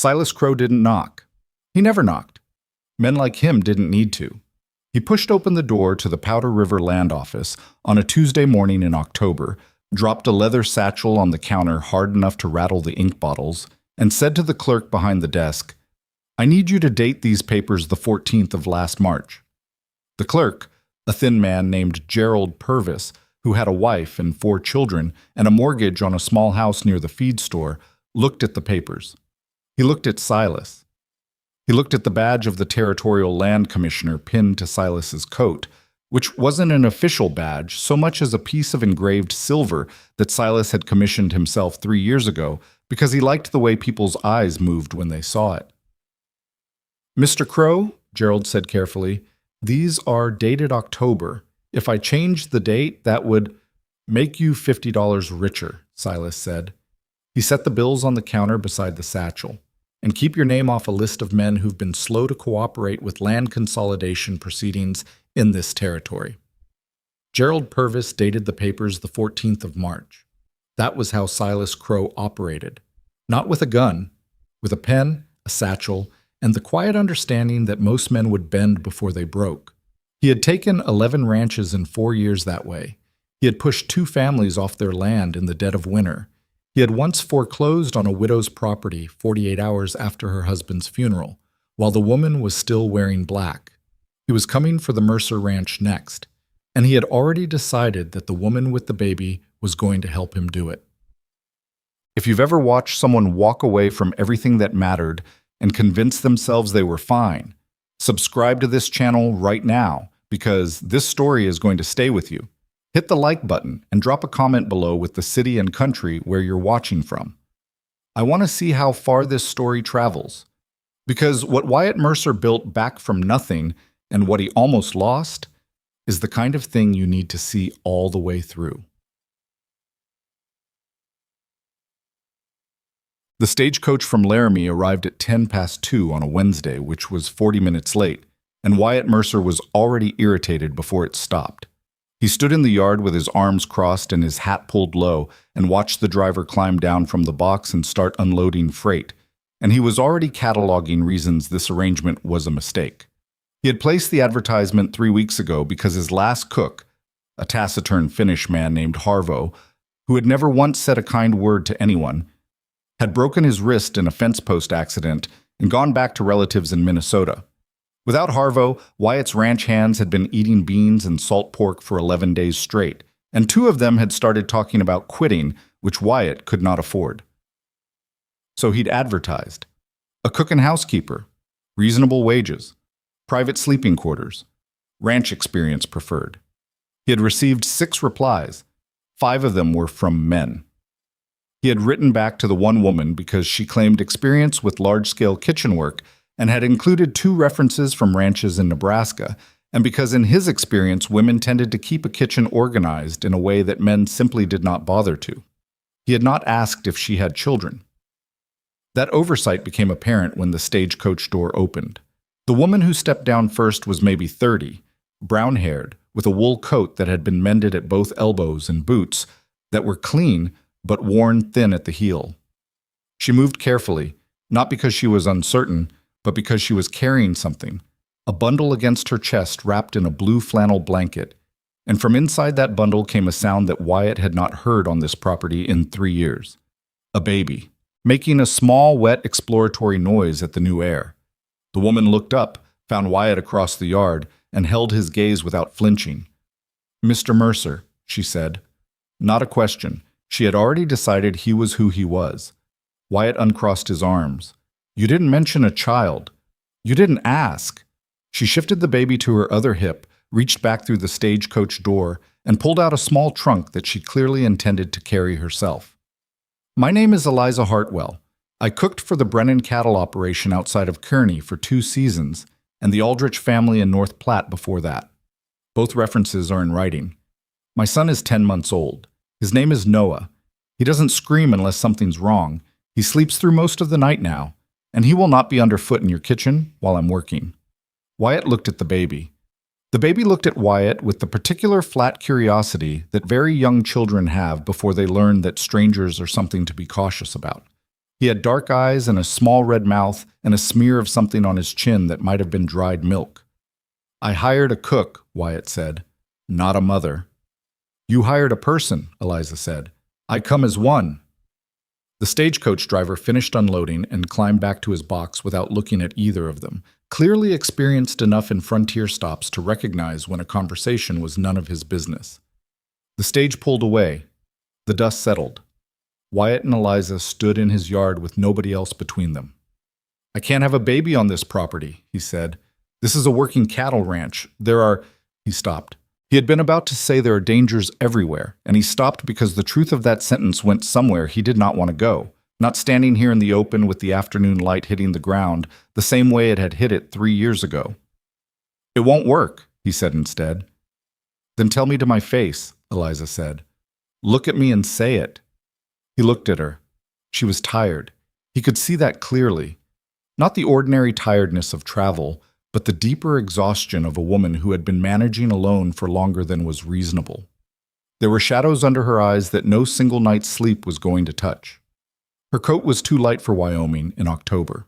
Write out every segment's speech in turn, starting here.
Silas Crow didn't knock. He never knocked. Men like him didn't need to. He pushed open the door to the Powder River Land Office on a Tuesday morning in October, dropped a leather satchel on the counter hard enough to rattle the ink bottles, and said to the clerk behind the desk, "I need you to date these papers the 14th of last March." The clerk, a thin man named Gerald Purvis, who had a wife and 4 children and a mortgage on a small house near the feed store, looked at the papers. He looked at Silas. He looked at the badge of the Territorial Land Commissioner pinned to Silas's coat, which wasn't an official badge so much as a piece of engraved silver that Silas had commissioned himself 3 years ago because he liked the way people's eyes moved when they saw it. "Mr. Crow," Gerald said carefully, "these are dated October. If I changed the date, that would make you $50 richer," Silas said. He set the bills on the counter beside the satchel. "And keep your name off a list of men who've been slow to cooperate with land consolidation proceedings in this territory." Gerald Purvis dated the papers the 14th of March. That was how Silas Crow operated. Not with a gun, with a pen, a satchel, and the quiet understanding that most men would bend before they broke. He had taken 11 ranches in 4 years that way. He had pushed 2 families off their land in the dead of winter. He had once foreclosed on a widow's property 48 hours after her husband's funeral, while the woman was still wearing black. He was coming for the Mercer Ranch next, and he had already decided that the woman with the baby was going to help him do it. If you've ever watched someone walk away from everything that mattered and convince themselves they were fine, subscribe to this channel right now, because this story is going to stay with you. Hit the like button and drop a comment below with the city and country where you're watching from. I want to see how far this story travels, because what Wyatt Mercer built back from nothing and what he almost lost is the kind of thing you need to see all the way through. The stagecoach from Laramie arrived at 2:10 on a Wednesday, which was 40 minutes late, and Wyatt Mercer was already irritated before it stopped. He stood in the yard with his arms crossed and his hat pulled low and watched the driver climb down from the box and start unloading freight, and he was already cataloging reasons this arrangement was a mistake. He had placed the advertisement 3 weeks ago because his last cook, a taciturn Finnish man named Harvo, who had never once said a kind word to anyone, had broken his wrist in a fence post accident and gone back to relatives in Minnesota. Without Harvo, Wyatt's ranch hands had been eating beans and salt pork for 11 days straight, and 2 of them had started talking about quitting, which Wyatt could not afford. So he'd advertised. A cook and housekeeper, reasonable wages, private sleeping quarters, ranch experience preferred. He had received 6 replies. 5 of them were from men. He had written back to the one woman because she claimed experience with large-scale kitchen work and had included 2 references from ranches in Nebraska, and because in his experience women tended to keep a kitchen organized in a way that men simply did not bother to. He had not asked if she had children. That oversight became apparent when the stagecoach door opened. The woman who stepped down first was maybe 30, brown-haired, with a wool coat that had been mended at both elbows and boots that were clean but worn thin at the heel. She moved carefully, not because she was uncertain, but because she was carrying something, a bundle against her chest wrapped in a blue flannel blanket, and from inside that bundle came a sound that Wyatt had not heard on this property in 3 years. A baby, making a small, wet, exploratory noise at the new air. The woman looked up, found Wyatt across the yard, and held his gaze without flinching. "Mr. Mercer," she said. Not a question. She had already decided he was who he was. Wyatt uncrossed his arms. "You didn't mention a child. You didn't ask." She shifted the baby to her other hip, reached back through the stagecoach door, and pulled out a small trunk that she clearly intended to carry herself. "My name is Eliza Hartwell. I cooked for the Brennan cattle operation outside of Kearney for 2 seasons, and the Aldrich family in North Platte before that. Both references are in writing. My son is 10 months old. His name is Noah. He doesn't scream unless something's wrong. He sleeps through most of the night now, and he will not be underfoot in your kitchen while I'm working." Wyatt looked at the baby. The baby looked at Wyatt with the particular flat curiosity that very young children have before they learn that strangers are something to be cautious about. He had dark eyes and a small red mouth and a smear of something on his chin that might have been dried milk. "I hired a cook," Wyatt said, "not a mother." "You hired a person," Eliza said. "I come as one." The stagecoach driver finished unloading and climbed back to his box without looking at either of them, clearly experienced enough in frontier stops to recognize when a conversation was none of his business. The stage pulled away. The dust settled. Wyatt and Eliza stood in his yard with nobody else between them. "I can't have a baby on this property," he said. "This is a working cattle ranch. There are—" He stopped. He had been about to say there are dangers everywhere, and he stopped because the truth of that sentence went somewhere he did not want to go, not standing here in the open with the afternoon light hitting the ground the same way it had hit it 3 years ago. "It won't work," he said instead. "Then tell me to my face," Eliza said. "Look at me and say it." He looked at her. She was tired. He could see that clearly. Not the ordinary tiredness of travel, but the deeper exhaustion of a woman who had been managing alone for longer than was reasonable. There were shadows under her eyes that no single night's sleep was going to touch. Her coat was too light for Wyoming in October.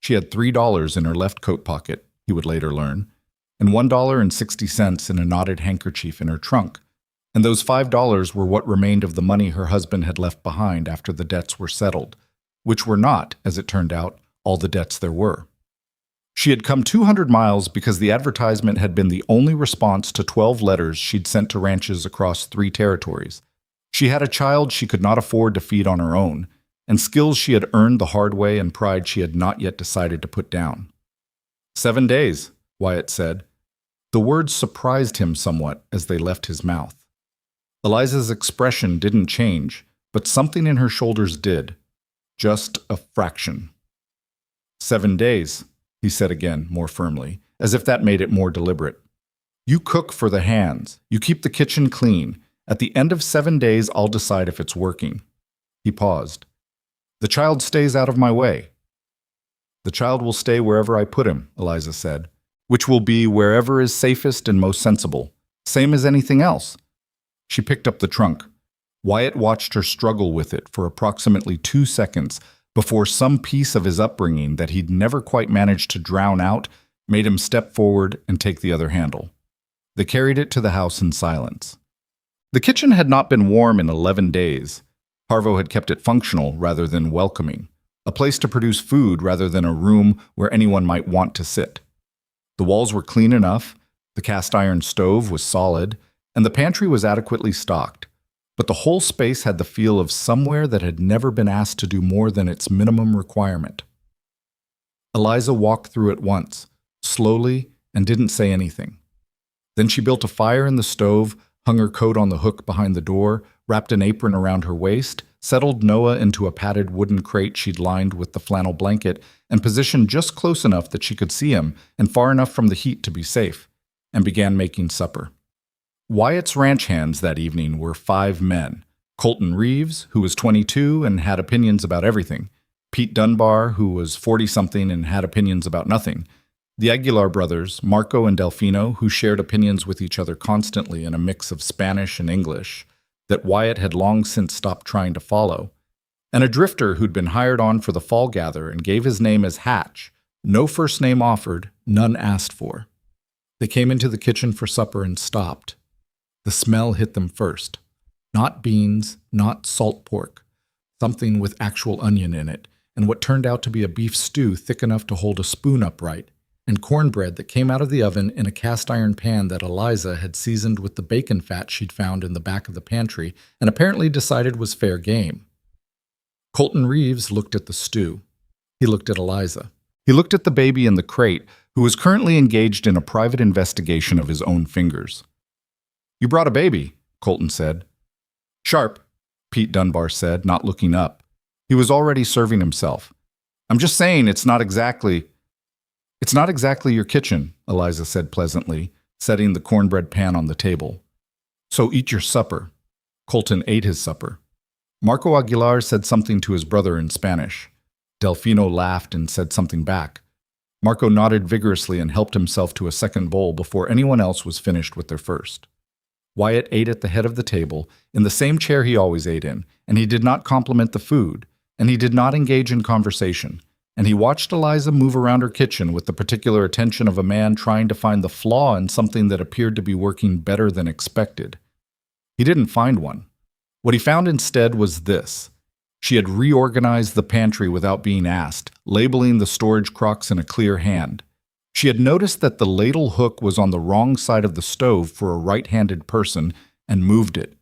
She had $3 in her left coat pocket, he would later learn, and $1.60 in a knotted handkerchief in her trunk, and those $5 were what remained of the money her husband had left behind after the debts were settled, which were not, as it turned out, all the debts there were. She had come 200 miles because the advertisement had been the only response to 12 letters she'd sent to ranches across 3 territories. She had a child she could not afford to feed on her own, and skills she had earned the hard way and pride she had not yet decided to put down. 7 days, Wyatt said. The words surprised him somewhat as they left his mouth. Eliza's expression didn't change, but something in her shoulders did. Just a fraction. 7 days, he said again, more firmly, as if that made it more deliberate. You cook for the hands. You keep the kitchen clean. At the end of 7 days, I'll decide if it's working. He paused. The child stays out of my way. The child will stay wherever I put him, Eliza said, which will be wherever is safest and most sensible, same as anything else. She picked up the trunk. Wyatt watched her struggle with it for approximately 2 seconds before some piece of his upbringing that he'd never quite managed to drown out made him step forward and take the other handle. They carried it to the house in silence. The kitchen had not been warm in 11 days. Harvo had kept it functional rather than welcoming, a place to produce food rather than a room where anyone might want to sit. The walls were clean enough, the cast iron stove was solid, and the pantry was adequately stocked. But the whole space had the feel of somewhere that had never been asked to do more than its minimum requirement. Eliza walked through it once, slowly, and didn't say anything. Then she built a fire in the stove, hung her coat on the hook behind the door, wrapped an apron around her waist, settled Noah into a padded wooden crate she'd lined with the flannel blanket, and positioned just close enough that she could see him and far enough from the heat to be safe, and began making supper. Wyatt's ranch hands that evening were 5 men. Colton Reeves, who was 22 and had opinions about everything. Pete Dunbar, who was 40-something and had opinions about nothing. The Aguilar brothers, Marco and Delfino, who shared opinions with each other constantly in a mix of Spanish and English that Wyatt had long since stopped trying to follow. And a drifter who'd been hired on for the fall gather and gave his name as Hatch. No first name offered, none asked for. They came into the kitchen for supper and stopped. The smell hit them first. Not beans, not salt pork. Something with actual onion in it, and what turned out to be a beef stew thick enough to hold a spoon upright, and cornbread that came out of the oven in a cast iron pan that Eliza had seasoned with the bacon fat she'd found in the back of the pantry and apparently decided was fair game. Colton Reeves looked at the stew. He looked at Eliza. He looked at the baby in the crate, who was currently engaged in a private investigation of his own fingers. You brought a baby, Colton said. Sharp, Pete Dunbar said, not looking up. He was already serving himself. I'm just saying it's not exactly your kitchen, Eliza said pleasantly, setting the cornbread pan on the table. So eat your supper. Colton ate his supper. Marco Aguilar said something to his brother in Spanish. Delfino laughed and said something back. Marco nodded vigorously and helped himself to a second bowl before anyone else was finished with their first. Wyatt ate at the head of the table, in the same chair he always ate in, and he did not compliment the food, and he did not engage in conversation, and he watched Eliza move around her kitchen with the particular attention of a man trying to find the flaw in something that appeared to be working better than expected. He didn't find one. What he found instead was this. She had reorganized the pantry without being asked, labeling the storage crocks in a clear hand. She had noticed that the ladle hook was on the wrong side of the stove for a right-handed person and moved it.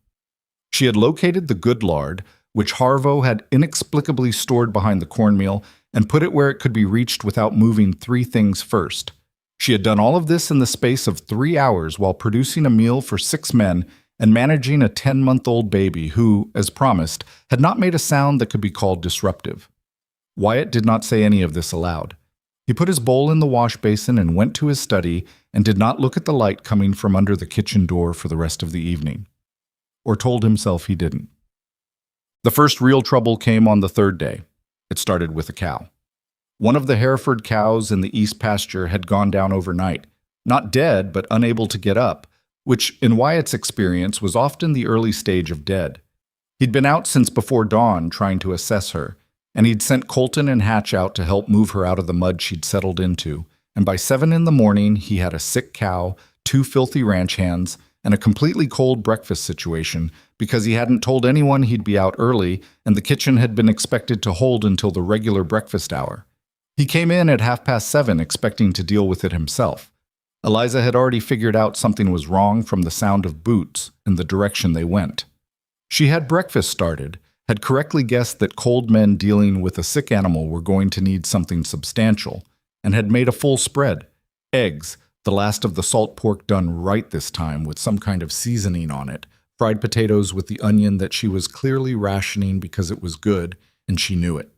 She had located the good lard, which Harvo had inexplicably stored behind the cornmeal, and put it where it could be reached without moving three things first. She had done all of this in the space of 3 hours while producing a meal for 6 men and managing a 10-month-old baby who, as promised, had not made a sound that could be called disruptive. Wyatt did not say any of this aloud. He put his bowl in the wash basin and went to his study and did not look at the light coming from under the kitchen door for the rest of the evening. Or told himself he didn't. The first real trouble came on the third day. It started with a cow. One of the Hereford cows in the east pasture had gone down overnight, not dead but unable to get up, which in Wyatt's experience was often the early stage of dead. He'd been out since before dawn trying to assess her, and he'd sent Colton and Hatch out to help move her out of the mud she'd settled into, and by 7 in the morning he had a sick cow, 2 filthy ranch hands, and a completely cold breakfast situation because he hadn't told anyone he'd be out early and the kitchen had been expected to hold until the regular breakfast hour. He came in at 7:30 expecting to deal with it himself. Eliza had already figured out something was wrong from the sound of boots and the direction they went. She had breakfast started, had correctly guessed that cold men dealing with a sick animal were going to need something substantial, and had made a full spread. Eggs, the last of the salt pork done right this time with some kind of seasoning on it, fried potatoes with the onion that she was clearly rationing because it was good, and she knew it.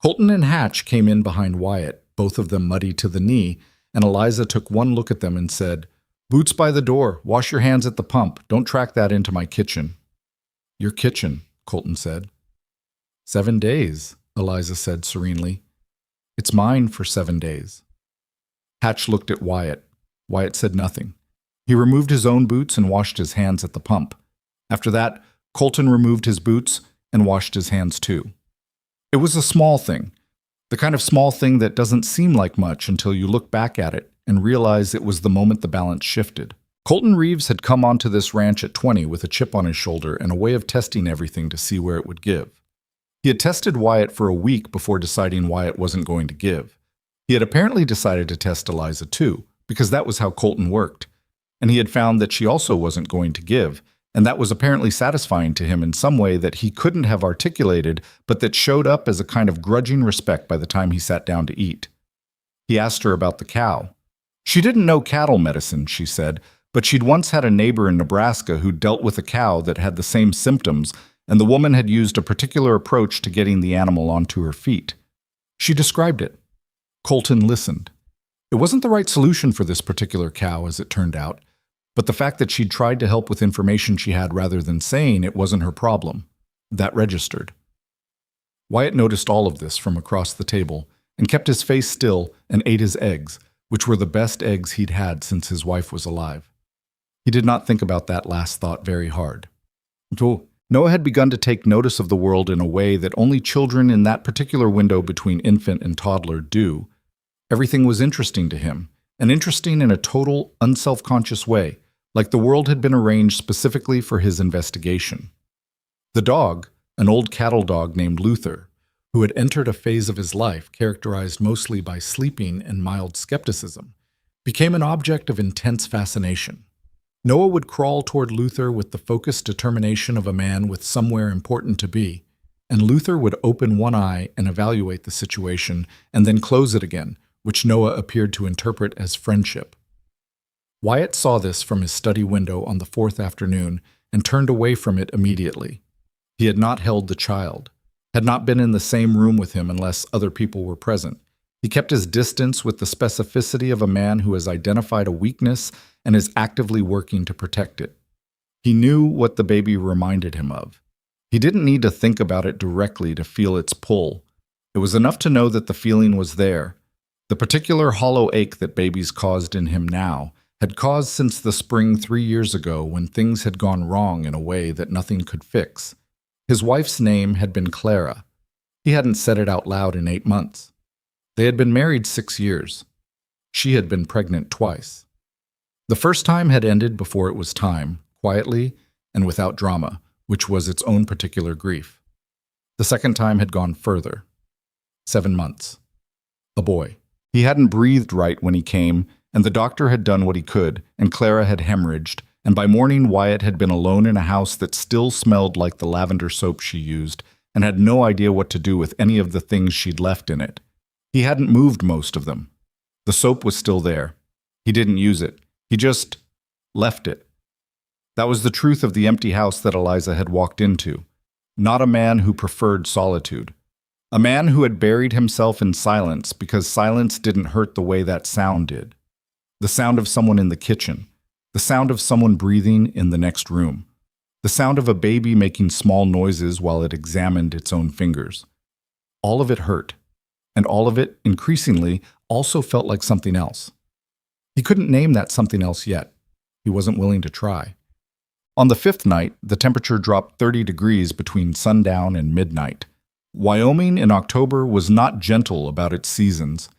Colton and Hatch came in behind Wyatt, both of them muddy to the knee, and Eliza took one look at them and said, "Boots by the door, wash your hands at the pump, don't track that into my kitchen." "Your kitchen," Colton said. 7 days, Eliza said serenely. "It's mine for 7 days." Hatch looked at Wyatt. Wyatt said nothing. He removed his own boots and washed his hands at the pump. After that, Colton removed his boots and washed his hands too. It was a small thing, the kind of small thing that doesn't seem like much until you look back at it and realize it was the moment the balance shifted. Colton Reeves had come onto this ranch at 20 with a chip on his shoulder and a way of testing everything to see where it would give. He had tested Wyatt for a week before deciding Wyatt wasn't going to give. He had apparently decided to test Eliza too, because that was how Colton worked. And he had found that she also wasn't going to give, and that was apparently satisfying to him in some way that he couldn't have articulated, but that showed up as a kind of grudging respect by the time he sat down to eat. He asked her about the cow. She didn't know cattle medicine, she said, but she'd once had a neighbor in Nebraska who dealt with a cow that had the same symptoms, and the woman had used a particular approach to getting the animal onto her feet. She described it. Colton listened. It wasn't the right solution for this particular cow, as it turned out, but the fact that she'd tried to help with information she had rather than saying it wasn't her problem. That registered. Wyatt noticed all of this from across the table and kept his face still and ate his eggs, which were the best eggs he'd had since his wife was alive. He did not think about that last thought very hard. Noah had begun to take notice of the world in a way that only children in that particular window between infant and toddler do. Everything was interesting to him, and interesting in a total, unself-conscious way, like the world had been arranged specifically for his investigation. The dog, an old cattle dog named Luther, who had entered a phase of his life characterized mostly by sleeping and mild skepticism, became an object of intense fascination. Noah would crawl toward Luther with the focused determination of a man with somewhere important to be, and Luther would open one eye and evaluate the situation and then close it again, which Noah appeared to interpret as friendship. Wyatt saw this from his study window on the 4th afternoon and turned away from it immediately. He had not held the child, had not been in the same room with him unless other people were present. He kept his distance with the specificity of a man who has identified a weakness and is actively working to protect it. He knew what the baby reminded him of. He didn't need to think about it directly to feel its pull. It was enough to know that the feeling was there. The particular hollow ache that babies caused in him now had caused since the spring 3 years ago when things had gone wrong in a way that nothing could fix. His wife's name had been Clara. He hadn't said it out loud in 8 months. They had been married 6 years. She had been pregnant twice. The first time had ended before it was time, quietly and without drama, which was its own particular grief. The second time had gone further. 7 months. A boy. He hadn't breathed right when he came, and the doctor had done what he could, and Clara had hemorrhaged, and by morning Wyatt had been alone in a house that still smelled like the lavender soap she used, and had no idea what to do with any of the things she'd left in it. He hadn't moved most of them. The soap was still there. He didn't use it. He just left it. That was the truth of the empty house that Eliza had walked into. Not a man who preferred solitude. A man who had buried himself in silence because silence didn't hurt the way that sound did. The sound of someone in the kitchen. The sound of someone breathing in the next room. The sound of a baby making small noises while it examined its own fingers. All of it hurt. And all of it, increasingly, also felt like something else. He couldn't name that something else yet. He wasn't willing to try. On the 5th night, the temperature dropped 30 degrees between sundown and midnight. Wyoming in October was not gentle about its seasons.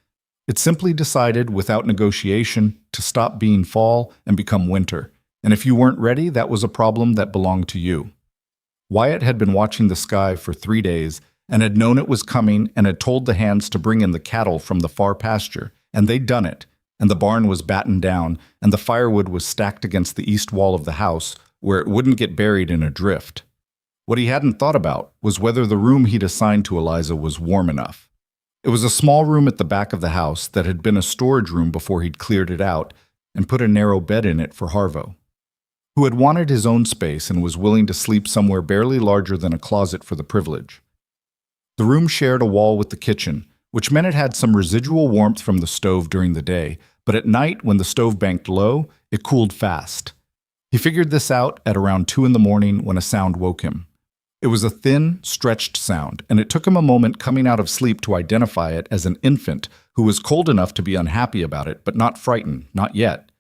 It simply decided, without negotiation, to stop being fall and become winter. And if you weren't ready, that was a problem that belonged to you. Wyatt had been watching the sky for 3 days and had known it was coming and had told the hands to bring in the cattle from the far pasture, and they'd done it, and the barn was battened down, and the firewood was stacked against the east wall of the house where it wouldn't get buried in a drift. What he hadn't thought about was whether the room he'd assigned to Eliza was warm enough. It was a small room at the back of the house that had been a storage room before he'd cleared it out and put a narrow bed in it for Harvo, who had wanted his own space and was willing to sleep somewhere barely larger than a closet for the privilege. The room shared a wall with the kitchen, which meant it had some residual warmth from the stove during the day, but at night, when the stove banked low, it cooled fast. He figured this out at around 2 in the morning when a sound woke him. It was a thin, stretched sound, and it took him a moment coming out of sleep to identify it as an infant who was cold enough to be unhappy about it, but not frightened, not yet.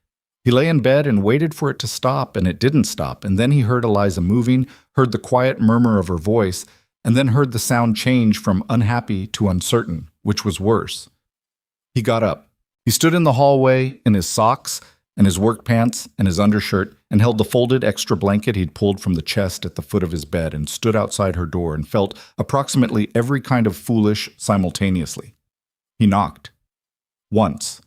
He lay in bed and waited for it to stop, and it didn't stop, and then he heard Eliza moving, heard the quiet murmur of her voice, and then heard the sound change from unhappy to uncertain, which was worse. He got up. He stood in the hallway in his socks and his work pants and his undershirt and held the folded extra blanket he'd pulled from the chest at the foot of his bed and stood outside her door and felt approximately every kind of foolish simultaneously. He knocked. Once.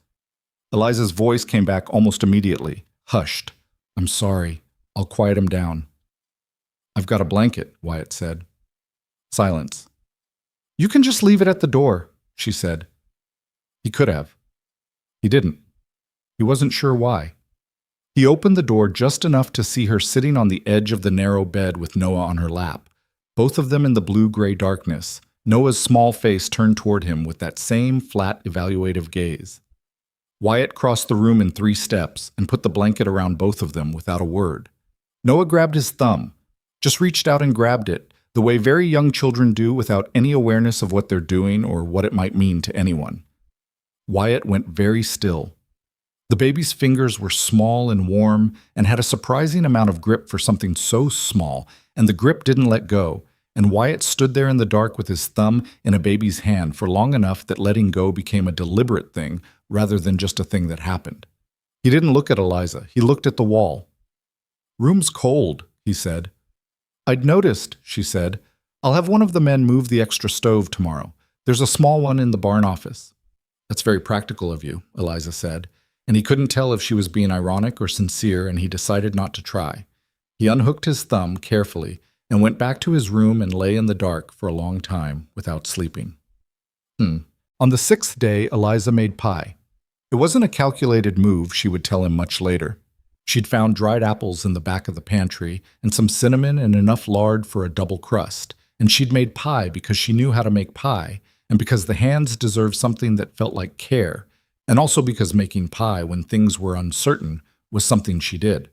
Eliza's voice came back almost immediately, hushed. "I'm sorry. I'll quiet him down." "I've got a blanket," Wyatt said. Silence. "You can just leave it at the door," she said. He could have. He didn't. He wasn't sure why. He opened the door just enough to see her sitting on the edge of the narrow bed with Noah on her lap, both of them in the blue-gray darkness, Noah's small face turned toward him with that same flat, evaluative gaze. Wyatt crossed the room in 3 steps and put the blanket around both of them without a word. Noah grabbed his thumb, just reached out and grabbed it, the way very young children do without any awareness of what they're doing or what it might mean to anyone. Wyatt went very still. The baby's fingers were small and warm and had a surprising amount of grip for something so small, and the grip didn't let go, and Wyatt stood there in the dark with his thumb in a baby's hand for long enough that letting go became a deliberate thing rather than just a thing that happened. He didn't look at Eliza. He looked at the wall. "Room's cold," he said. "I'd noticed," she said. "I'll have one of the men move the extra stove tomorrow. There's a small one in the barn office." "That's very practical of you," Eliza said, and he couldn't tell if she was being ironic or sincere, and he decided not to try. He unhooked his thumb carefully and went back to his room and lay in the dark for a long time without sleeping. On the 6th day, Eliza made pie. It wasn't a calculated move, she would tell him much later. She'd found dried apples in the back of the pantry and some cinnamon and enough lard for a double crust, and she'd made pie because she knew how to make pie, and because the hands deserved something that felt like care, and also because making pie when things were uncertain was something she did.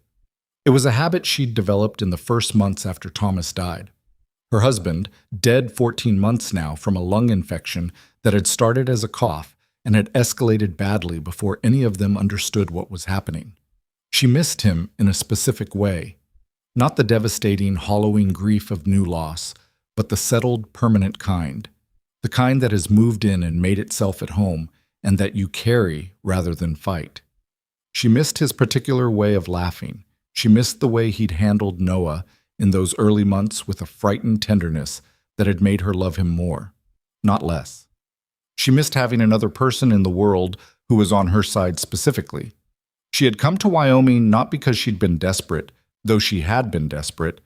It was a habit she'd developed in the first months after Thomas died. Her husband, dead 14 months now from a lung infection that had started as a cough and had escalated badly before any of them understood what was happening. She missed him in a specific way, not the devastating, hollowing grief of new loss, but the settled, permanent kind. The kind that has moved in and made itself at home, and that you carry rather than fight. She missed his particular way of laughing. She missed the way he'd handled Noah in those early months with a frightened tenderness that had made her love him more, not less. She missed having another person in the world who was on her side specifically. She had come to Wyoming not because she'd been desperate, though she had been desperate,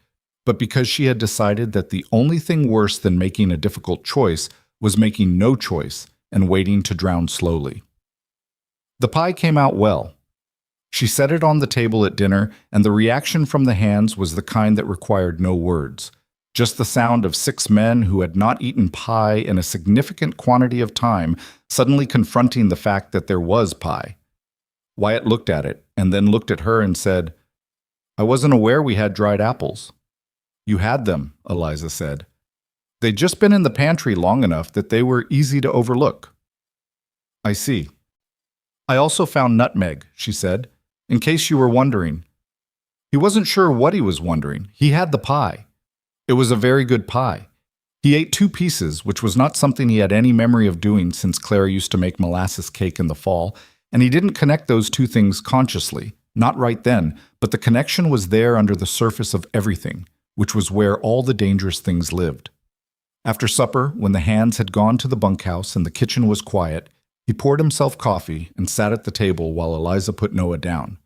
but because she had decided that the only thing worse than making a difficult choice was making no choice and waiting to drown slowly. The pie came out well. She set it on the table at dinner, and the reaction from the hands was the kind that required no words, just the sound of 6 men who had not eaten pie in a significant quantity of time suddenly confronting the fact that there was pie. Wyatt looked at it, and then looked at her and said, "I wasn't aware we had dried apples." "You had them," Eliza said. "They'd just been in the pantry long enough that they were easy to overlook." "I see." "I also found nutmeg," she said, "in case you were wondering." He wasn't sure what he was wondering. He had the pie. It was a very good pie. He ate 2 pieces, which was not something he had any memory of doing since Clara used to make molasses cake in the fall, and he didn't connect those 2 things consciously, not right then, but the connection was there under the surface of everything, which was where all the dangerous things lived. After supper, when the hands had gone to the bunkhouse and the kitchen was quiet, he poured himself coffee and sat at the table while Eliza put Noah down.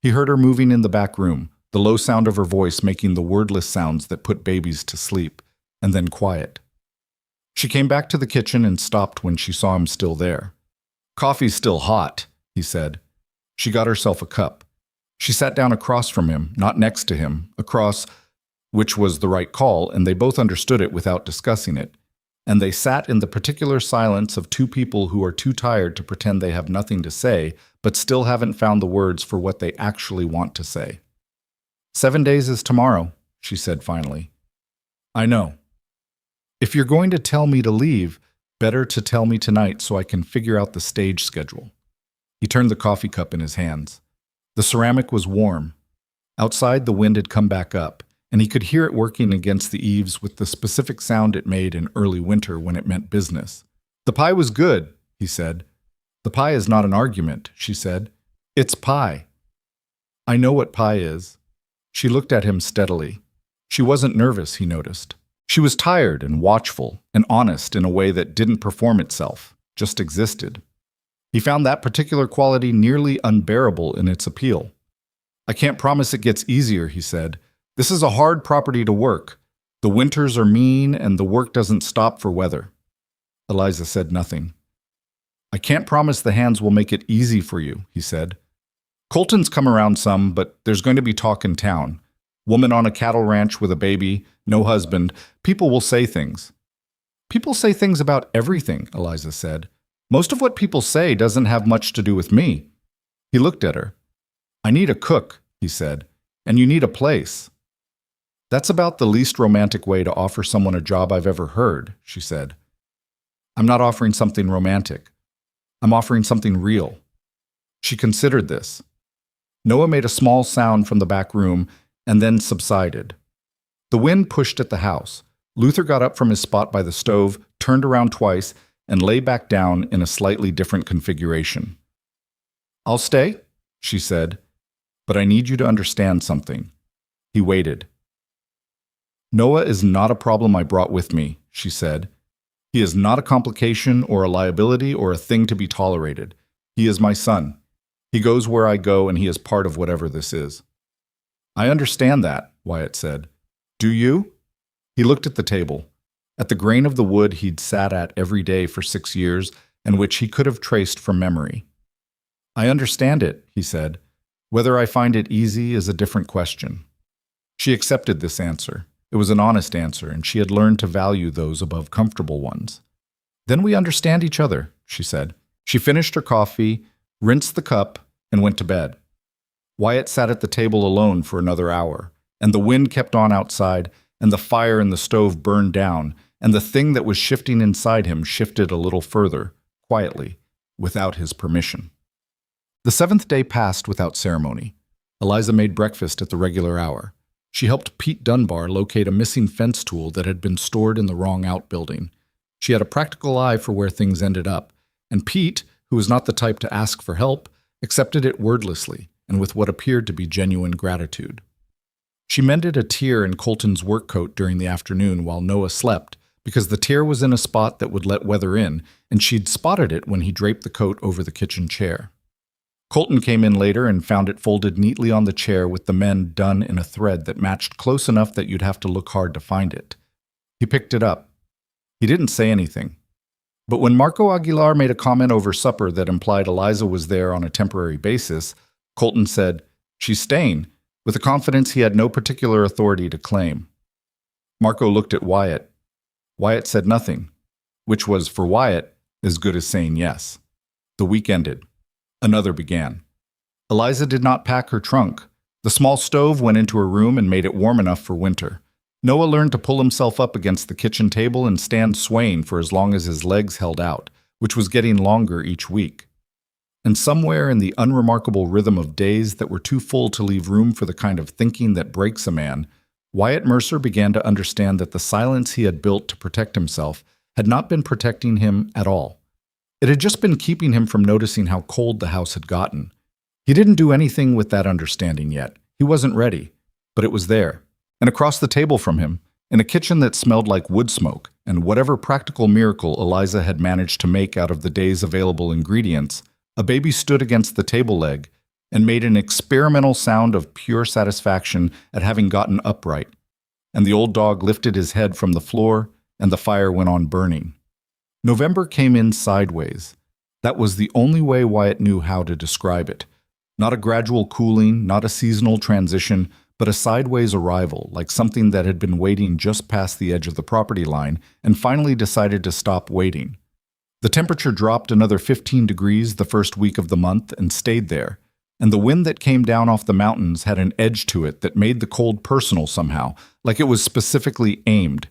He heard her moving in the back room, the low sound of her voice making the wordless sounds that put babies to sleep, and then quiet. She came back to the kitchen and stopped when she saw him still there. "Coffee's still hot," he said. She got herself a cup. She sat down across from him, not next to him, across, which was the right call, and they both understood it without discussing it. And they sat in the particular silence of 2 people who are too tired to pretend they have nothing to say, but still haven't found the words for what they actually want to say. 7 days is tomorrow," she said finally. "I know. If you're going to tell me to leave, better to tell me tonight so I can figure out the stage schedule." He turned the coffee cup in his hands. The ceramic was warm. Outside, the wind had come back up, and he could hear it working against the eaves with the specific sound it made in early winter when it meant business. "The pie was good," he said. "The pie is not an argument," she said. "It's pie." "I know what pie is." She looked at him steadily. She wasn't nervous, he noticed. She was tired and watchful and honest in a way that didn't perform itself, just existed. He found that particular quality nearly unbearable in its appeal. "I can't promise it gets easier," he said. "This is a hard property to work. The winters are mean and the work doesn't stop for weather." Eliza said nothing. "I can't promise the hands will make it easy for you," he said. "Colton's come around some, but there's going to be talk in town. Woman on a cattle ranch with a baby, no husband. People will say things." "People say things about everything," Eliza said. "Most of what people say doesn't have much to do with me." He looked at her. "I need a cook," he said, "and you need a place." "That's about the least romantic way to offer someone a job I've ever heard," she said. "I'm not offering something romantic. I'm offering something real." She considered this. Noah made a small sound from the back room and then subsided. The wind pushed at the house. Luther got up from his spot by the stove, turned around twice, and lay back down in a slightly different configuration. "I'll stay," she said, "but I need you to understand something." He waited. "Noah is not a problem I brought with me," she said. "He is not a complication or a liability or a thing to be tolerated. He is my son. He goes where I go, and he is part of whatever this is." "I understand that," Wyatt said. "Do you?" He looked at the table, at the grain of the wood he'd sat at every day for 6 years, and which he could have traced from memory. "I understand it," he said. "Whether I find it easy is a different question." She accepted this answer. It was an honest answer, and she had learned to value those above comfortable ones. "Then we understand each other," she said. She finished her coffee, rinsed the cup, and went to bed. Wyatt sat at the table alone for another hour, and the wind kept on outside, and the fire in the stove burned down, and the thing that was shifting inside him shifted a little further, quietly, without his permission. The 7th day passed without ceremony. Eliza made breakfast at the regular hour. She helped Pete Dunbar locate a missing fence tool that had been stored in the wrong outbuilding. She had a practical eye for where things ended up, and Pete, who was not the type to ask for help, accepted it wordlessly and with what appeared to be genuine gratitude. She mended a tear in Colton's work coat during the afternoon while Noah slept, because the tear was in a spot that would let weather in, and she'd spotted it when he draped the coat over the kitchen chair. Colton came in later and found it folded neatly on the chair with the mend done in a thread that matched close enough that you'd have to look hard to find it. He picked it up. He didn't say anything. But when Marco Aguilar made a comment over supper that implied Eliza was there on a temporary basis, Colton said, "She's staying," with a confidence he had no particular authority to claim. Marco looked at Wyatt. Wyatt said nothing, which was, for Wyatt, as good as saying yes. The week ended. Another began. Eliza did not pack her trunk. The small stove went into her room and made it warm enough for winter. Noah learned to pull himself up against the kitchen table and stand swaying for as long as his legs held out, which was getting longer each week. And somewhere in the unremarkable rhythm of days that were too full to leave room for the kind of thinking that breaks a man, Wyatt Mercer began to understand that the silence he had built to protect himself had not been protecting him at all. It had just been keeping him from noticing how cold the house had gotten. He didn't do anything with that understanding yet. He wasn't ready, but it was there. And across the table from him, in a kitchen that smelled like wood smoke, and whatever practical miracle Eliza had managed to make out of the day's available ingredients, a baby stood against the table leg and made an experimental sound of pure satisfaction at having gotten upright. And the old dog lifted his head from the floor, and the fire went on burning. November came in sideways. That was the only way Wyatt knew how to describe it. Not a gradual cooling, not a seasonal transition, but a sideways arrival, like something that had been waiting just past the edge of the property line and finally decided to stop waiting. The temperature dropped another 15 degrees the first week of the month and stayed there, and the wind that came down off the mountains had an edge to it that made the cold personal somehow, like it was specifically aimed.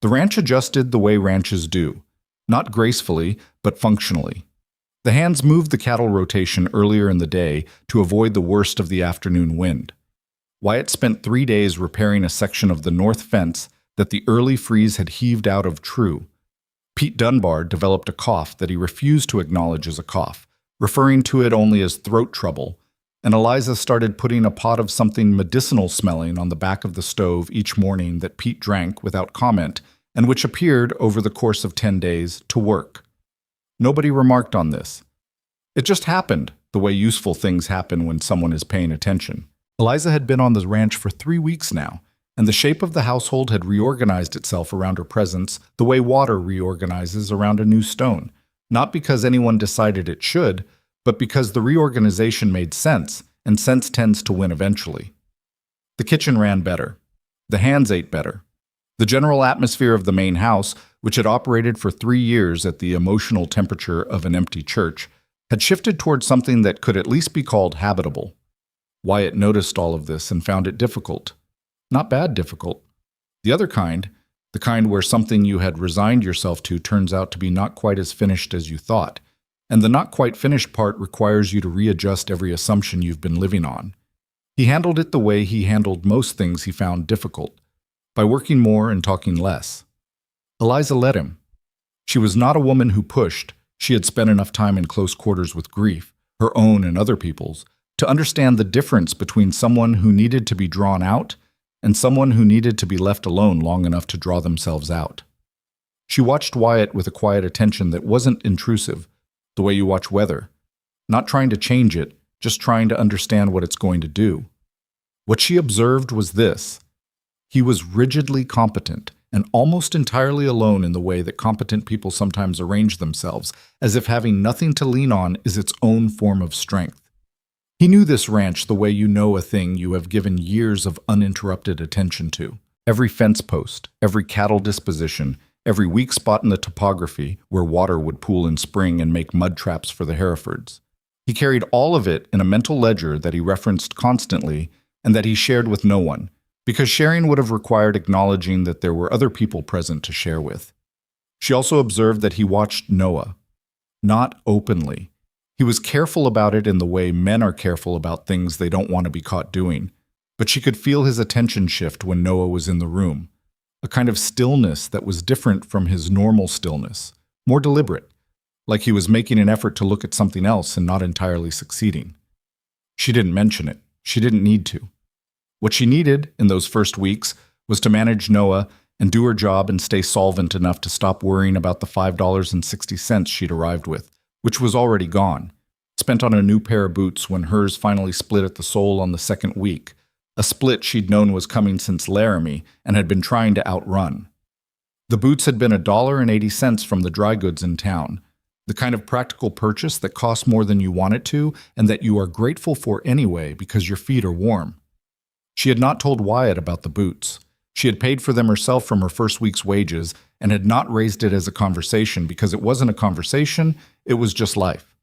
The ranch adjusted the way ranches do, not gracefully, but functionally. The hands moved the cattle rotation earlier in the day to avoid the worst of the afternoon wind. Wyatt spent 3 days repairing a section of the north fence that the early freeze had heaved out of true. Pete Dunbar developed a cough that he refused to acknowledge as a cough, referring to it only as throat trouble, and Eliza started putting a pot of something medicinal smelling on the back of the stove each morning that Pete drank without comment, and which appeared, over the course of 10 days, to work. Nobody remarked on this. It just happened, the way useful things happen when someone is paying attention. Eliza had been on the ranch for 3 weeks now, and the shape of the household had reorganized itself around her presence the way water reorganizes around a new stone, not because anyone decided it should, but because the reorganization made sense, and sense tends to win eventually. The kitchen ran better. The hands ate better. The general atmosphere of the main house, which had operated for 3 years at the emotional temperature of an empty church, had shifted toward something that could at least be called habitable. Wyatt noticed all of this and found it difficult. Not bad difficult. The other kind, the kind where something you had resigned yourself to turns out to be not quite as finished as you thought, and the not quite finished part requires you to readjust every assumption you've been living on. He handled it the way he handled most things he found difficult, by working more and talking less. Eliza let him. She was not a woman who pushed. She had spent enough time in close quarters with grief, her own and other people's, to understand the difference between someone who needed to be drawn out and someone who needed to be left alone long enough to draw themselves out. She watched Wyatt with a quiet attention that wasn't intrusive, the way you watch weather, not trying to change it, just trying to understand what it's going to do. What she observed was this. He was rigidly competent and almost entirely alone in the way that competent people sometimes arrange themselves, as if having nothing to lean on is its own form of strength. He knew this ranch the way you know a thing you have given years of uninterrupted attention to. Every fence post, every cattle disposition, every weak spot in the topography where water would pool in spring and make mud traps for the Herefords. He carried all of it in a mental ledger that he referenced constantly and that he shared with no one, because sharing would have required acknowledging that there were other people present to share with. She also observed that he watched Noah. Not openly. He was careful about it in the way men are careful about things they don't want to be caught doing, but she could feel his attention shift when Noah was in the room. a kind of stillness that was different from his normal stillness, more deliberate, like he was making an effort to look at something else and not entirely succeeding. She didn't mention it. She didn't need to. What she needed in those first weeks was to manage Noah and do her job and stay solvent enough to stop worrying about the $5.60 she'd arrived with, which was already gone, spent on a new pair of boots when hers finally split at the sole on the second week, a split she'd known was coming since Laramie and had been trying to outrun. The boots had been $1.80 from the dry goods in town, the kind of practical purchase that costs more than you want it to and that you are grateful for anyway because your feet are warm. She had not told Wyatt about the boots. She had paid for them herself from her first week's wages and had not raised it as a conversation because it wasn't a conversation, it was just life.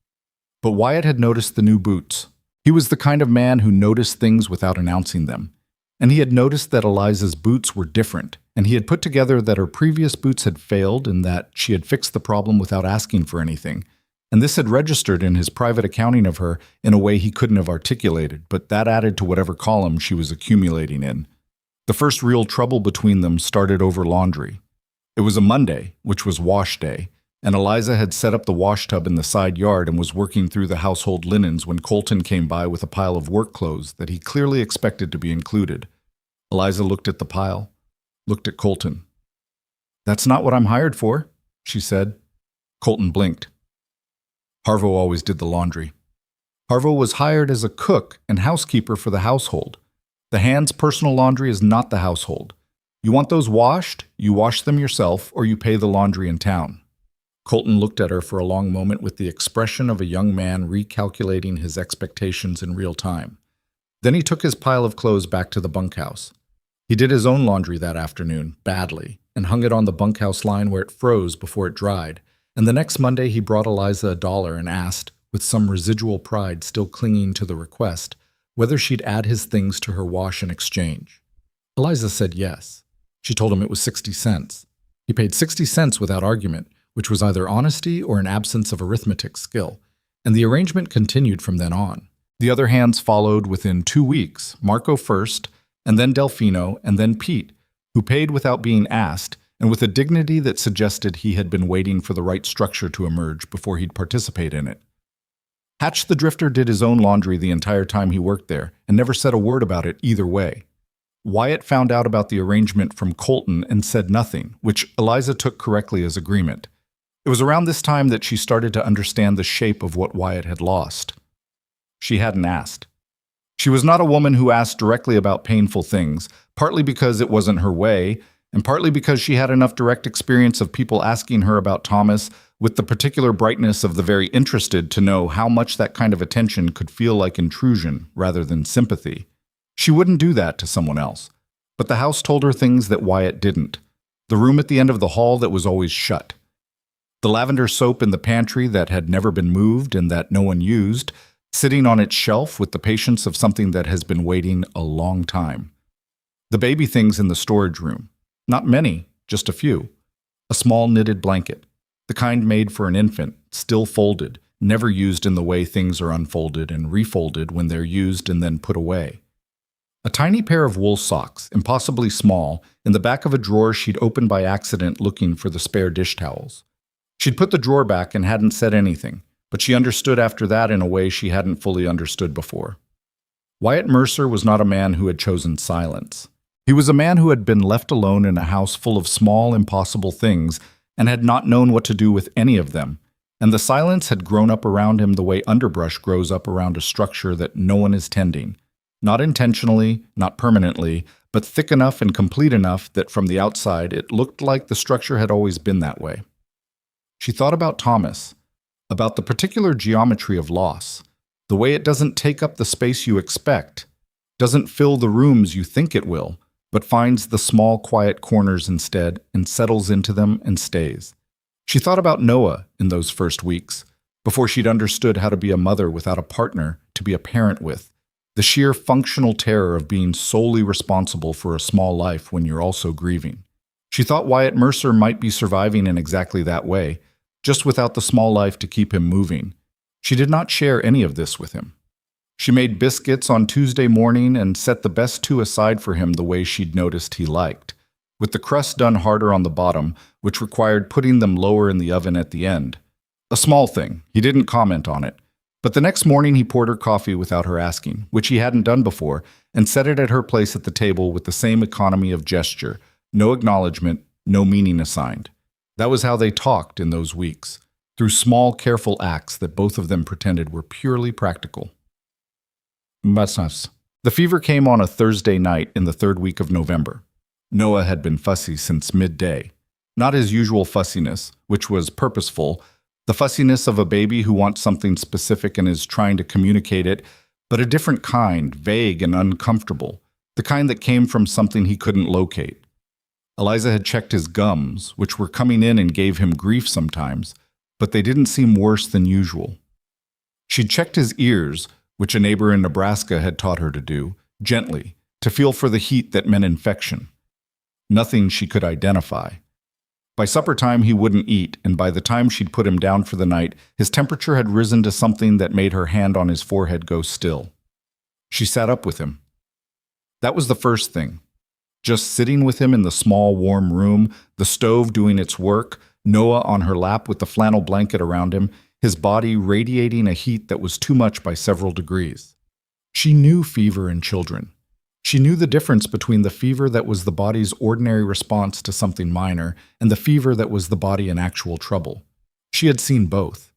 But Wyatt had noticed the new boots. He was the kind of man who noticed things without announcing them. And he had noticed that Eliza's boots were different, and he had put together that her previous boots had failed and that she had fixed the problem without asking for anything. And this had registered in his private accounting of her in a way he couldn't have articulated, but that added to whatever column she was accumulating in. The first real trouble between them started over laundry. It was a Monday, which was wash day, and Eliza had set up the wash tub in the side yard and was working through the household linens when Colton came by with a pile of work clothes that he clearly expected to be included. Eliza looked at the pile, looked at Colton. "That's not what I'm hired for," she said. Colton blinked. Harvo always did the laundry. Harvo was hired as a cook and housekeeper for the household. The hand's personal laundry is not the household. You want those washed, you wash them yourself, or you pay the laundry in town. Colton looked at her for a long moment with the expression of a young man recalculating his expectations in real time. Then he took his pile of clothes back to the bunkhouse. He did his own laundry that afternoon, badly, and hung it on the bunkhouse line where it froze before it dried. And the next Monday he brought Eliza $1 and asked, with some residual pride still clinging to the request, whether she'd add his things to her wash in exchange. Eliza said yes. She told him it was 60 cents. He paid 60 cents without argument, which was either honesty or an absence of arithmetic skill, and the arrangement continued from then on. The other hands followed within 2 weeks, Marco first, and then Delfino, and then Pete, who paid without being asked, and with a dignity that suggested he had been waiting for the right structure to emerge before he'd participate in it. Hatch the Drifter did his own laundry the entire time he worked there, and never said a word about it either way. Wyatt found out about the arrangement from Colton and said nothing, which Eliza took correctly as agreement. It was around this time that she started to understand the shape of what Wyatt had lost. She hadn't asked. She was not a woman who asked directly about painful things, partly because it wasn't her way, and partly because she had enough direct experience of people asking her about Thomas with the particular brightness of the very interested to know how much that kind of attention could feel like intrusion rather than sympathy. She wouldn't do that to someone else. But the house told her things that Wyatt didn't. The room at the end of the hall that was always shut. The lavender soap in the pantry that had never been moved and that no one used, sitting on its shelf with the patience of something that has been waiting a long time. The baby things in the storage room. Not many, just a few. A small knitted blanket, the kind made for an infant, still folded, never used in the way things are unfolded and refolded when they're used and then put away. A tiny pair of wool socks, impossibly small, in the back of a drawer she'd opened by accident looking for the spare dish towels. She'd put the drawer back and hadn't said anything, but she understood after that in a way she hadn't fully understood before. Wyatt Mercer was not a man who had chosen silence. He was a man who had been left alone in a house full of small, impossible things and had not known what to do with any of them, and the silence had grown up around him the way underbrush grows up around a structure that no one is tending. Not intentionally, not permanently, but thick enough and complete enough that from the outside it looked like the structure had always been that way. She thought about Thomas, about the particular geometry of loss, the way it doesn't take up the space you expect, doesn't fill the rooms you think it will, but finds the small, quiet corners instead and settles into them and stays. She thought about Noah in those first weeks, before she'd understood how to be a mother without a partner to be a parent with, the sheer functional terror of being solely responsible for a small life when you're also grieving. She thought Wyatt Mercer might be surviving in exactly that way, just without the small life to keep him moving. She did not share any of this with him. She made biscuits on Tuesday morning and set the best two aside for him the way she'd noticed he liked. with the crust done harder on the bottom, which required putting them lower in the oven at the end. A small thing, he didn't comment on it. But the next morning he poured her coffee without her asking, which he hadn't done before, and set it at her place at the table with the same economy of gesture, no acknowledgement, no meaning assigned. That was how they talked in those weeks, through small, careful acts that both of them pretended were purely practical. The fever came on a Thursday night in the third week of November. Noah had been fussy since midday. Not his usual fussiness, which was purposeful, the fussiness of a baby who wants something specific and is trying to communicate it, but a different kind, vague and uncomfortable, the kind that came from something he couldn't locate. Eliza had checked his gums, which were coming in and gave him grief sometimes, but they didn't seem worse than usual. She'd checked his ears, which a neighbor in Nebraska had taught her to do, gently, to feel for the heat that meant infection. Nothing she could identify. By supper time, he wouldn't eat, and by the time she'd put him down for the night, his temperature had risen to something that made her hand on his forehead go still. She sat up with him. That was the first thing. Just sitting with him in the small, warm room, the stove doing its work, Noah on her lap with the flannel blanket around him, his body radiating a heat that was too much by several degrees. She knew fever in children. She knew the difference between the fever that was the body's ordinary response to something minor and the fever that was the body in actual trouble. She had seen both.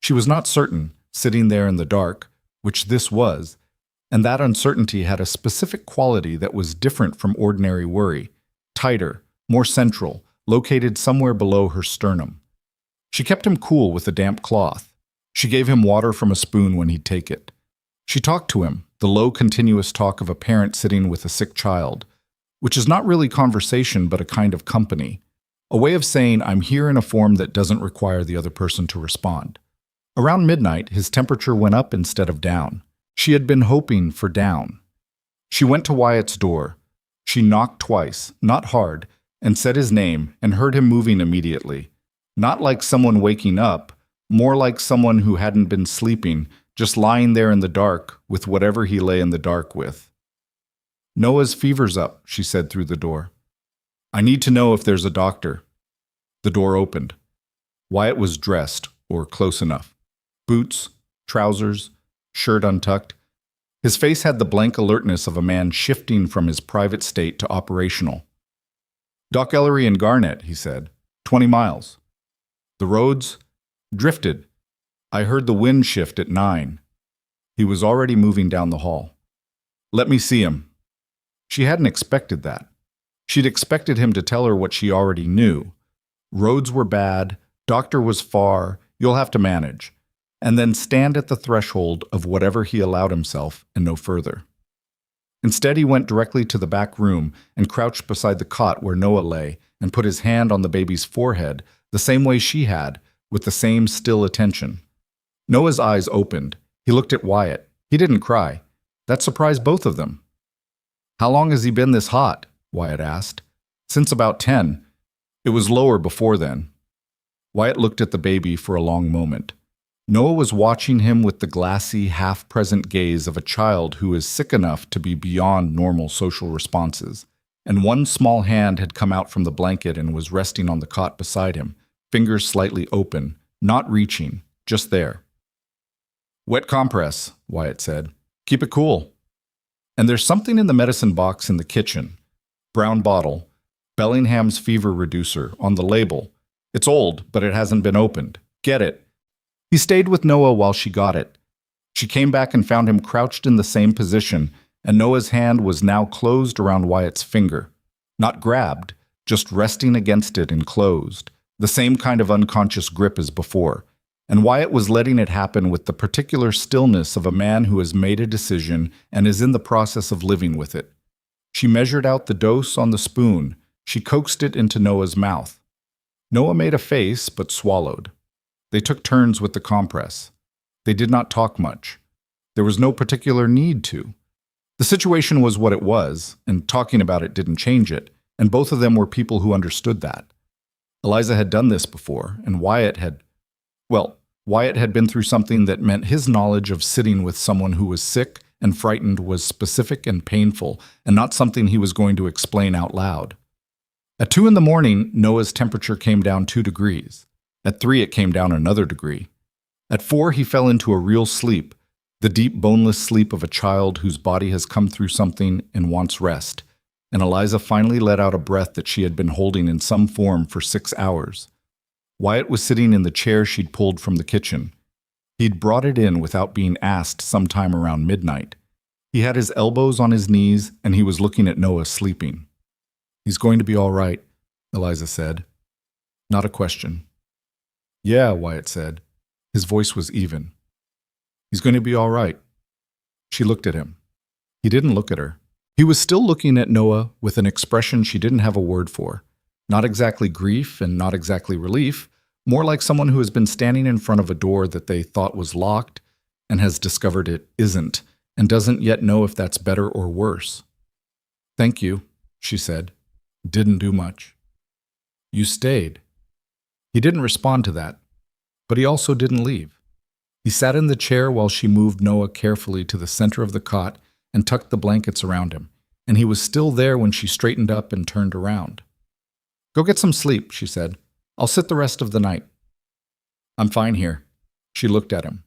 She was not certain, sitting there in the dark, which this was, and that uncertainty had a specific quality that was different from ordinary worry, tighter, more central, located somewhere below her sternum. She kept him cool with a damp cloth. She gave him water from a spoon when he'd take it. She talked to him, the low, continuous talk of a parent sitting with a sick child, which is not really conversation but a kind of company, a way of saying I'm here in a form that doesn't require the other person to respond. Around midnight, his temperature went up instead of down. She had been hoping for down. She went to Wyatt's door. She knocked twice, not hard, and said his name and heard him moving immediately. Not like someone waking up, more like someone who hadn't been sleeping, just lying there in the dark with whatever he lay in the dark with. Noah's fever's up, she said through the door. I need to know if there's a doctor. The door opened. Wyatt was dressed, or close enough. Boots, trousers, shirt untucked. His face had the blank alertness of a man shifting from his private state to operational. Doc Ellery and Garnett, he said. 20 miles. The roads? Drifted. I heard the wind shift at 9. He was already moving down the hall. Let me see him. She hadn't expected that. She'd expected him to tell her what she already knew. Roads were bad, doctor was far, you'll have to manage, and then stand at the threshold of whatever he allowed himself and no further. Instead, he went directly to the back room and crouched beside the cot where Noah lay and put his hand on the baby's forehead the same way she had, with the same still attention. Noah's eyes opened. He looked at Wyatt. He didn't cry. That surprised both of them. How long has he been this hot? Wyatt asked. Since about 10. It was lower before then. Wyatt looked at the baby for a long moment. Noah was watching him with the glassy, half-present gaze of a child who is sick enough to be beyond normal social responses, and one small hand had come out from the blanket and was resting on the cot beside him, fingers slightly open, not reaching, just there. Wet compress, Wyatt said. Keep it cool. And there's something in the medicine box in the kitchen. Brown bottle, Bellingham's fever reducer, on the label. It's old, but it hasn't been opened. Get it. He stayed with Noah while she got it. She came back and found him crouched in the same position, and Noah's hand was now closed around Wyatt's finger. Not grabbed, just resting against it and closed. The same kind of unconscious grip as before. And Wyatt was letting it happen with the particular stillness of a man who has made a decision and is in the process of living with it. She measured out the dose on the spoon. She coaxed it into Noah's mouth. Noah made a face, but swallowed. They took turns with the compress. They did not talk much. There was no particular need to. The situation was what it was, and talking about it didn't change it, and both of them were people who understood that. Eliza had done this before, and Wyatt had been through something that meant his knowledge of sitting with someone who was sick and frightened was specific and painful, and not something he was going to explain out loud. At 2 in the morning, Noah's temperature came down 2 degrees. At 3, it came down another degree. At 4, he fell into a real sleep, the deep, boneless sleep of a child whose body has come through something and wants rest. And Eliza finally let out a breath that she had been holding in some form for 6 hours. Wyatt was sitting in the chair she'd pulled from the kitchen. He'd brought it in without being asked sometime around midnight. He had his elbows on his knees, and he was looking at Noah sleeping. "He's going to be all right," Eliza said. Not a question. "Yeah," Wyatt said. His voice was even. "He's going to be all right." She looked at him. He didn't look at her. He was still looking at Noah with an expression she didn't have a word for. Not exactly grief and not exactly relief, more like someone who has been standing in front of a door that they thought was locked and has discovered it isn't, and doesn't yet know if that's better or worse. "Thank you," she said. "Didn't do much." "You stayed." He didn't respond to that, but he also didn't leave. He sat in the chair while she moved Noah carefully to the center of the cot and tucked the blankets around him, and he was still there when she straightened up and turned around. "Go get some sleep," she said. "I'll sit the rest of the night." "I'm fine here." She looked at him.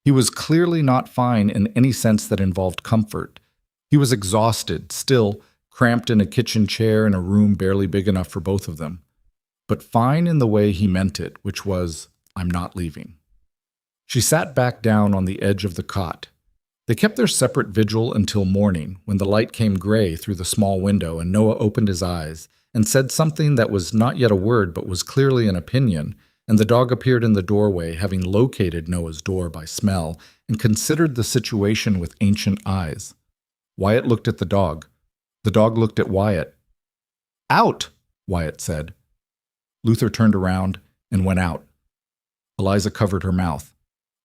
He was clearly not fine in any sense that involved comfort. He was exhausted, still, cramped in a kitchen chair in a room barely big enough for both of them. But fine in the way he meant it, which was, "I'm not leaving." She sat back down on the edge of the cot. They kept their separate vigil until morning, when the light came gray through the small window and Noah opened his eyes and said something that was not yet a word but was clearly an opinion, and the dog appeared in the doorway, having located Noah's door by smell and considered the situation with ancient eyes. Wyatt looked at the dog. The dog looked at Wyatt. "Out," Wyatt said. Luther turned around and went out. Eliza covered her mouth.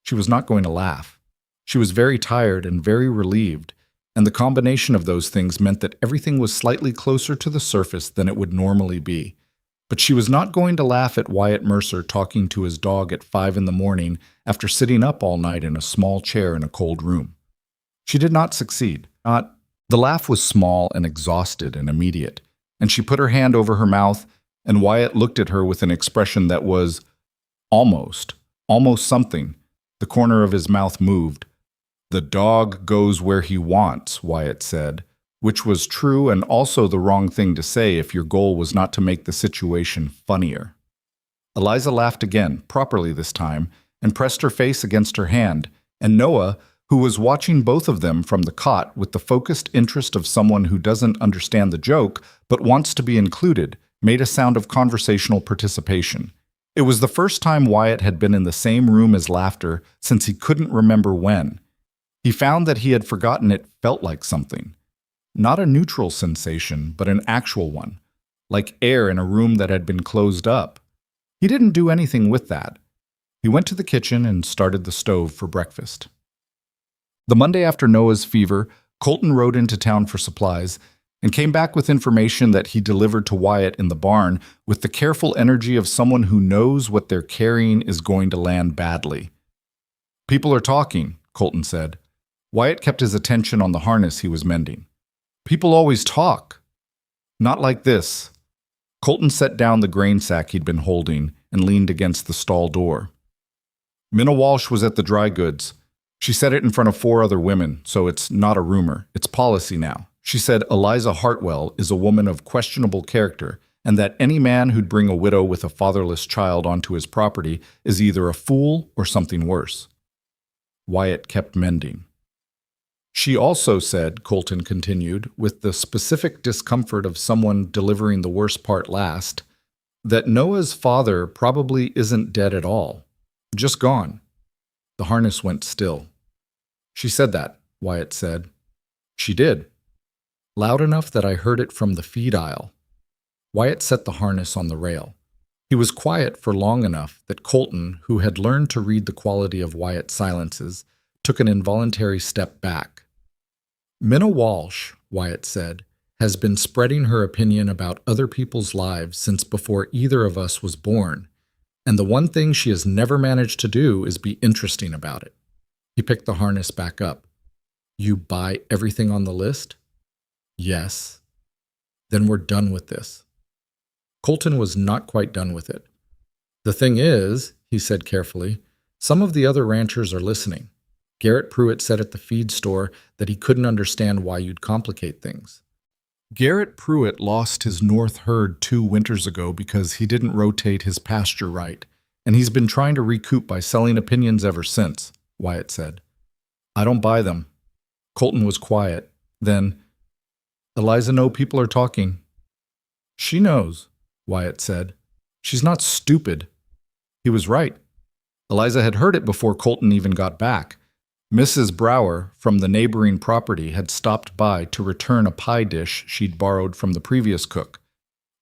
She was not going to laugh. She was very tired and very relieved, and the combination of those things meant that everything was slightly closer to the surface than it would normally be. But she was not going to laugh at Wyatt Mercer talking to his dog at 5 in the morning after sitting up all night in a small chair in a cold room. She did not succeed. The laugh was small and exhausted and immediate, and she put her hand over her mouth, and Wyatt looked at her with an expression that was almost something. The corner of his mouth moved. "The dog goes where he wants," Wyatt said, which was true and also the wrong thing to say if your goal was not to make the situation funnier. Eliza laughed again, properly this time, and pressed her face against her hand, and Noah, who was watching both of them from the cot with the focused interest of someone who doesn't understand the joke but wants to be included, made a sound of conversational participation. It was the first time Wyatt had been in the same room as laughter since he couldn't remember when. He found that he had forgotten it felt like something. Not a neutral sensation, but an actual one, like air in a room that had been closed up. He didn't do anything with that. He went to the kitchen and started the stove for breakfast. The Monday after Noah's fever, Colton rode into town for supplies and came back with information that he delivered to Wyatt in the barn with the careful energy of someone who knows what they're carrying is going to land badly. "People are talking," Colton said. Wyatt kept his attention on the harness he was mending. "People always talk." "Not like this." Colton set down the grain sack he'd been holding and leaned against the stall door. "Minna Walsh was at the dry goods. She said it in front of 4 other women, so it's not a rumor. It's policy now. She said Eliza Hartwell is a woman of questionable character, and that any man who'd bring a widow with a fatherless child onto his property is either a fool or something worse." Wyatt kept mending. "She also said," Colton continued, with the specific discomfort of someone delivering the worst part last, "that Noah's father probably isn't dead at all. Just gone." The harness went still. "She said that," Wyatt said. "She did. Loud enough that I heard it from the feed aisle." Wyatt set the harness on the rail. He was quiet for long enough that Colton, who had learned to read the quality of Wyatt's silences, took an involuntary step back. "Minna Walsh," Wyatt said, "has been spreading her opinion about other people's lives since before either of us was born, and the one thing she has never managed to do is be interesting about it." He picked the harness back up. "You buy everything on the list?" "Yes." "Then we're done with this." Colton was not quite done with it. "The thing is," he said carefully, "some of the other ranchers are listening. Garrett Pruitt said at the feed store that he couldn't understand why you'd complicate things." Garrett Pruitt lost his north herd 2 winters ago because he didn't rotate his pasture right, and he's been trying to recoup by selling opinions ever since, Wyatt said. "I don't buy them." Colton was quiet. Then, "Eliza know people are talking." "She knows," Wyatt said. "She's not stupid." He was right. Eliza had heard it before Colton even got back. Mrs. Brower from the neighboring property had stopped by to return a pie dish she'd borrowed from the previous cook,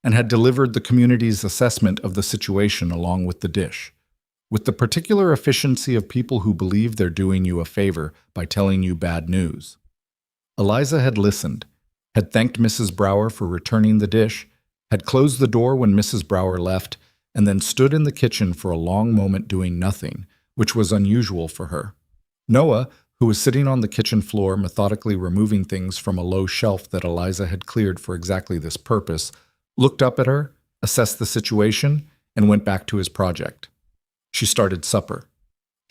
and had delivered the community's assessment of the situation along with the dish, with the particular efficiency of people who believe they're doing you a favor by telling you bad news. Eliza had listened, had thanked Mrs. Brower for returning the dish, had closed the door when Mrs. Brower left, and then stood in the kitchen for a long moment doing nothing, which was unusual for her. Noah, who was sitting on the kitchen floor methodically removing things from a low shelf that Eliza had cleared for exactly this purpose, looked up at her, assessed the situation, and went back to his project. She started supper.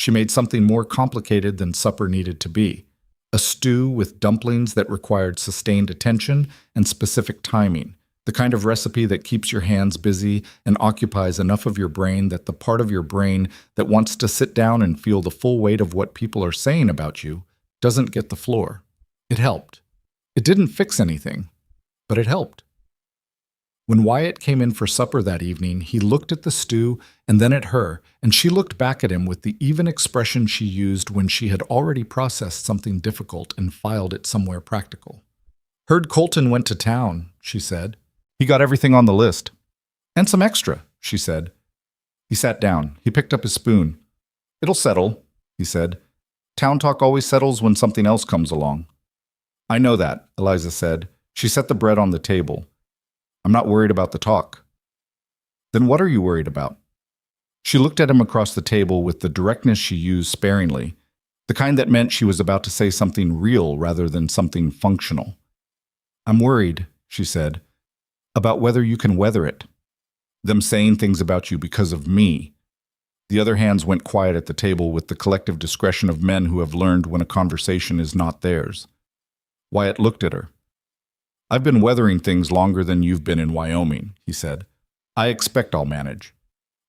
She made something more complicated than supper needed to be, a stew with dumplings that required sustained attention and specific timing, the kind of recipe that keeps your hands busy and occupies enough of your brain that the part of your brain that wants to sit down and feel the full weight of what people are saying about you doesn't get the floor. It helped. It didn't fix anything, but it helped. When Wyatt came in for supper that evening, he looked at the stew and then at her, and she looked back at him with the even expression she used when she had already processed something difficult and filed it somewhere practical. "Heard Colton went to town," she said. "He got everything on the list." "And some extra," she said. He sat down. He picked up his spoon. "It'll settle," he said. "Town talk always settles when something else comes along." "I know that," Eliza said. She set the bread on the table. "I'm not worried about the talk." "Then what are you worried about?" She looked at him across the table with the directness she used sparingly, the kind that meant she was about to say something real rather than something functional. "I'm worried," she said, "about whether you can weather it. Them saying things about you because of me." The other hands went quiet at the table with the collective discretion of men who have learned when a conversation is not theirs. Wyatt looked at her. "I've been weathering things longer than you've been in Wyoming," he said. "I expect I'll manage."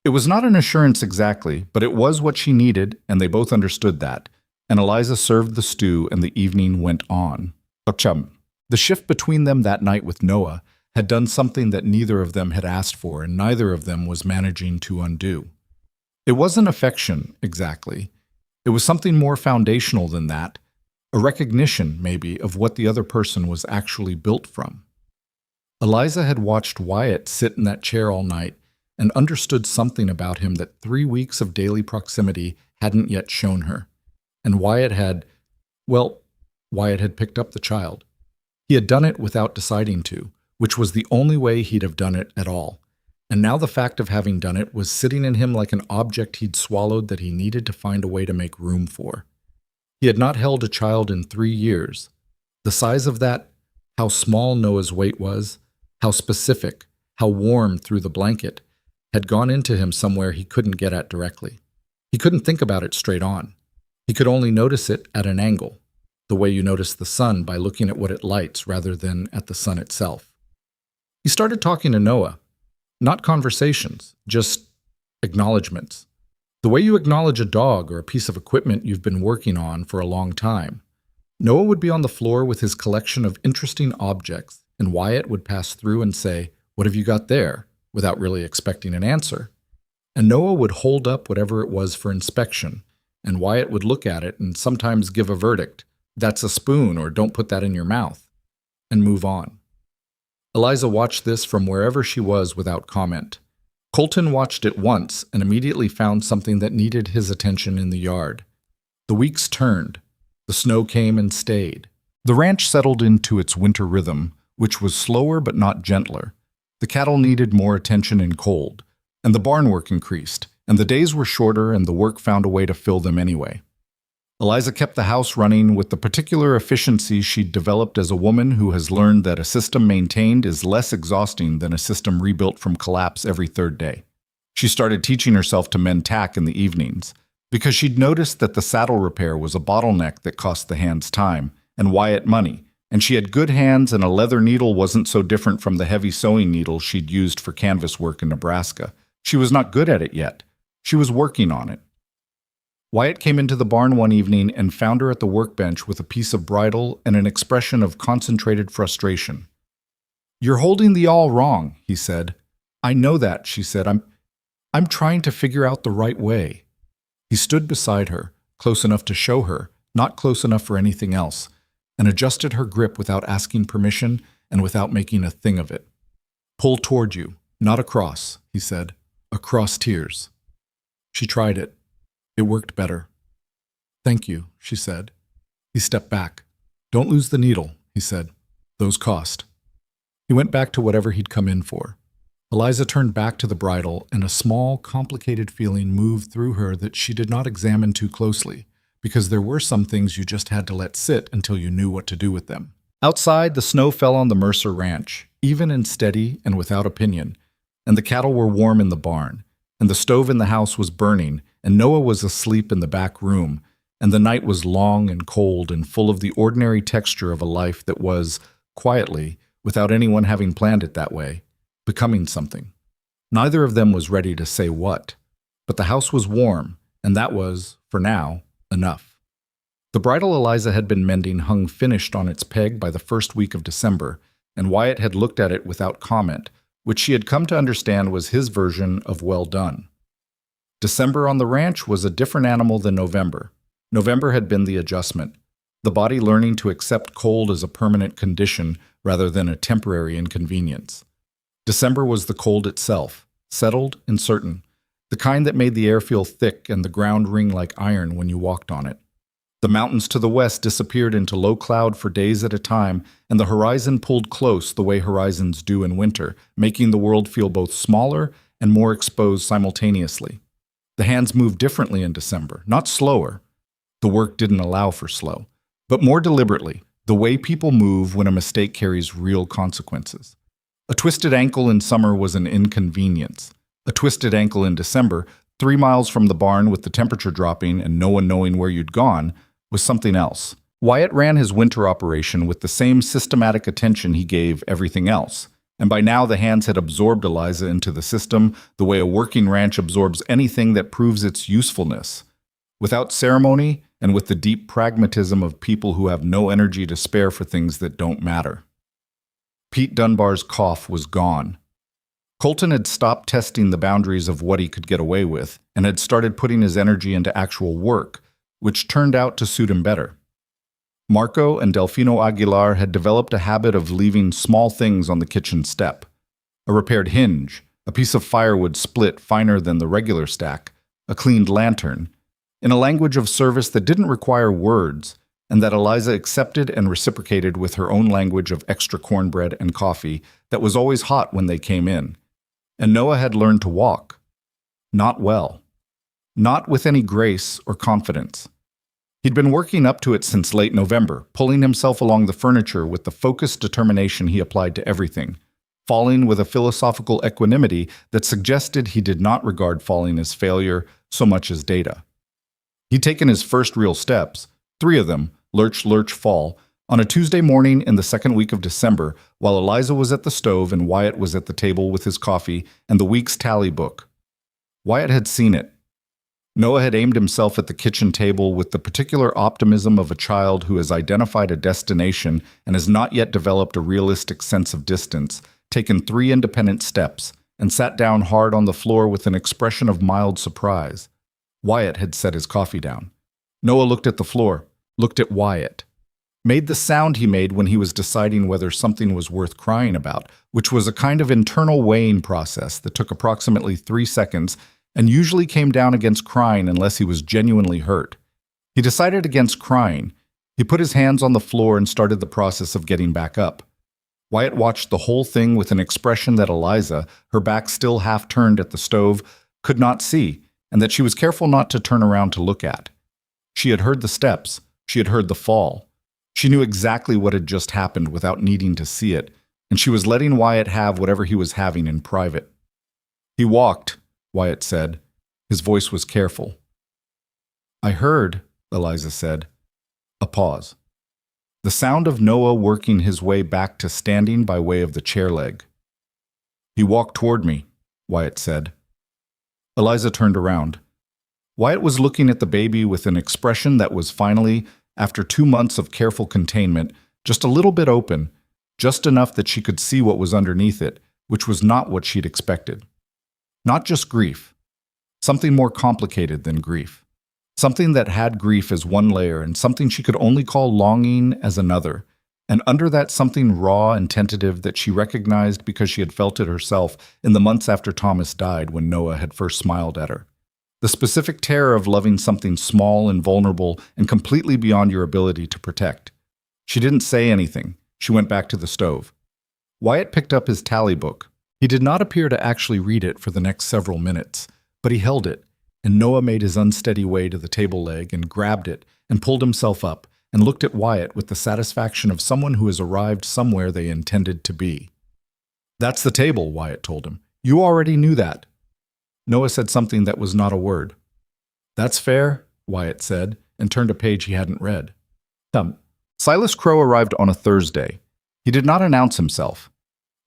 It was not an assurance exactly, but it was what she needed, and they both understood that, and Eliza served the stew and the evening went on. The shift between them that night with Noah had done something that neither of them had asked for and neither of them was managing to undo. It wasn't affection, exactly. It was something more foundational than that, a recognition, maybe, of what the other person was actually built from. Eliza had watched Wyatt sit in that chair all night and understood something about him that 3 weeks of daily proximity hadn't yet shown her. And Wyatt had picked up the child. He had done it without deciding to, which was the only way he'd have done it at all. And now the fact of having done it was sitting in him like an object he'd swallowed that he needed to find a way to make room for. He had not held a child in 3 years. The size of that, how small Noah's weight was, how specific, how warm through the blanket, had gone into him somewhere he couldn't get at directly. He couldn't think about it straight on. He could only notice it at an angle, the way you notice the sun by looking at what it lights rather than at the sun itself. He started talking to Noah. Not conversations, just acknowledgments. The way you acknowledge a dog or a piece of equipment you've been working on for a long time. Noah would be on the floor with his collection of interesting objects, and Wyatt would pass through and say, "What have you got there?" without really expecting an answer. And Noah would hold up whatever it was for inspection, and Wyatt would look at it and sometimes give a verdict, "That's a spoon," or "Don't put that in your mouth," and move on. Eliza watched this from wherever she was without comment. Colton watched it once and immediately found something that needed his attention in the yard. The weeks turned. The snow came and stayed. The ranch settled into its winter rhythm, which was slower but not gentler. The cattle needed more attention in cold, and the barn work increased, and the days were shorter and the work found a way to fill them anyway. Eliza kept the house running with the particular efficiency she'd developed as a woman who has learned that a system maintained is less exhausting than a system rebuilt from collapse every third day. She started teaching herself to mend tack in the evenings, because she'd noticed that the saddle repair was a bottleneck that cost the hands time, and Wyatt money, and she had good hands and a leather needle wasn't so different from the heavy sewing needle she'd used for canvas work in Nebraska. She was not good at it yet. She was working on it. Wyatt came into the barn one evening and found her at the workbench with a piece of bridle and an expression of concentrated frustration. "You're holding the awl wrong," he said. "I know that," she said. I'm trying to figure out the right way." He stood beside her, close enough to show her, not close enough for anything else, and adjusted her grip without asking permission and without making a thing of it. "Pull toward you, not across," he said. "Across tears." She tried it. It worked better. "Thank you," she said. He stepped back. "Don't lose the needle," he said. "Those cost." He went back to whatever he'd come in for. Eliza turned back to the bridle, and a small, complicated feeling moved through her that she did not examine too closely, because there were some things you just had to let sit until you knew what to do with them. Outside, the snow fell on the Mercer ranch, even and steady and without opinion, and the cattle were warm in the barn, and the stove in the house was burning, and Noah was asleep in the back room, and the night was long and cold and full of the ordinary texture of a life that was, quietly, without anyone having planned it that way, becoming something. Neither of them was ready to say what, but the house was warm, and that was, for now, enough. The bridle Eliza had been mending hung finished on its peg by the first week of December, and Wyatt had looked at it without comment, which she had come to understand was his version of well done. December on the ranch was a different animal than November. November had been the adjustment, the body learning to accept cold as a permanent condition rather than a temporary inconvenience. December was the cold itself, settled and certain, the kind that made the air feel thick and the ground ring like iron when you walked on it. The mountains to the west disappeared into low cloud for days at a time, and the horizon pulled close the way horizons do in winter, making the world feel both smaller and more exposed simultaneously. The hands moved differently in December, not slower. The work didn't allow for slow, but more deliberately, the way people move when a mistake carries real consequences. A twisted ankle in summer was an inconvenience. A twisted ankle in December, 3 miles from the barn with the temperature dropping and no one knowing where you'd gone, was something else. Wyatt ran his winter operation with the same systematic attention he gave everything else, and by now the hands had absorbed Eliza into the system the way a working ranch absorbs anything that proves its usefulness, without ceremony and with the deep pragmatism of people who have no energy to spare for things that don't matter. Pete Dunbar's cough was gone. Colton had stopped testing the boundaries of what he could get away with and had started putting his energy into actual work, which turned out to suit him better. Marco and Delfino Aguilar had developed a habit of leaving small things on the kitchen step. A repaired hinge, a piece of firewood split finer than the regular stack, a cleaned lantern, in a language of service that didn't require words, and that Eliza accepted and reciprocated with her own language of extra cornbread and coffee that was always hot when they came in. And Noah had learned to walk. Not well. Not with any grace or confidence. He'd been working up to it since late November, pulling himself along the furniture with the focused determination he applied to everything, falling with a philosophical equanimity that suggested he did not regard falling as failure so much as data. He'd taken his first real steps, 3 of them, lurch, lurch, fall, on a Tuesday morning in the second week of December, while Eliza was at the stove and Wyatt was at the table with his coffee and the week's tally book. Wyatt had seen it. Noah had aimed himself at the kitchen table with the particular optimism of a child who has identified a destination and has not yet developed a realistic sense of distance, taken 3 independent steps, and sat down hard on the floor with an expression of mild surprise. Wyatt had set his coffee down. Noah looked at the floor, looked at Wyatt, made the sound he made when he was deciding whether something was worth crying about, which was a kind of internal weighing process that took approximately 3 seconds and usually came down against crying unless he was genuinely hurt. He decided against crying. He put his hands on the floor and started the process of getting back up. Wyatt watched the whole thing with an expression that Eliza, her back still half turned at the stove, could not see, and that she was careful not to turn around to look at. She had heard the steps. She had heard the fall. She knew exactly what had just happened without needing to see it, and she was letting Wyatt have whatever he was having in private. He walked, Wyatt said. His voice was careful. I heard, Eliza said. A pause. The sound of Noah working his way back to standing by way of the chair leg. He walked toward me, Wyatt said. Eliza turned around. Wyatt was looking at the baby with an expression that was finally, after 2 months of careful containment, just a little bit open, just enough that she could see what was underneath it, which was not what she'd expected. Not just grief. Something more complicated than grief. Something that had grief as one layer and something she could only call longing as another, and under that something raw and tentative that she recognized because she had felt it herself in the months after Thomas died when Noah had first smiled at her. The specific terror of loving something small and vulnerable and completely beyond your ability to protect. She didn't say anything. She went back to the stove. Wyatt picked up his tally book. He did not appear to actually read it for the next several minutes, but he held it, and Noah made his unsteady way to the table leg and grabbed it and pulled himself up and looked at Wyatt with the satisfaction of someone who has arrived somewhere they intended to be. That's the table, Wyatt told him. You already knew that. Noah said something that was not a word. That's fair, Wyatt said, and turned a page he hadn't read. Silas Crow arrived on a Thursday. He did not announce himself.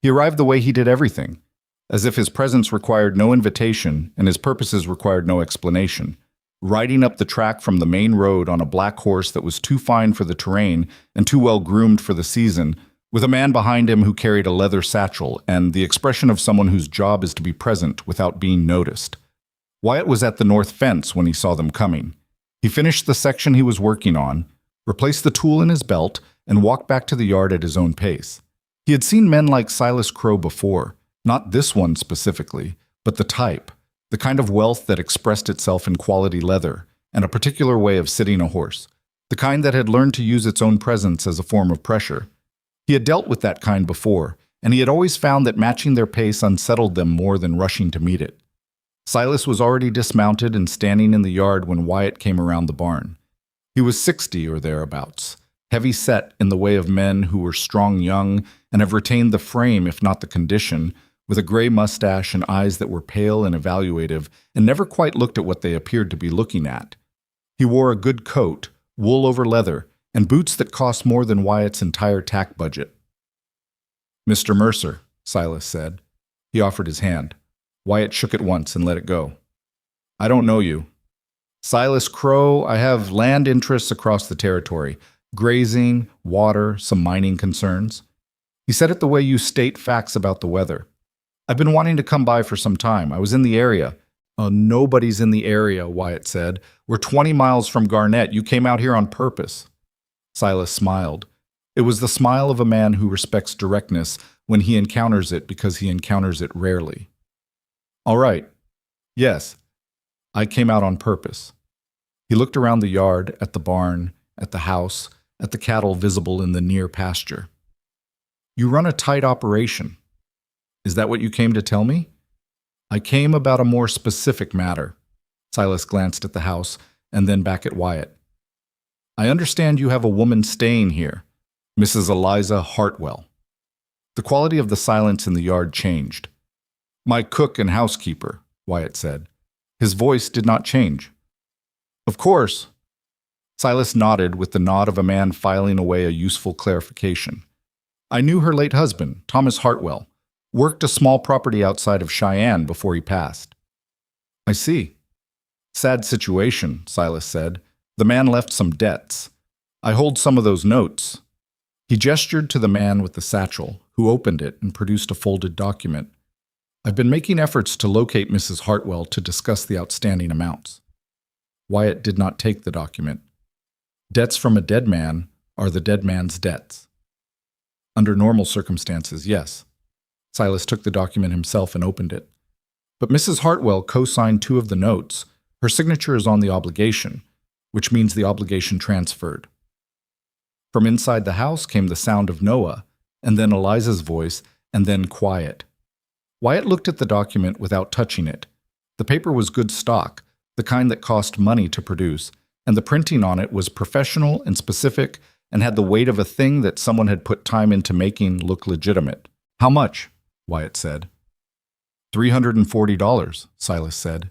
He arrived the way he did everything, as if his presence required no invitation and his purposes required no explanation, riding up the track from the main road on a black horse that was too fine for the terrain and too well groomed for the season, with a man behind him who carried a leather satchel and the expression of someone whose job is to be present without being noticed. Wyatt was at the north fence when he saw them coming. He finished the section he was working on, replaced the tool in his belt, and walked back to the yard at his own pace. He had seen men like Silas Crow before, not this one specifically, but the type, the kind of wealth that expressed itself in quality leather and a particular way of sitting a horse, the kind that had learned to use its own presence as a form of pressure. He had dealt with that kind before, and he had always found that matching their pace unsettled them more than rushing to meet it. Silas was already dismounted and standing in the yard when Wyatt came around the barn. He was 60 or thereabouts, heavy set in the way of men who were strong young and have retained the frame if not the condition, with a gray mustache and eyes that were pale and evaluative and never quite looked at what they appeared to be looking at. He wore a good coat, wool over leather, and boots that cost more than Wyatt's entire tack budget. Mr. Mercer, Silas said. He offered his hand. Wyatt shook it once and let it go. I don't know you. Silas Crow, I have land interests across the territory. Grazing, water, some mining concerns. He said it the way you state facts about the weather. I've been wanting to come by for some time. I was in the area. Nobody's in the area, Wyatt said. We're 20 miles from Garnett. You came out here on purpose. Silas smiled. It was the smile of a man who respects directness when he encounters it because he encounters it rarely. All right. Yes, I came out on purpose. He looked around the yard, at the barn, at the house, at the cattle visible in the near pasture. You run a tight operation. Is that what you came to tell me? I came about a more specific matter. Silas glanced at the house and then back at Wyatt. I understand you have a woman staying here, Mrs. Eliza Hartwell. The quality of the silence in the yard changed. My cook and housekeeper, Wyatt said. His voice did not change. Of course. Silas nodded with the nod of a man filing away a useful clarification. I knew her late husband, Thomas Hartwell, worked a small property outside of Cheyenne before he passed. I see. Sad situation, Silas said. The man left some debts. I hold some of those notes. He gestured to the man with the satchel, who opened it and produced a folded document. I've been making efforts to locate Mrs. Hartwell to discuss the outstanding amounts. Wyatt did not take the document. Debts from a dead man are the dead man's debts. Under normal circumstances, yes. Silas took the document himself and opened it. But Mrs. Hartwell co-signed 2 of the notes. Her signature is on the obligation, which means the obligation transferred. From inside the house came the sound of Noah, and then Eliza's voice, and then quiet. Wyatt looked at the document without touching it. The paper was good stock, the kind that cost money to produce, and the printing on it was professional and specific and had the weight of a thing that someone had put time into making look legitimate. "How much?" Wyatt said. $340, Silas said.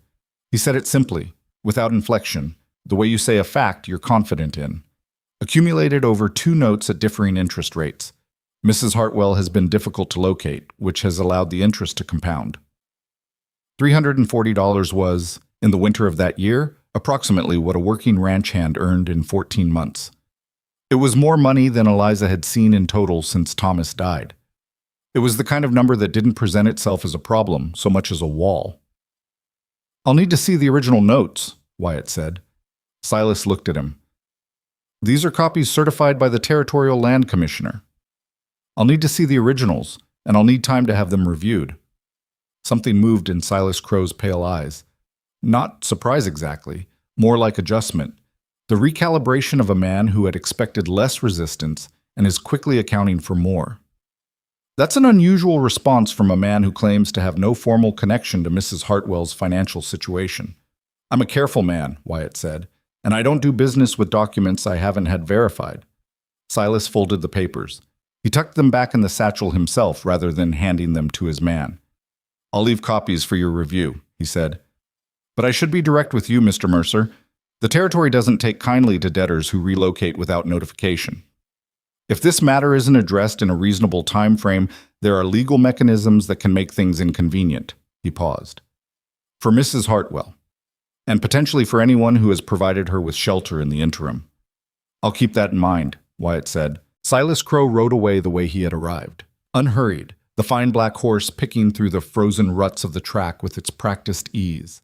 He said it simply, without inflection, the way you say a fact you're confident in. Accumulated over 2 notes at differing interest rates. Mrs. Hartwell has been difficult to locate, which has allowed the interest to compound. $340 was, in the winter of that year, approximately what a working ranch hand earned in 14 months. It was more money than Eliza had seen in total since Thomas died. It was the kind of number that didn't present itself as a problem so much as a wall. "I'll need to see the original notes," Wyatt said. Silas looked at him. "These are copies certified by the Territorial Land Commissioner. I'll need to see the originals, and I'll need time to have them reviewed." Something moved in Silas Crow's pale eyes. Not surprise exactly, more like adjustment. The recalibration of a man who had expected less resistance and is quickly accounting for more. That's an unusual response from a man who claims to have no formal connection to Mrs. Hartwell's financial situation. "I'm a careful man," Wyatt said, "and I don't do business with documents I haven't had verified." Silas folded the papers. He tucked them back in the satchel himself rather than handing them to his man. "I'll leave copies for your review," he said. "But I should be direct with you, Mr. Mercer. The Territory doesn't take kindly to debtors who relocate without notification. If this matter isn't addressed in a reasonable time frame, there are legal mechanisms that can make things inconvenient." He paused. "For Mrs. Hartwell, and potentially for anyone who has provided her with shelter in the interim." "I'll keep that in mind," Wyatt said. Silas Crow rode away the way he had arrived, unhurried, the fine black horse picking through the frozen ruts of the track with its practiced ease.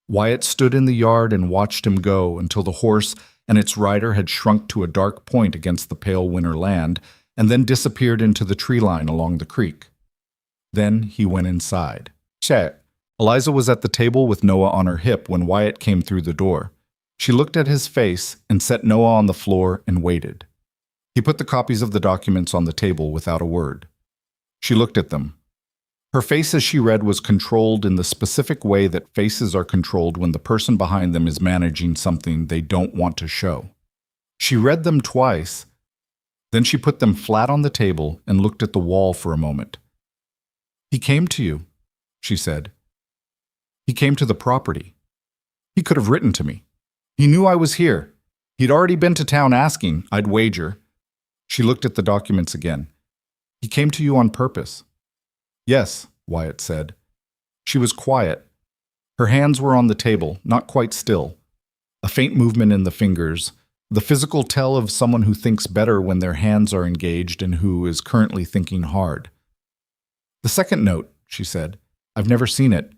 Wyatt stood in the yard and watched him go until the horse and its rider had shrunk to a dark point against the pale winter land, and then disappeared into the tree line along the creek. Then he went inside. Check. Eliza was at the table with Noah on her hip when Wyatt came through the door. She looked at his face and set Noah on the floor and waited. He put the copies of the documents on the table without a word. She looked at them. Her face as she read was controlled in the specific way that faces are controlled when the person behind them is managing something they don't want to show. She read them twice. Then she put them flat on the table and looked at the wall for a moment. "He came to you," she said. "He came to the property. He could have written to me. He knew I was here. He'd already been to town asking, I'd wager." She looked at the documents again. "He came to you on purpose." "Yes," Wyatt said. She was quiet. Her hands were on the table, not quite still. A faint movement in the fingers, the physical tell of someone who thinks better when their hands are engaged and who is currently thinking hard. "The second note," she said. "I've never seen it.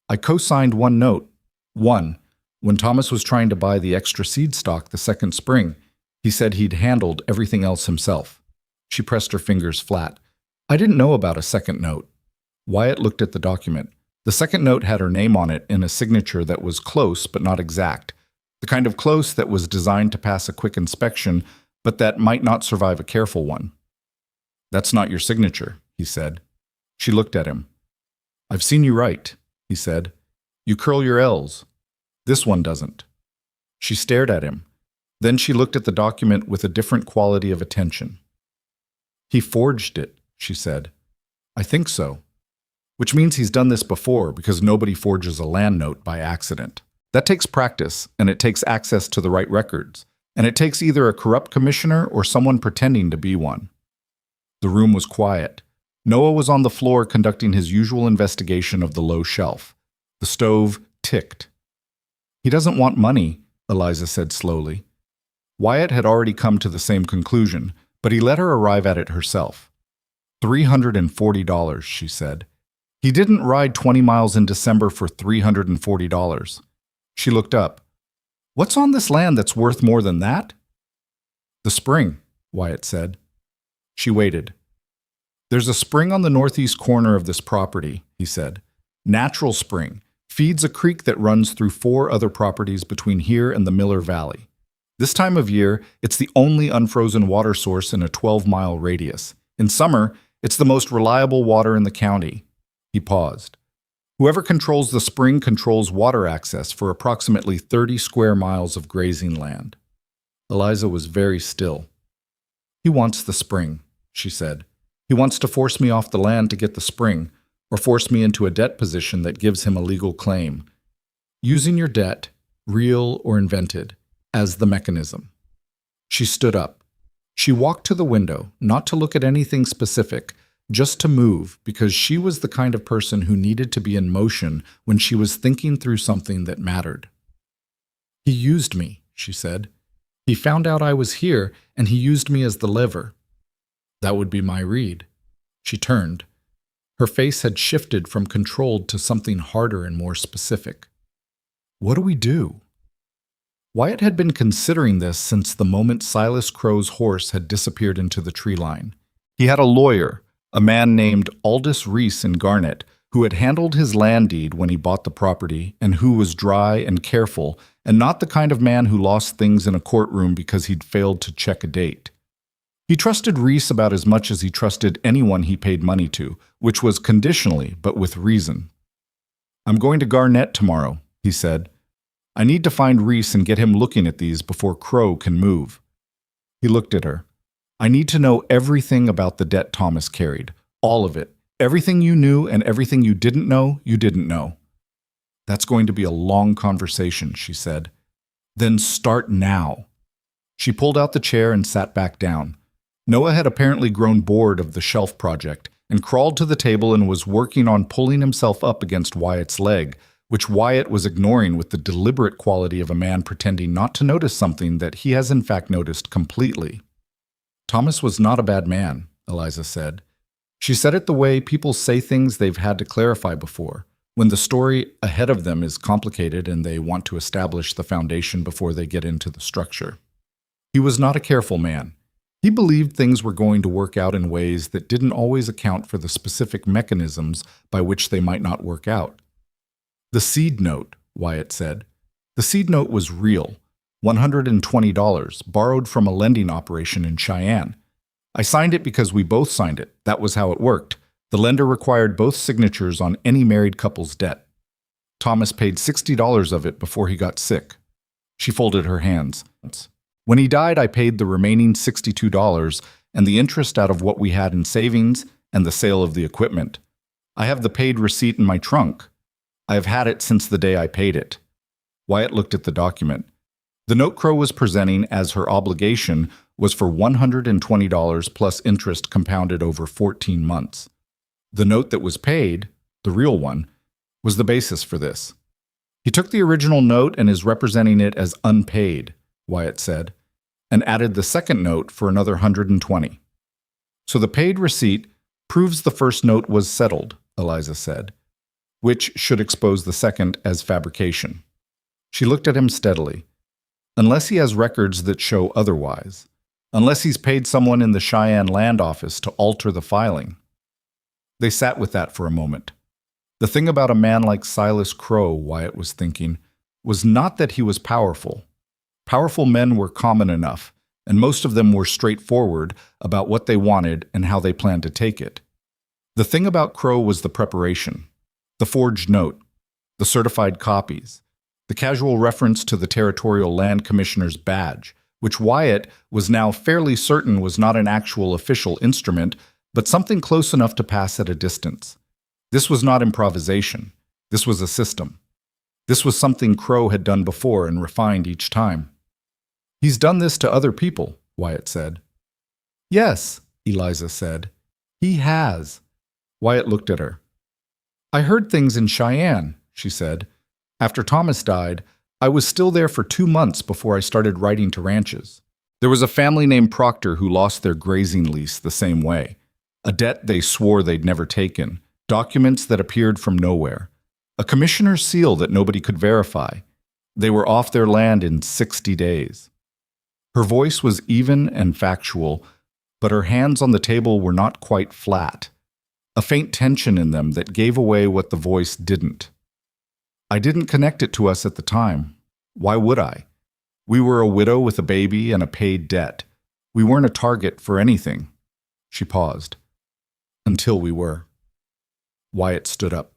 I co-signed one note. One. When Thomas was trying to buy the extra seed stock the second spring, he said he'd handled everything else himself." She pressed her fingers flat. "I didn't know about a second note." Wyatt looked at the document. The second note had her name on it in a signature that was close but not exact. The kind of close that was designed to pass a quick inspection, but that might not survive a careful one. "That's not your signature," he said. She looked at him. "I've seen you write," he said. "You curl your L's. This one doesn't." She stared at him. Then she looked at the document with a different quality of attention. "He forged it," she said. "I think so. Which means he's done this before, because nobody forges a land note by accident. That takes practice, and it takes access to the right records, and it takes either a corrupt commissioner or someone pretending to be one." The room was quiet. Noah was on the floor conducting his usual investigation of the low shelf. The stove ticked. "He doesn't want money," Eliza said slowly. Wyatt had already come to the same conclusion, but he let her arrive at it herself. $340, she said. "He didn't ride 20 miles in December for $340. She looked up. "What's on this land that's worth more than that?" "The spring," Wyatt said. She waited. "There's a spring on the northeast corner of this property," he said. "Natural spring. Feeds a creek that runs through 4 other properties between here and the Miller Valley. This time of year, it's the only unfrozen water source in a 12-mile radius. In summer, it's the most reliable water in the county." He paused. Whoever controls the spring controls water access for approximately 30 square miles of grazing land. Eliza was very still. He wants the spring, she said. He wants to force me off the land to get the spring, or force me into a debt position that gives him a legal claim. Using your debt, real or invented, as the mechanism. She stood up. She walked to the window, not to look at anything specific, just to move, because she was the kind of person who needed to be in motion when she was thinking through something that mattered. He used me, she said. He found out I was here, and he used me as the lever. That would be my read. She turned. Her face had shifted from controlled to something harder and more specific. What do we do? Wyatt had been considering this since the moment Silas Crow's horse had disappeared into the tree line. He had a lawyer, a man named Aldous Reese in Garnet, who had handled his land deed when he bought the property and who was dry and careful and not the kind of man who lost things in a courtroom because he'd failed to check a date. He trusted Reese about as much as he trusted anyone he paid money to, which was conditionally, but with reason. I'm going to Garnet tomorrow, he said. I need to find Reese and get him looking at these before Crow can move. He looked at her. I need to know everything about the debt Thomas carried. All of it. Everything you knew and everything you didn't know, you didn't know. That's going to be a long conversation, she said. Then start now. She pulled out the chair and sat back down. Noah had apparently grown bored of the shelf project and crawled to the table and was working on pulling himself up against Wyatt's leg, which Wyatt was ignoring with the deliberate quality of a man pretending not to notice something that he has in fact noticed completely. Thomas was not a bad man, Eliza said. She said it the way people say things they've had to clarify before, when the story ahead of them is complicated and they want to establish the foundation before they get into the structure. He was not a careful man. He believed things were going to work out in ways that didn't always account for the specific mechanisms by which they might not work out. The seed note, Wyatt said. The seed note was real, $120, borrowed from a lending operation in Cheyenne. I signed it because we both signed it. That was how it worked. The lender required both signatures on any married couple's debt. Thomas paid $60 of it before he got sick. She folded her hands. When he died, I paid the remaining $62 and the interest out of what we had in savings and the sale of the equipment. I have the paid receipt in my trunk. I have had it since the day I paid it. Wyatt looked at the document. The note Crow was presenting as her obligation was for $120 plus interest compounded over 14 months. The note that was paid, the real one, was the basis for this. He took the original note and is representing it as unpaid, Wyatt said, and added the second note for another $120. So the paid receipt proves the first note was settled, Eliza said, which should expose the second as fabrication. She looked at him steadily. Unless he has records that show otherwise. Unless he's paid someone in the Cheyenne land office to alter the filing. They sat with that for a moment. The thing about a man like Silas Crow, Wyatt was thinking, was not that he was powerful. Powerful men were common enough, and most of them were straightforward about what they wanted and how they planned to take it. The thing about Crow was the preparation, the forged note, the certified copies, the casual reference to the Territorial Land Commissioner's badge, which Wyatt was now fairly certain was not an actual official instrument, but something close enough to pass at a distance. This was not improvisation. This was a system. This was something Crow had done before and refined each time. He's done this to other people, Wyatt said. Yes, Eliza said. He has. Wyatt looked at her. I heard things in Cheyenne, she said. After Thomas died, I was still there for 2 months before I started writing to ranches. There was a family named Proctor who lost their grazing lease the same way. A debt they swore they'd never taken. Documents that appeared from nowhere. A commissioner's seal that nobody could verify. They were off their land in 60 days. Her voice was even and factual, but her hands on the table were not quite flat. A faint tension in them that gave away what the voice didn't. I didn't connect it to us at the time. Why would I? We were a widow with a baby and a paid debt. We weren't a target for anything. She paused. Until we were. Wyatt stood up.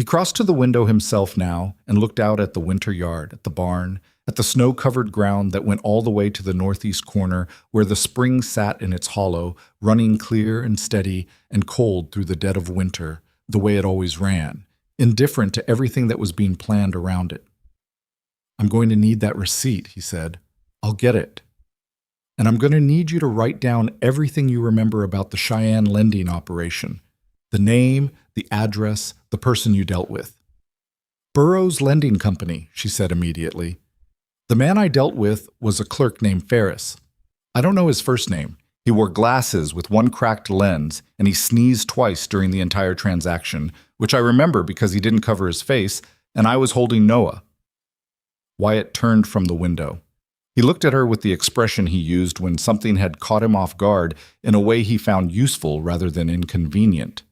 He crossed to the window himself now and looked out at the winter yard, at the barn, at the snow-covered ground that went all the way to the northeast corner where the spring sat in its hollow, running clear and steady and cold through the dead of winter, the way it always ran, indifferent to everything that was being planned around it. "I'm going to need that receipt," he said. "I'll get it. And I'm going to need you to write down everything you remember about the Cheyenne lending operation. The name, the address, the person you dealt with." "Burroughs Lending Company," she said immediately. "The man I dealt with was a clerk named Ferris. I don't know his first name. He wore glasses with one cracked lens, and he sneezed twice during the entire transaction, which I remember because he didn't cover his face, and I was holding Noah." Wyatt turned from the window. He looked at her with the expression he used when something had caught him off guard in a way he found useful rather than inconvenient.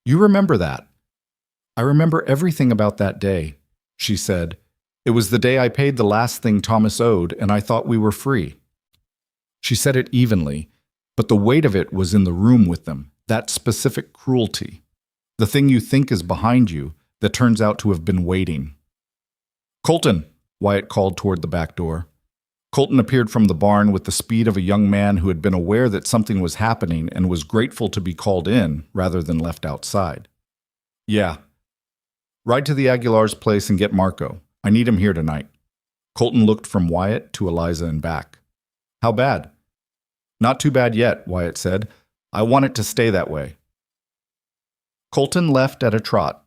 "You remember that?" "I remember everything about that day," she said. "It was the day I paid the last thing Thomas owed, and I thought we were free." She said it evenly, but the weight of it was in the room with them, that specific cruelty. The thing you think is behind you that turns out to have been waiting. "Colton," Wyatt called toward the back door. Colton appeared from the barn with the speed of a young man who had been aware that something was happening and was grateful to be called in rather than left outside. "Yeah. Ride to the Aguilar's place and get Marco. I need him here tonight." Colton looked from Wyatt to Eliza and back. "How bad?" "Not too bad yet," Wyatt said. "I want it to stay that way." Colton left at a trot.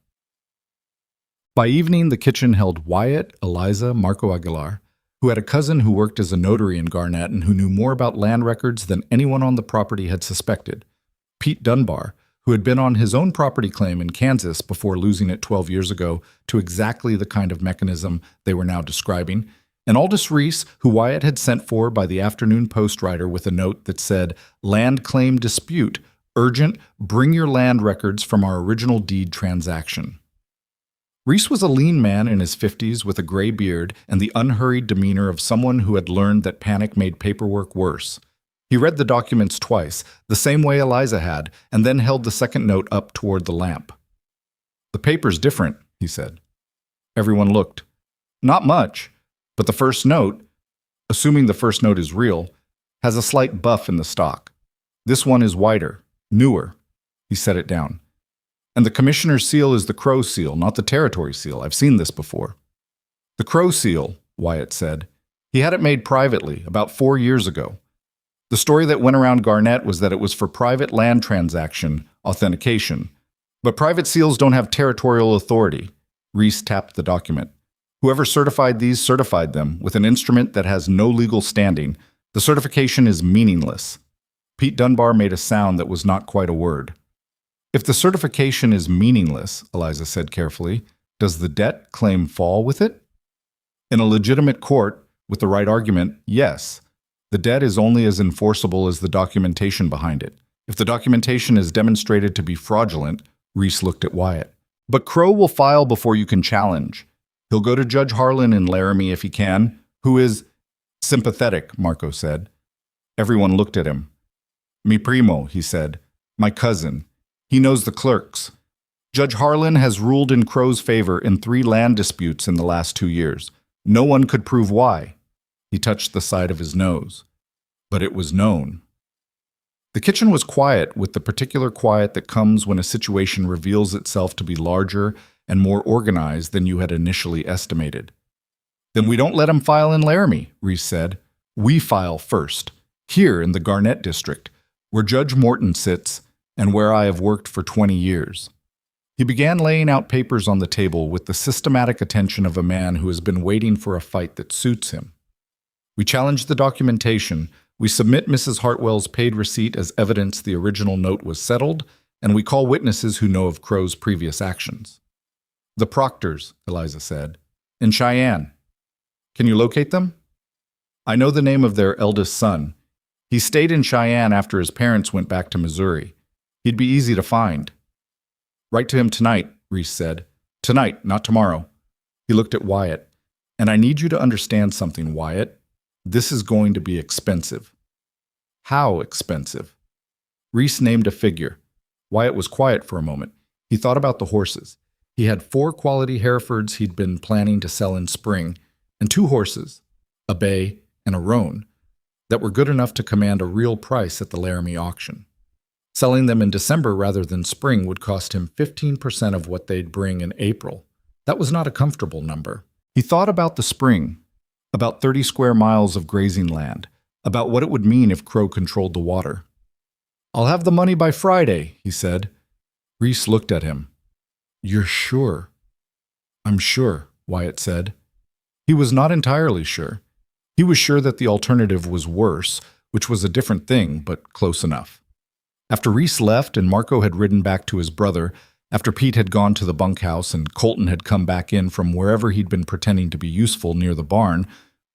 By evening, the kitchen held Wyatt, Eliza, Marco Aguilar, who had a cousin who worked as a notary in Garnett and who knew more about land records than anyone on the property had suspected, Pete Dunbar, who had been on his own property claim in Kansas before losing it 12 years ago to exactly the kind of mechanism they were now describing, and Aldous Reese, who Wyatt had sent for by the afternoon post rider with a note that said, "Land claim dispute, urgent, bring your land records from our original deed transaction." Reese was a lean man in his 50s with a gray beard and the unhurried demeanor of someone who had learned that panic made paperwork worse. He read the documents twice, the same way Eliza had, and then held the second note up toward the lamp. "The paper's different," he said. Everyone looked. "Not much, but the first note, assuming the first note is real, has a slight buff in the stock. This one is wider, newer." He set it down. "And the commissioner's seal is the Crow seal, not the territory seal. I've seen this before." "The Crow seal," Wyatt said. "He had it made privately, about 4 years ago. The story that went around Garnett was that it was for private land transaction authentication. But private seals don't have territorial authority." Reese tapped the document. "Whoever certified these certified them with an instrument that has no legal standing. The certification is meaningless." Pete Dunbar made a sound that was not quite a word. "If the certification is meaningless," Eliza said carefully, "does the debt claim fall with it?" "In a legitimate court, with the right argument, yes. The debt is only as enforceable as the documentation behind it. If the documentation is demonstrated to be fraudulent," Reese looked at Wyatt. "But Crow will file before you can challenge. He'll go to Judge Harlan in Laramie if he can, who is sympathetic," Marco said. Everyone looked at him. "Mi primo," he said. "My cousin. He knows the clerks. Judge Harlan has ruled in Crow's favor in 3 land disputes in the last 2 years. No one could prove why." He touched the side of his nose. But it was known. The kitchen was quiet, with the particular quiet that comes when a situation reveals itself to be larger and more organized than you had initially estimated. "Then we don't let him file in Laramie," Reese said. "We file first, here in the Garnett District, where Judge Morton sits and where I have worked for 20 years. He began laying out papers on the table with the systematic attention of a man who has been waiting for a fight that suits him. "We challenge the documentation. We submit Mrs. Hartwell's paid receipt as evidence the original note was settled, and we call witnesses who know of Crow's previous actions." "The Proctors," Eliza said. "In Cheyenne. Can you locate them?" "I know the name of their eldest son. He stayed in Cheyenne after his parents went back to Missouri. He'd be easy to find." "Write to him tonight," Reese said. "Tonight, not tomorrow." He looked at Wyatt. "And I need you to understand something, Wyatt. This is going to be expensive." "How expensive?" Reese named a figure. Wyatt was quiet for a moment. He thought about the horses. He had 4 quality Herefords he'd been planning to sell in spring, and 2 horses, a bay and a roan, that were good enough to command a real price at the Laramie auction. Selling them in December rather than spring would cost him 15% of what they'd bring in April. That was not a comfortable number. He thought about the spring, about 30 square miles of grazing land, about what it would mean if Crow controlled the water. "I'll have the money by Friday," he said. Reese looked at him. "You're sure?" "I'm sure," Wyatt said. He was not entirely sure. He was sure that the alternative was worse, which was a different thing, but close enough. After Reese left and Marco had ridden back to his brother, after Pete had gone to the bunkhouse and Colton had come back in from wherever he'd been pretending to be useful near the barn,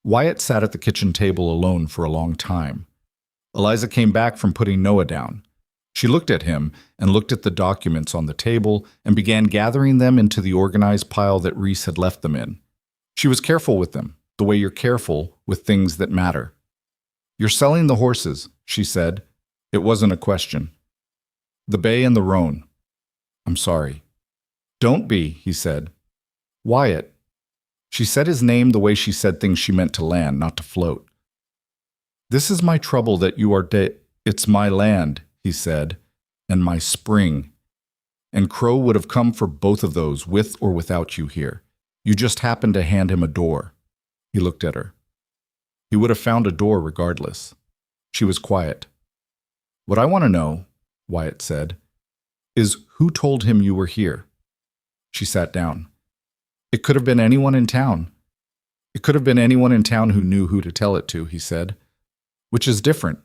Wyatt sat at the kitchen table alone for a long time. Eliza came back from putting Noah down. She looked at him and looked at the documents on the table and began gathering them into the organized pile that Reese had left them in. She was careful with them, the way you're careful with things that matter. "You're selling the horses," she said. It wasn't a question. "The bay and the roan." "I'm sorry." "Don't be," he said. "Wyatt." She said his name the way she said things she meant to land, not to float. "This is my trouble that you are It's my land," he said, "and my spring. And Crow would have come for both of those, with or without you here. You just happened to hand him a door." He looked at her. "He would have found a door regardless." She was quiet. "What I want to know," Wyatt said, "is who told him you were here?" She sat down. "It could have been anyone in town." "It could have been anyone in town who knew who to tell it to," he said. "Which is different.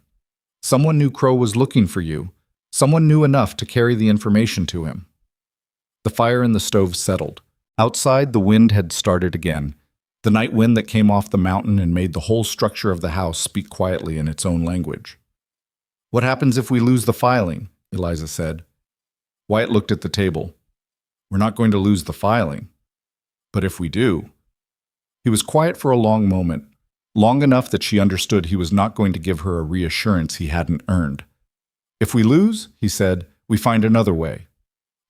Someone knew Crow was looking for you. Someone knew enough to carry the information to him." The fire in the stove settled. Outside, the wind had started again, the night wind that came off the mountain and made the whole structure of the house speak quietly in its own language. "What happens if we lose the filing?" Eliza said. Wyatt looked at the table. "We're not going to lose the filing. But if we do..." He was quiet for a long moment, long enough that she understood he was not going to give her a reassurance he hadn't earned. "If we lose," he said, "we find another way.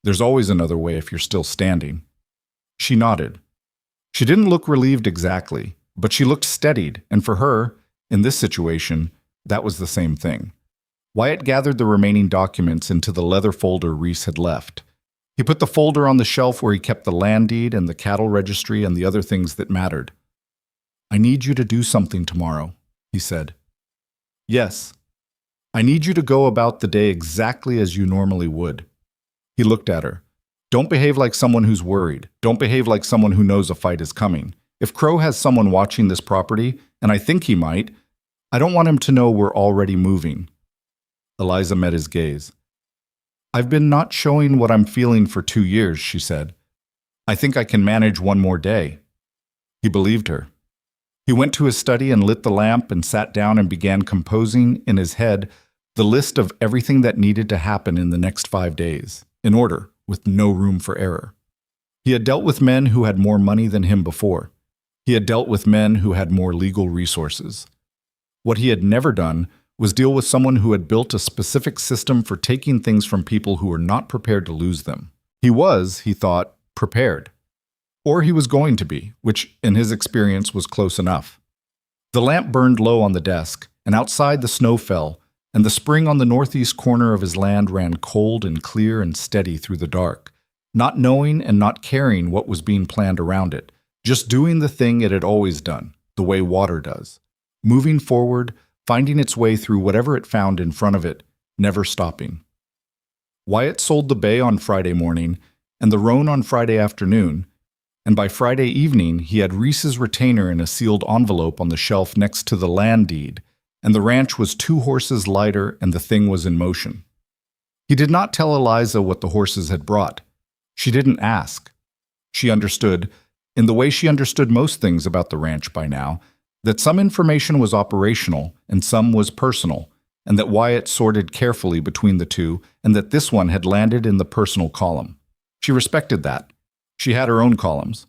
There's always another way if you're still standing." She nodded. She didn't look relieved exactly, but she looked steadied, and for her, in this situation, that was the same thing. Wyatt gathered the remaining documents into the leather folder Reese had left. He put the folder on the shelf where he kept the land deed and the cattle registry and the other things that mattered. "I need you to do something tomorrow," he said. "Yes. I need you to go about the day exactly as you normally would." He looked at her. "Don't behave like someone who's worried. Don't behave like someone who knows a fight is coming. If Crow has someone watching this property, and I think he might, I don't want him to know we're already moving." Eliza met his gaze. "I've been not showing what I'm feeling for 2 years," she said. "I think I can manage one more day." He believed her. He went to his study and lit the lamp and sat down and began composing in his head the list of everything that needed to happen in the next 5 days, in order, with no room for error. He had dealt with men who had more money than him before. He had dealt with men who had more legal resources. What he had never done was deal with someone who had built a specific system for taking things from people who were not prepared to lose them. He was, he thought, prepared. Or he was going to be, which, in his experience, was close enough. The lamp burned low on the desk, and outside the snow fell, and the spring on the northeast corner of his land ran cold and clear and steady through the dark, not knowing and not caring what was being planned around it, just doing the thing it had always done, the way water does, moving forward, finding its way through whatever it found in front of it, never stopping. Wyatt sold the bay on Friday morning and the roan on Friday afternoon, and by Friday evening he had Reese's retainer in a sealed envelope on the shelf next to the land deed, and the ranch was 2 horses lighter and the thing was in motion. He did not tell Eliza what the horses had brought. She didn't ask. She understood, in the way she understood most things about the ranch by now, that some information was operational and some was personal, and that Wyatt sorted carefully between the two, and that this one had landed in the personal column. She respected that. She had her own columns.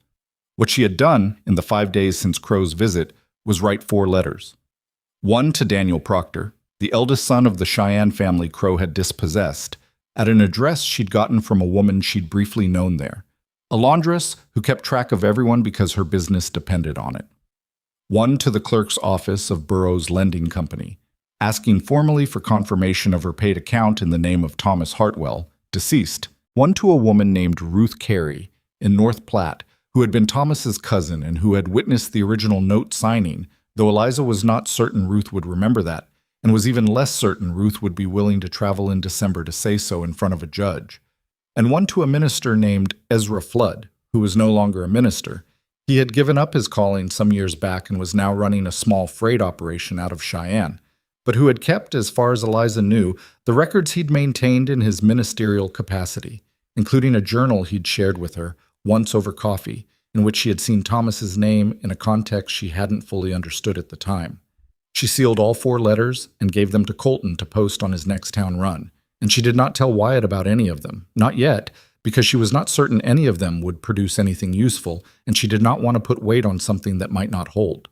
What she had done in the 5 days since Crow's visit was write 4 letters. One to Daniel Proctor, the eldest son of the Cheyenne family Crow had dispossessed, at an address she'd gotten from a woman she'd briefly known there. A laundress who kept track of everyone because her business depended on it. One to the clerk's office of Burroughs Lending Company, asking formally for confirmation of her paid account in the name of Thomas Hartwell, deceased. One to a woman named Ruth Carey in North Platte, who had been Thomas's cousin and who had witnessed the original note signing, though Eliza was not certain Ruth would remember that, and was even less certain Ruth would be willing to travel in December to say so in front of a judge. And one to a minister named Ezra Flood, who was no longer a minister. He had given up his calling some years back and was now running a small freight operation out of Cheyenne, but who had kept, as far as Eliza knew, the records he'd maintained in his ministerial capacity, including a journal he'd shared with her, once over coffee, in which she had seen Thomas's name in a context she hadn't fully understood at the time. She sealed all 4 letters and gave them to Colton to post on his next town run, and she did not tell Wyatt about any of them, not yet, because she was not certain any of them would produce anything useful, and she did not want to put weight on something that might not hold.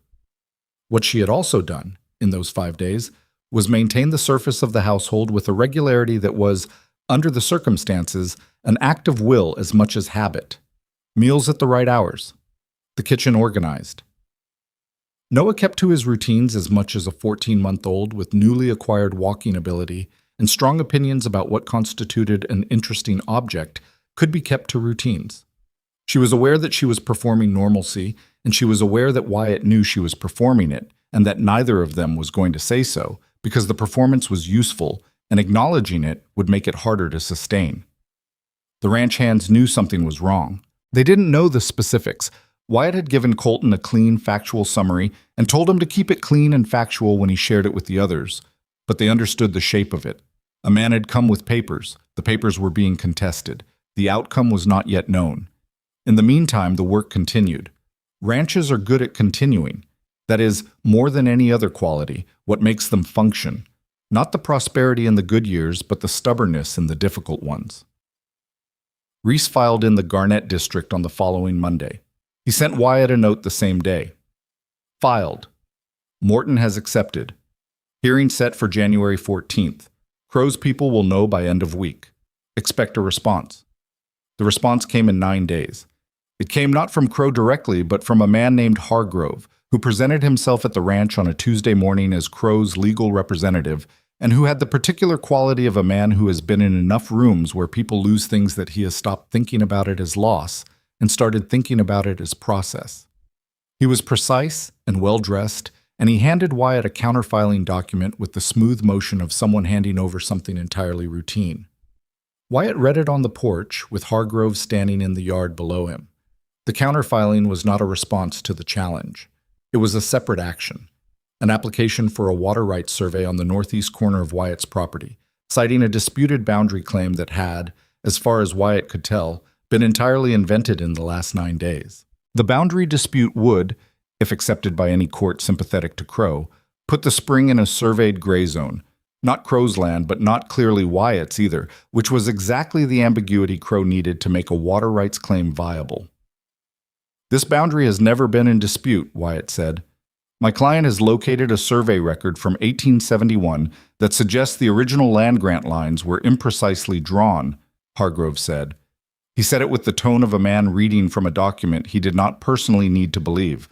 What she had also done, in those 5 days, was maintain the surface of the household with a regularity that was, under the circumstances, an act of will as much as habit. Meals at the right hours. The kitchen organized. Noah kept to his routines as much as a 14-month-old with newly acquired walking ability and strong opinions about what constituted an interesting object could be kept to routines. She was aware that she was performing normalcy, and she was aware that Wyatt knew she was performing it, and that neither of them was going to say so, because the performance was useful, and acknowledging it would make it harder to sustain. The ranch hands knew something was wrong. They didn't know the specifics. Wyatt had given Colton a clean, factual summary and told him to keep it clean and factual when he shared it with the others, but they understood the shape of it. A man had come with papers. The papers were being contested. The outcome was not yet known. In the meantime, the work continued. Ranches are good at continuing. That is, more than any other quality, what makes them function. Not the prosperity in the good years, but the stubbornness in the difficult ones. Reese filed in the Garnett district on the following Monday. He sent Wyatt a note the same day. Filed. Morton has accepted. Hearing set for January 14th. Crow's people will know by end of week. Expect a response. The response came in 9 days. It came not from Crow directly, but from a man named Hargrove, who presented himself at the ranch on a Tuesday morning as Crow's legal representative, and who had the particular quality of a man who has been in enough rooms where people lose things that he has stopped thinking about it as loss and started thinking about it as process. He was precise and well-dressed, and he handed Wyatt a counterfiling document with the smooth motion of someone handing over something entirely routine. Wyatt read it on the porch, with Hargrove standing in the yard below him. The counterfiling was not a response to the challenge. It was a separate action, an application for a water rights survey on the northeast corner of Wyatt's property, citing a disputed boundary claim that had, as far as Wyatt could tell, been entirely invented in the last 9 days. The boundary dispute would, if accepted by any court sympathetic to Crow, put the spring in a surveyed gray zone, not Crow's land, but not clearly Wyatt's either, which was exactly the ambiguity Crow needed to make a water rights claim viable. This boundary has never been in dispute, Wyatt said. My client has located a survey record from 1871 that suggests the original land grant lines were imprecisely drawn, Hargrove said. He said it with the tone of a man reading from a document he did not personally need to believe.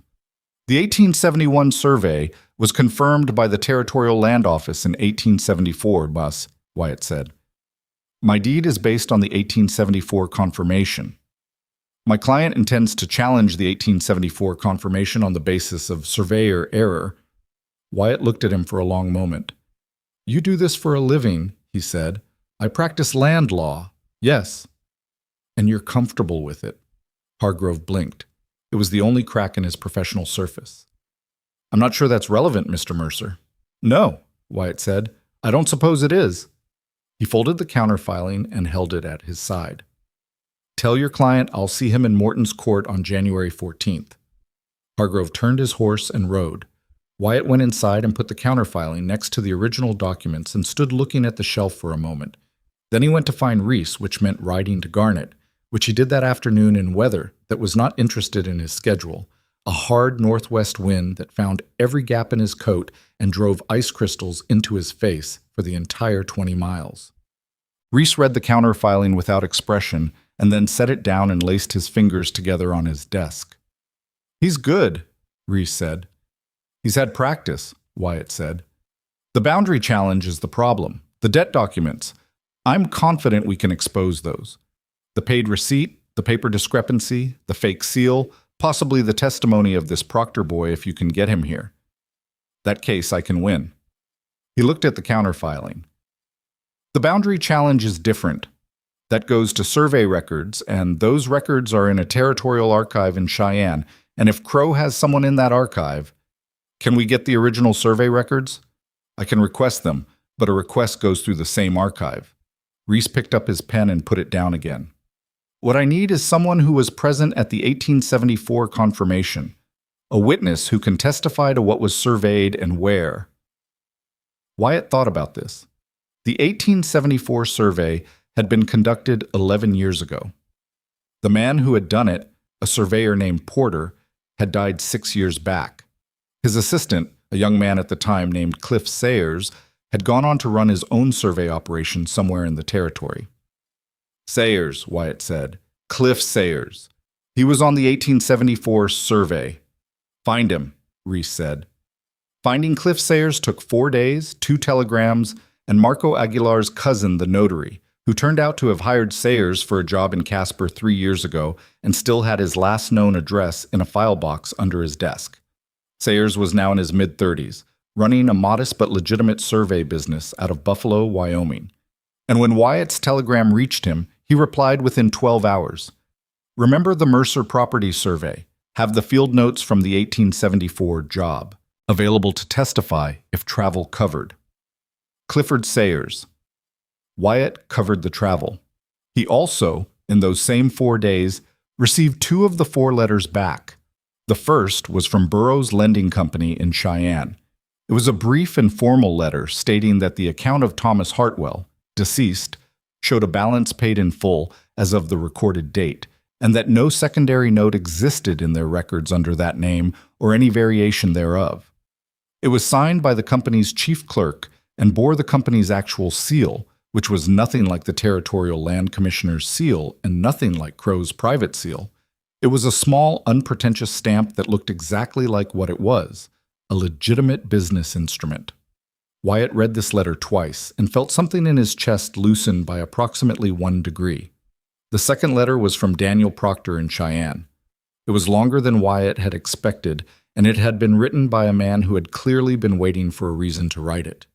The 1871 survey was confirmed by the Territorial Land Office in 1874, Bus, Wyatt said. My deed is based on the 1874 confirmation. My client intends to challenge the 1874 confirmation on the basis of surveyor error. Wyatt looked at him for a long moment. You do this for a living, he said. I practice land law. Yes. And you're comfortable with it. Hargrove blinked. It was the only crack in his professional surface. I'm not sure that's relevant, Mr. Mercer. No, Wyatt said. I don't suppose it is. He folded the counterfiling and held it at his side. Tell your client I'll see him in Morton's court on January 14th. Hargrove turned his horse and rode. Wyatt went inside and put the counterfiling next to the original documents and stood looking at the shelf for a moment. Then he went to find Reese, which meant riding to Garnet, which he did that afternoon in weather that was not interested in his schedule, a hard northwest wind that found every gap in his coat and drove ice crystals into his face for the entire 20 miles. Reese read the counterfiling without expression, and then set it down and laced his fingers together on his desk. "He's good," Reese said. "He's had practice," Wyatt said. "The boundary challenge is the problem. The debt documents. I'm confident we can expose those. The paid receipt, the paper discrepancy, the fake seal, possibly the testimony of this Proctor boy if you can get him here. That case I can win." He looked at the counterfiling. "The boundary challenge is different. That goes to survey records, and those records are in a territorial archive in Cheyenne, and if Crow has someone in that archive, can we get the original survey records? I can request them, but a request goes through the same archive." Reese picked up his pen and put it down again. "What I need is someone who was present at the 1874 confirmation, a witness who can testify to what was surveyed and where." Wyatt thought about this. The 1874 survey had been conducted 11 years ago. The man who had done it, a surveyor named Porter, had died 6 years back. His assistant, a young man at the time named Cliff Sayers, had gone on to run his own survey operation somewhere in the territory. "Sayers," Wyatt said. "Cliff Sayers. He was on the 1874 survey." "Find him," Reese said. Finding Cliff Sayers took 4 days, 2 telegrams, and Marco Aguilar's cousin, the notary, who turned out to have hired Sayers for a job in Casper 3 years ago and still had his last known address in a file box under his desk. Sayers was now in his mid-30s, running a modest but legitimate survey business out of Buffalo, Wyoming. And when Wyatt's telegram reached him, he replied within 12 hours. "Remember the Mercer property survey. Have the field notes from the 1874 job. Available to testify if travel covered. Clifford Sayers." Wyatt covered the travel. He also, in those same 4 days, received 2 of the 4 letters back. The first was from Burroughs Lending Company in Cheyenne. It was a brief and formal letter stating that the account of Thomas Hartwell, deceased, showed a balance paid in full as of the recorded date, and that no secondary note existed in their records under that name or any variation thereof. It was signed by the company's chief clerk and bore the company's actual seal, which was nothing like the Territorial Land Commissioner's seal and nothing like Crow's private seal. It was a small, unpretentious stamp that looked exactly like what it was, a legitimate business instrument. Wyatt read this letter twice and felt something in his chest loosen by approximately 1 degree. The second letter was from Daniel Proctor in Cheyenne. It was longer than Wyatt had expected, and it had been written by a man who had clearly been waiting for a reason to write it.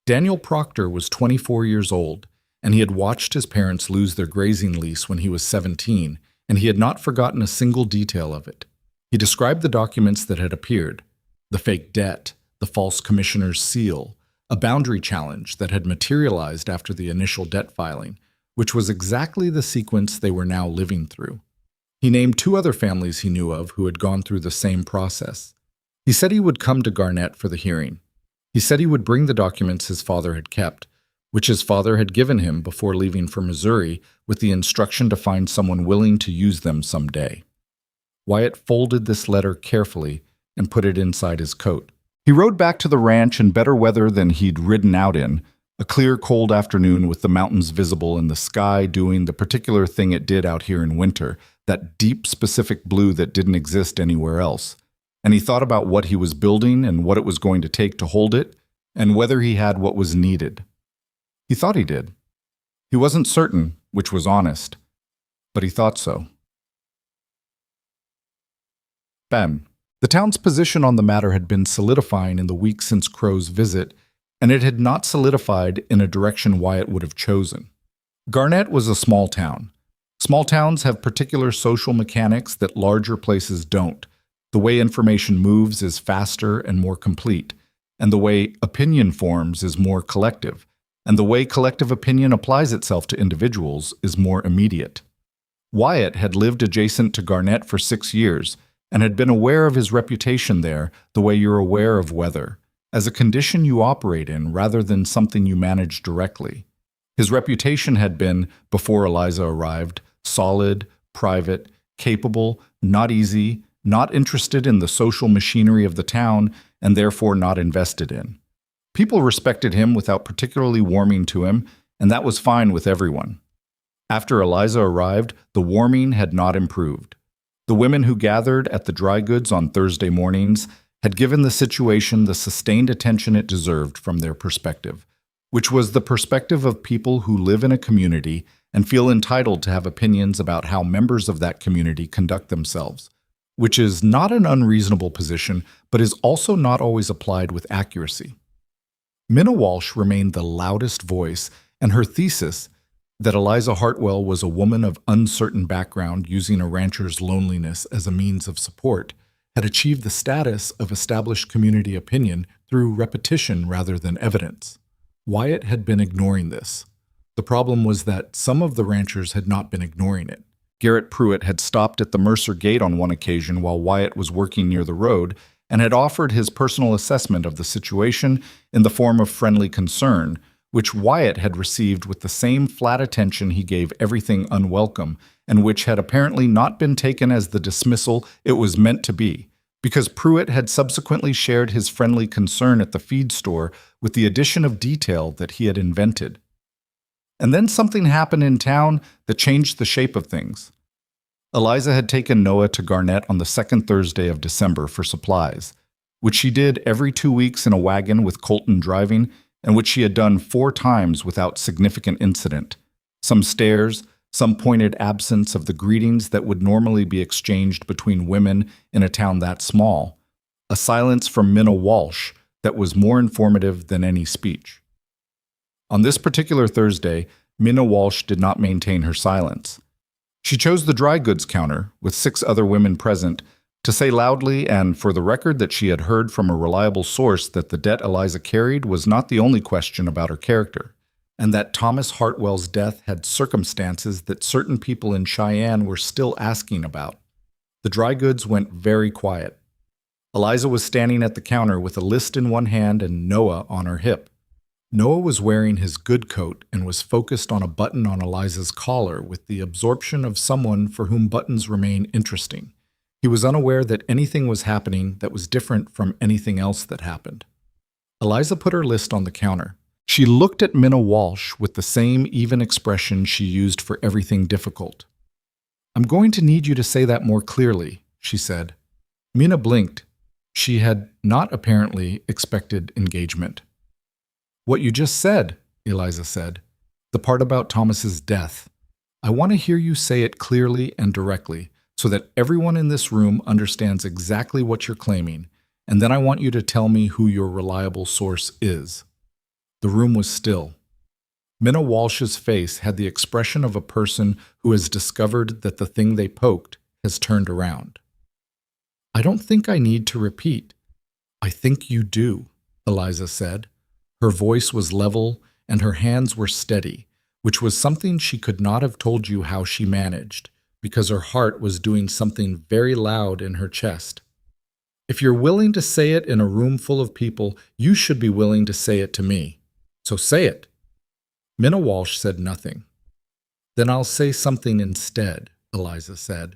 Daniel Proctor was 24 years old, and he had watched his parents lose their grazing lease when he was 17, and he had not forgotten a single detail of it. He described the documents that had appeared: the fake debt, the false commissioner's seal, a boundary challenge that had materialized after the initial debt filing, which was exactly the sequence they were now living through. He named 2 other families he knew of who had gone through the same process. He said he would come to Garnett for the hearing. He said he would bring the documents his father had kept, which his father had given him before leaving for Missouri with the instruction to find someone willing to use them someday. Wyatt folded this letter carefully and put it inside his coat. He rode back to the ranch in better weather than he'd ridden out in, a clear, cold afternoon with the mountains visible and the sky doing the particular thing it did out here in winter, that deep, specific blue that didn't exist anywhere else. And he thought about what he was building and what it was going to take to hold it, and whether he had what was needed. He thought he did. He wasn't certain, which was honest, but he thought so. Ben. The town's position on the matter had been solidifying in the weeks since Crow's visit, and it had not solidified in a direction Wyatt would have chosen. Garnett was a small town. Small towns have particular social mechanics that larger places don't. The way information moves is faster and more complete, and the way opinion forms is more collective, and the way collective opinion applies itself to individuals is more immediate. Wyatt had lived adjacent to Garnett for 6 years, and had been aware of his reputation there the way you're aware of weather, as a condition you operate in rather than something you manage directly. His reputation had been, before Eliza arrived, solid, private, capable, not easy, not interested in the social machinery of the town, and therefore not invested in. People respected him without particularly warming to him, and that was fine with everyone. After Eliza arrived, the warming had not improved. The women who gathered at the dry goods on Thursday mornings had given the situation the sustained attention it deserved from their perspective, which was the perspective of people who live in a community and feel entitled to have opinions about how members of that community conduct themselves, which is not an unreasonable position, but is also not always applied with accuracy. Minna Walsh remained the loudest voice, and her thesis, that Eliza Hartwell was a woman of uncertain background using a rancher's loneliness as a means of support, had achieved the status of established community opinion through repetition rather than evidence. Wyatt had been ignoring this. The problem was that some of the ranchers had not been ignoring it. Garrett Pruitt had stopped at the Mercer gate on one occasion while Wyatt was working near the road and had offered his personal assessment of the situation in the form of friendly concern, which Wyatt had received with the same flat attention he gave everything unwelcome, and which had apparently not been taken as the dismissal it was meant to be, because Pruitt had subsequently shared his friendly concern at the feed store with the addition of detail that he had invented. And then something happened in town that changed the shape of things. Eliza had taken Noah to Garnett on the second Thursday of December for supplies, which she did every 2 weeks in a wagon with Colton driving, and which she had done 4 times without significant incident. Some stares, some pointed absence of the greetings that would normally be exchanged between women in a town that small, a silence from Minna Walsh that was more informative than any speech. On this particular Thursday, Minna Walsh did not maintain her silence. She chose the dry goods counter, with 6 other women present, to say loudly and for the record that she had heard from a reliable source that the debt Eliza carried was not the only question about her character, and that Thomas Hartwell's death had circumstances that certain people in Cheyenne were still asking about. The dry goods went very quiet. Eliza was standing at the counter with a list in one hand and Noah on her hip. Noah was wearing his good coat and was focused on a button on Eliza's collar with the absorption of someone for whom buttons remain interesting. He was unaware that anything was happening that was different from anything else that happened. Eliza put her list on the counter. She looked at Minna Walsh with the same even expression she used for everything difficult. "I'm going to need you to say that more clearly," she said. Minna blinked. She had not apparently expected engagement. "What you just said," Eliza said. "The part about Thomas's death. I want to hear you say it clearly and directly, so that everyone in this room understands exactly what you're claiming, and then I want you to tell me who your reliable source is." The room was still. Minna Walsh's face had the expression of a person who has discovered that the thing they poked has turned around. "I don't think I need to repeat." "I think you do," Eliza said. Her voice was level and her hands were steady, which was something she could not have told you how she managed, because her heart was doing something very loud in her chest. "If you're willing to say it in a room full of people, you should be willing to say it to me. So say it." Minna Walsh said nothing. "Then I'll say something instead," Eliza said.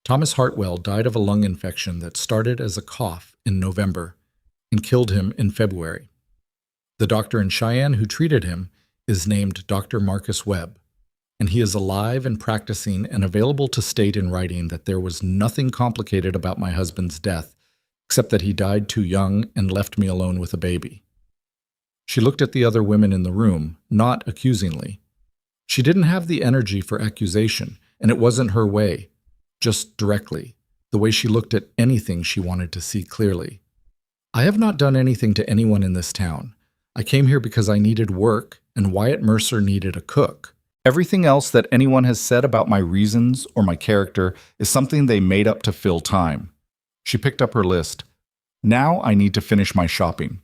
Thomas Hartwell died of a lung infection that started as a cough in November and killed him in February. The doctor in Cheyenne who treated him is named Dr. Marcus Webb, and he is alive and practicing and available to state in writing that there was nothing complicated about my husband's death, except that he died too young and left me alone with a baby. She looked at the other women in the room, not accusingly. She didn't have the energy for accusation, and it wasn't her way, just directly, the way she looked at anything she wanted to see clearly. "I have not done anything to anyone in this town. I came here because I needed work, and Wyatt Mercer needed a cook. Everything else that anyone has said about my reasons or my character is something they made up to fill time." She picked up her list. "Now I need to finish my shopping."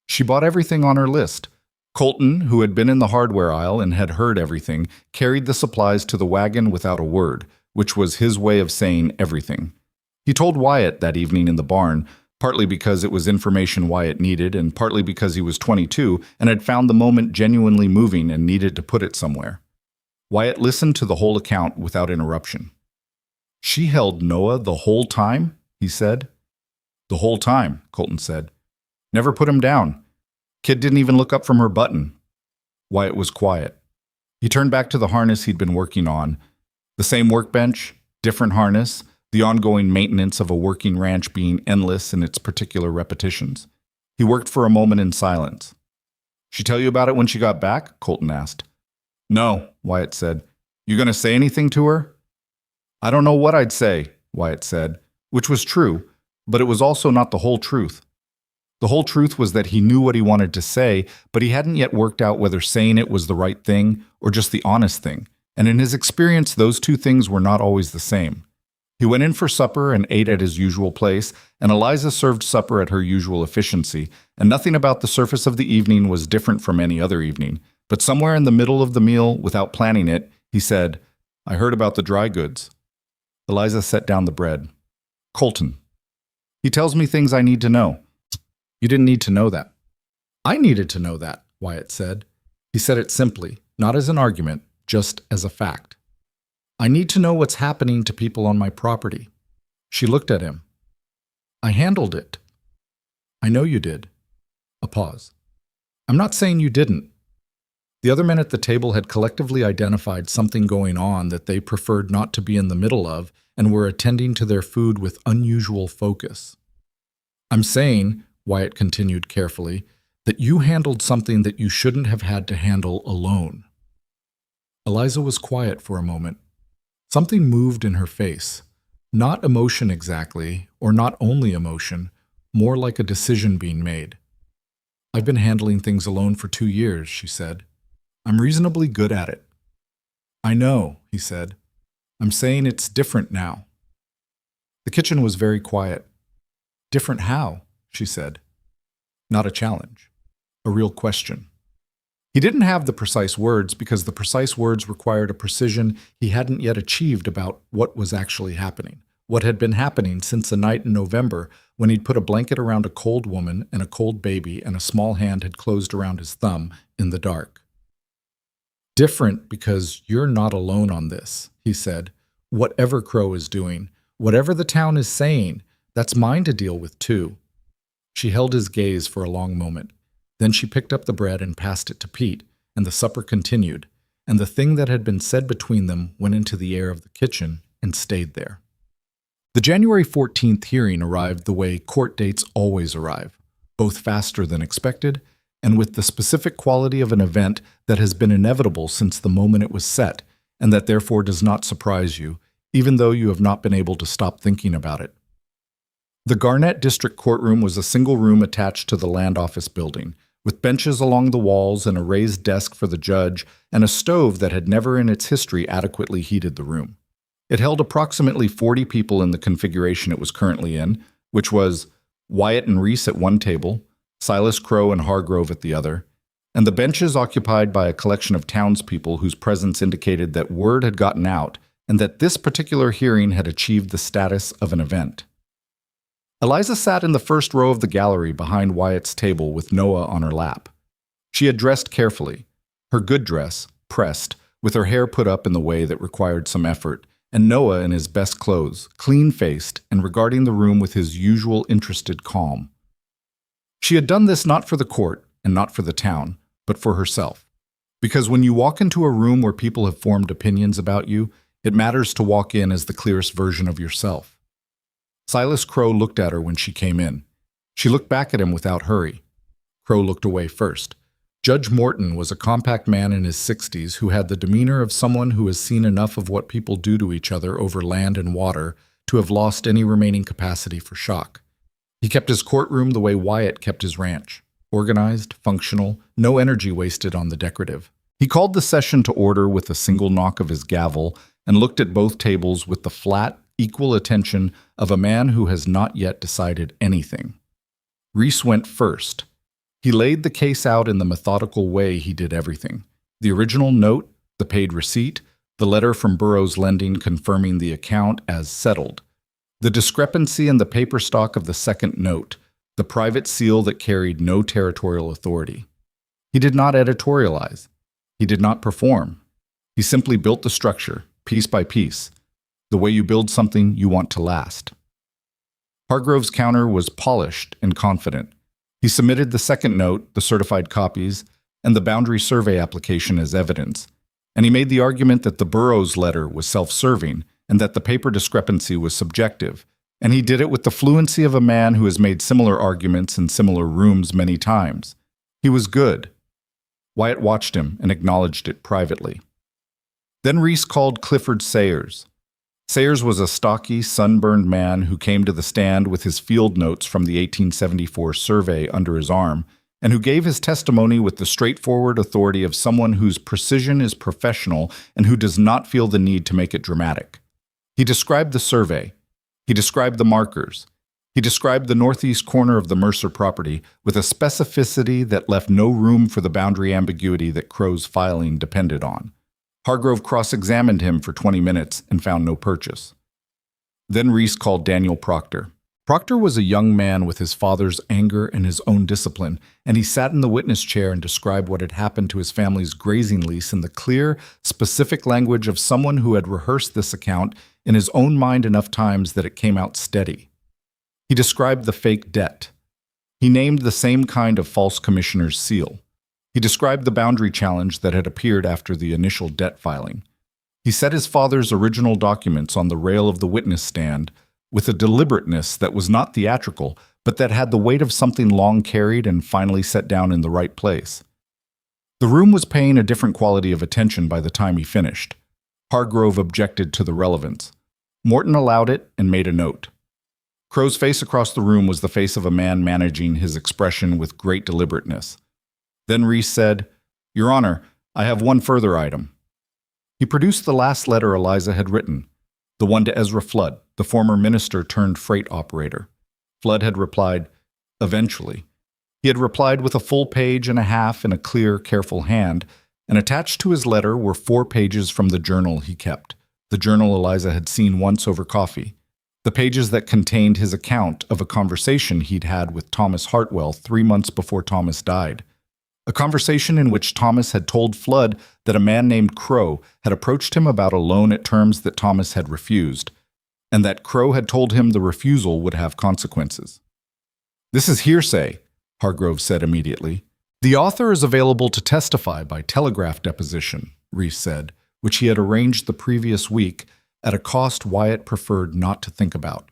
She bought everything on her list. Colton, who had been in the hardware aisle and had heard everything, carried the supplies to the wagon without a word, which was his way of saying everything. He told Wyatt that evening in the barn, partly because it was information Wyatt needed and partly because he was 22 and had found the moment genuinely moving and needed to put it somewhere. Wyatt listened to the whole account without interruption. "She held Noah the whole time?" he said. "The whole time," Colton said. "Never put him down. Kid didn't even look up from her button." Wyatt was quiet. He turned back to the harness he'd been working on. The same workbench, different harness, the ongoing maintenance of a working ranch being endless in its particular repetitions. He worked for a moment in silence. "She tell you about it when she got back?" Colton asked. "No," Wyatt said. "You gonna say anything to her?" "I don't know what I'd say," Wyatt said, which was true, but it was also not the whole truth. The whole truth was that he knew what he wanted to say, but he hadn't yet worked out whether saying it was the right thing or just the honest thing, and in his experience, those two things were not always the same. He went in for supper and ate at his usual place, and Eliza served supper at her usual efficiency, and nothing about the surface of the evening was different from any other evening. But somewhere in the middle of the meal, without planning it, he said, "I heard about the dry goods." Eliza set down the bread. "Colton. He tells me things I need to know." "You didn't need to know that." "I needed to know that," Wyatt said. He said it simply, not as an argument, just as a fact. "I need to know what's happening to people on my property." She looked at him. "I handled it." "I know you did." A pause. "I'm not saying you didn't." The other men at the table had collectively identified something going on that they preferred not to be in the middle of and were attending to their food with unusual focus. "I'm saying," Wyatt continued carefully, "that you handled something that you shouldn't have had to handle alone." Eliza was quiet for a moment. Something moved in her face. Not emotion exactly, or not only emotion, more like a decision being made. "I've been handling things alone for 2 years," she said. "I'm reasonably good at it." "I know," he said. "I'm saying it's different now." The kitchen was very quiet. "Different how?" she said. Not a challenge. A real question. He didn't have the precise words because the precise words required a precision he hadn't yet achieved about what was actually happening, what had been happening since a night in November when he'd put a blanket around a cold woman and a cold baby and a small hand had closed around his thumb in the dark. "Different because you're not alone on this," he said. "Whatever Crow is doing, whatever the town is saying, that's mine to deal with too." She held his gaze for a long moment. Then she picked up the bread and passed it to Pete, and the supper continued, and the thing that had been said between them went into the air of the kitchen and stayed there. The January 14th hearing arrived the way court dates always arrive, both faster than expected and with the specific quality of an event that has been inevitable since the moment it was set, and that therefore does not surprise you, even though you have not been able to stop thinking about it. The Garnett District Courtroom was a single room attached to the land office building, with benches along the walls and a raised desk for the judge and a stove that had never in its history adequately heated the room. It held approximately 40 people in the configuration it was currently in, which was Wyatt and Reese at one table, Silas Crow and Hargrove at the other, and the benches occupied by a collection of townspeople whose presence indicated that word had gotten out and that this particular hearing had achieved the status of an event. Eliza sat in the first row of the gallery behind Wyatt's table with Noah on her lap. She had dressed carefully, her good dress, pressed, with her hair put up in the way that required some effort, and Noah in his best clothes, clean-faced and regarding the room with his usual interested calm. She had done this not for the court and not for the town, but for herself. Because when you walk into a room where people have formed opinions about you, it matters to walk in as the clearest version of yourself. Silas Crow looked at her when she came in. She looked back at him without hurry. Crow looked away first. Judge Morton was a compact man in his 60s who had the demeanor of someone who has seen enough of what people do to each other over land and water to have lost any remaining capacity for shock. He kept his courtroom the way Wyatt kept his ranch. Organized, functional, no energy wasted on the decorative. He called the session to order with a single knock of his gavel and looked at both tables with the flat, equal attention of a man who has not yet decided anything. Reese went first. He laid the case out in the methodical way he did everything. The original note, the paid receipt, the letter from Burroughs Lending confirming the account as settled, the discrepancy in the paper stock of the second note, the private seal that carried no territorial authority. He did not editorialize. He did not perform. He simply built the structure, piece by piece, the way you build something you want to last. Hargrove's counter was polished and confident. He submitted the second note, the certified copies, and the boundary survey application as evidence. And he made the argument that the Burroughs letter was self-serving and that the paper discrepancy was subjective. And he did it with the fluency of a man who has made similar arguments in similar rooms many times. He was good. Wyatt watched him and acknowledged it privately. Then Reese called Clifford Sayers. Sayers was a stocky, sunburned man who came to the stand with his field notes from the 1874 survey under his arm, and who gave his testimony with the straightforward authority of someone whose precision is professional and who does not feel the need to make it dramatic. He described the survey. He described the markers. He described the northeast corner of the Mercer property with a specificity that left no room for the boundary ambiguity that Crow's filing depended on. Hargrove cross-examined him for 20 minutes and found no purchase. Then Reese called Daniel Proctor. Proctor was a young man with his father's anger and his own discipline, and he sat in the witness chair and described what had happened to his family's grazing lease in the clear, specific language of someone who had rehearsed this account in his own mind enough times that it came out steady. He described the fake debt. He named the same kind of false commissioner's seal. He described the boundary challenge that had appeared after the initial debt filing. He set his father's original documents on the rail of the witness stand with a deliberateness that was not theatrical, but that had the weight of something long carried and finally set down in the right place. The room was paying a different quality of attention by the time he finished. Hargrove objected to the relevance. Morton allowed it and made a note. Crow's face across the room was the face of a man managing his expression with great deliberateness. Then Reese said, "Your Honor, I have one further item." He produced the last letter Eliza had written, the one to Ezra Flood, the former minister turned freight operator. Flood had replied, "Eventually." He had replied with a full page and a half in a clear, careful hand, and attached to his letter were 4 pages from the journal he kept, the journal Eliza had seen once over coffee, the pages that contained his account of a conversation he'd had with Thomas Hartwell 3 months before Thomas died. A conversation in which Thomas had told Flood that a man named Crow had approached him about a loan at terms that Thomas had refused, and that Crow had told him the refusal would have consequences. "This is hearsay," Hargrove said immediately. "The author is available to testify by telegraph deposition," Reese said, which he had arranged the previous week at a cost Wyatt preferred not to think about.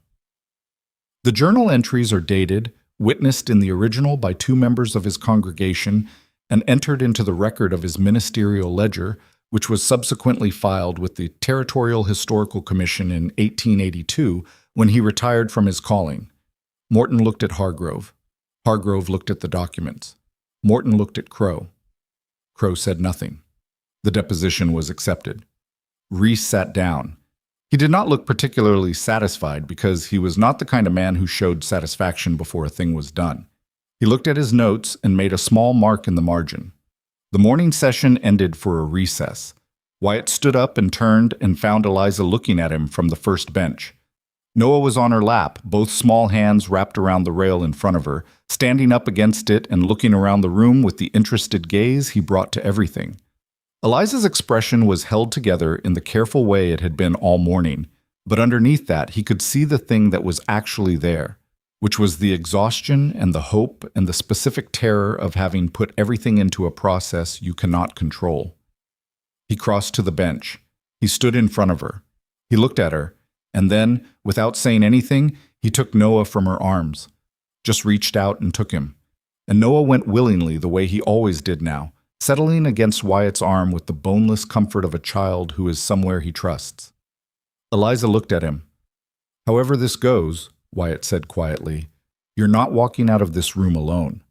The journal entries are dated, witnessed in the original by 2 members of his congregation, and entered into the record of his ministerial ledger, which was subsequently filed with the Territorial Historical Commission in 1882 when he retired from his calling. Morton looked at Hargrove. Hargrove looked at the documents. Morton looked at Crow. Crow said nothing. The deposition was accepted. Reese sat down. He did not look particularly satisfied because he was not the kind of man who showed satisfaction before a thing was done. He looked at his notes and made a small mark in the margin. The morning session ended for a recess. Wyatt stood up and turned and found Eliza looking at him from the first bench. Noah was on her lap, both small hands wrapped around the rail in front of her, standing up against it and looking around the room with the interested gaze he brought to everything. Eliza's expression was held together in the careful way it had been all morning, but underneath that he could see the thing that was actually there, which was the exhaustion and the hope and the specific terror of having put everything into a process you cannot control. He crossed to the bench. He stood in front of her. He looked at her, and then, without saying anything, he took Noah from her arms, just reached out and took him. And Noah went willingly the way he always did now, settling against Wyatt's arm with the boneless comfort of a child who is somewhere he trusts. Eliza looked at him. "However this goes," Wyatt said quietly, "you're not walking out of this room alone."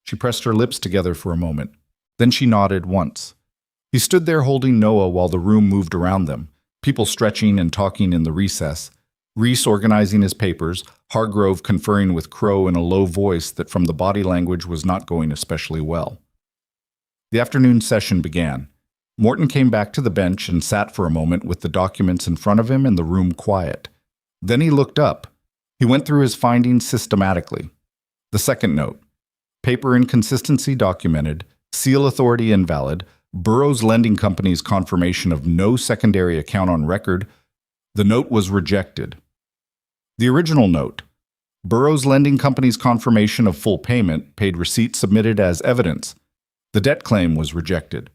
She pressed her lips together for a moment. Then she nodded once. He stood there holding Noah while the room moved around them, people stretching and talking in the recess, Reese organizing his papers, Hargrove conferring with Crow in a low voice that from the body language was not going especially well. The afternoon session began. Morton came back to the bench and sat for a moment with the documents in front of him and the room quiet. Then he looked up. He went through his findings systematically. The second note: paper inconsistency documented, seal authority invalid, Burroughs Lending Company's confirmation of no secondary account on record. The note was rejected. The original note: Burroughs Lending Company's confirmation of full payment, paid receipt submitted as evidence. The debt claim was rejected.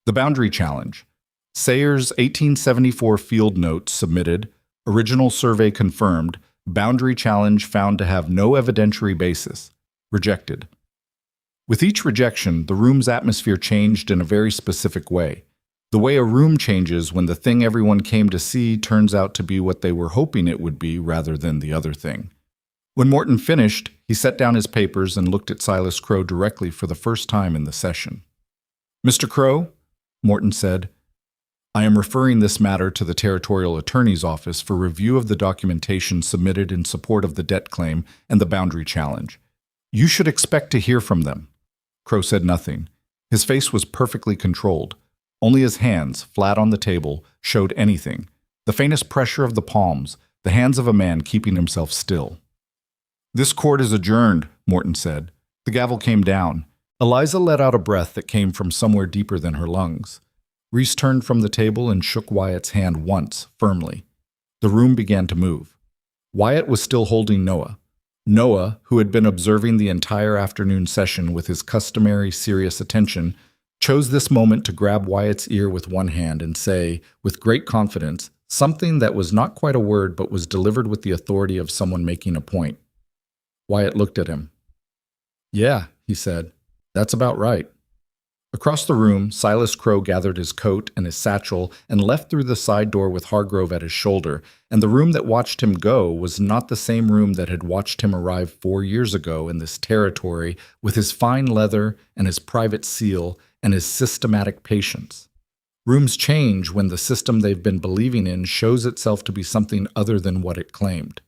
The Boundary Challenge. Sayers' 1874 field notes submitted, original survey confirmed, boundary challenge found to have no evidentiary basis. Rejected. With each rejection, the room's atmosphere changed in a very specific way. The way a room changes when the thing everyone came to see turns out to be what they were hoping it would be rather than the other thing. When Morton finished, he set down his papers and looked at Silas Crow directly for the first time in the session. "Mr. Crow," Morton said, "I am referring this matter to the Territorial Attorney's Office for review of the documentation submitted in support of the debt claim and the boundary challenge. You should expect to hear from them." Crow said nothing. His face was perfectly controlled. Only his hands, flat on the table, showed anything. The faintest pressure of the palms, the hands of a man keeping himself still. "This court is adjourned," Morton said. The gavel came down. Eliza let out a breath that came from somewhere deeper than her lungs. Reese turned from the table and shook Wyatt's hand once, firmly. The room began to move. Wyatt was still holding Noah. Noah, who had been observing the entire afternoon session with his customary serious attention, chose this moment to grab Wyatt's ear with one hand and say, with great confidence, something that was not quite a word but was delivered with the authority of someone making a point. Wyatt looked at him. "Yeah," he said, "that's about right." Across the room, Silas Crow gathered his coat and his satchel and left through the side door with Hargrove at his shoulder, and the room that watched him go was not the same room that had watched him arrive 4 years ago in this territory with his fine leather and his private seal and his systematic patience. Rooms change when the system they've been believing in shows itself to be something other than what it claimed.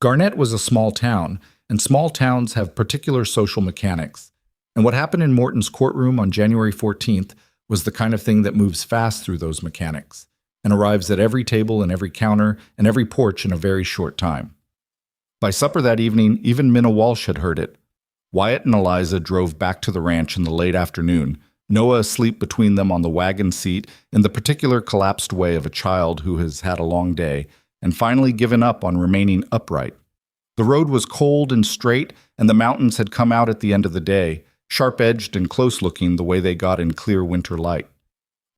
Garnett was a small town, and small towns have particular social mechanics. And what happened in Morton's courtroom on January 14th was the kind of thing that moves fast through those mechanics and arrives at every table and every counter and every porch in a very short time. By supper that evening, even Minna Walsh had heard it. Wyatt and Eliza drove back to the ranch in the late afternoon, Noah asleep between them on the wagon seat in the particular collapsed way of a child who has had a long day and finally given up on remaining upright. The road was cold and straight, and the mountains had come out at the end of the day, sharp-edged and close-looking the way they got in clear winter light.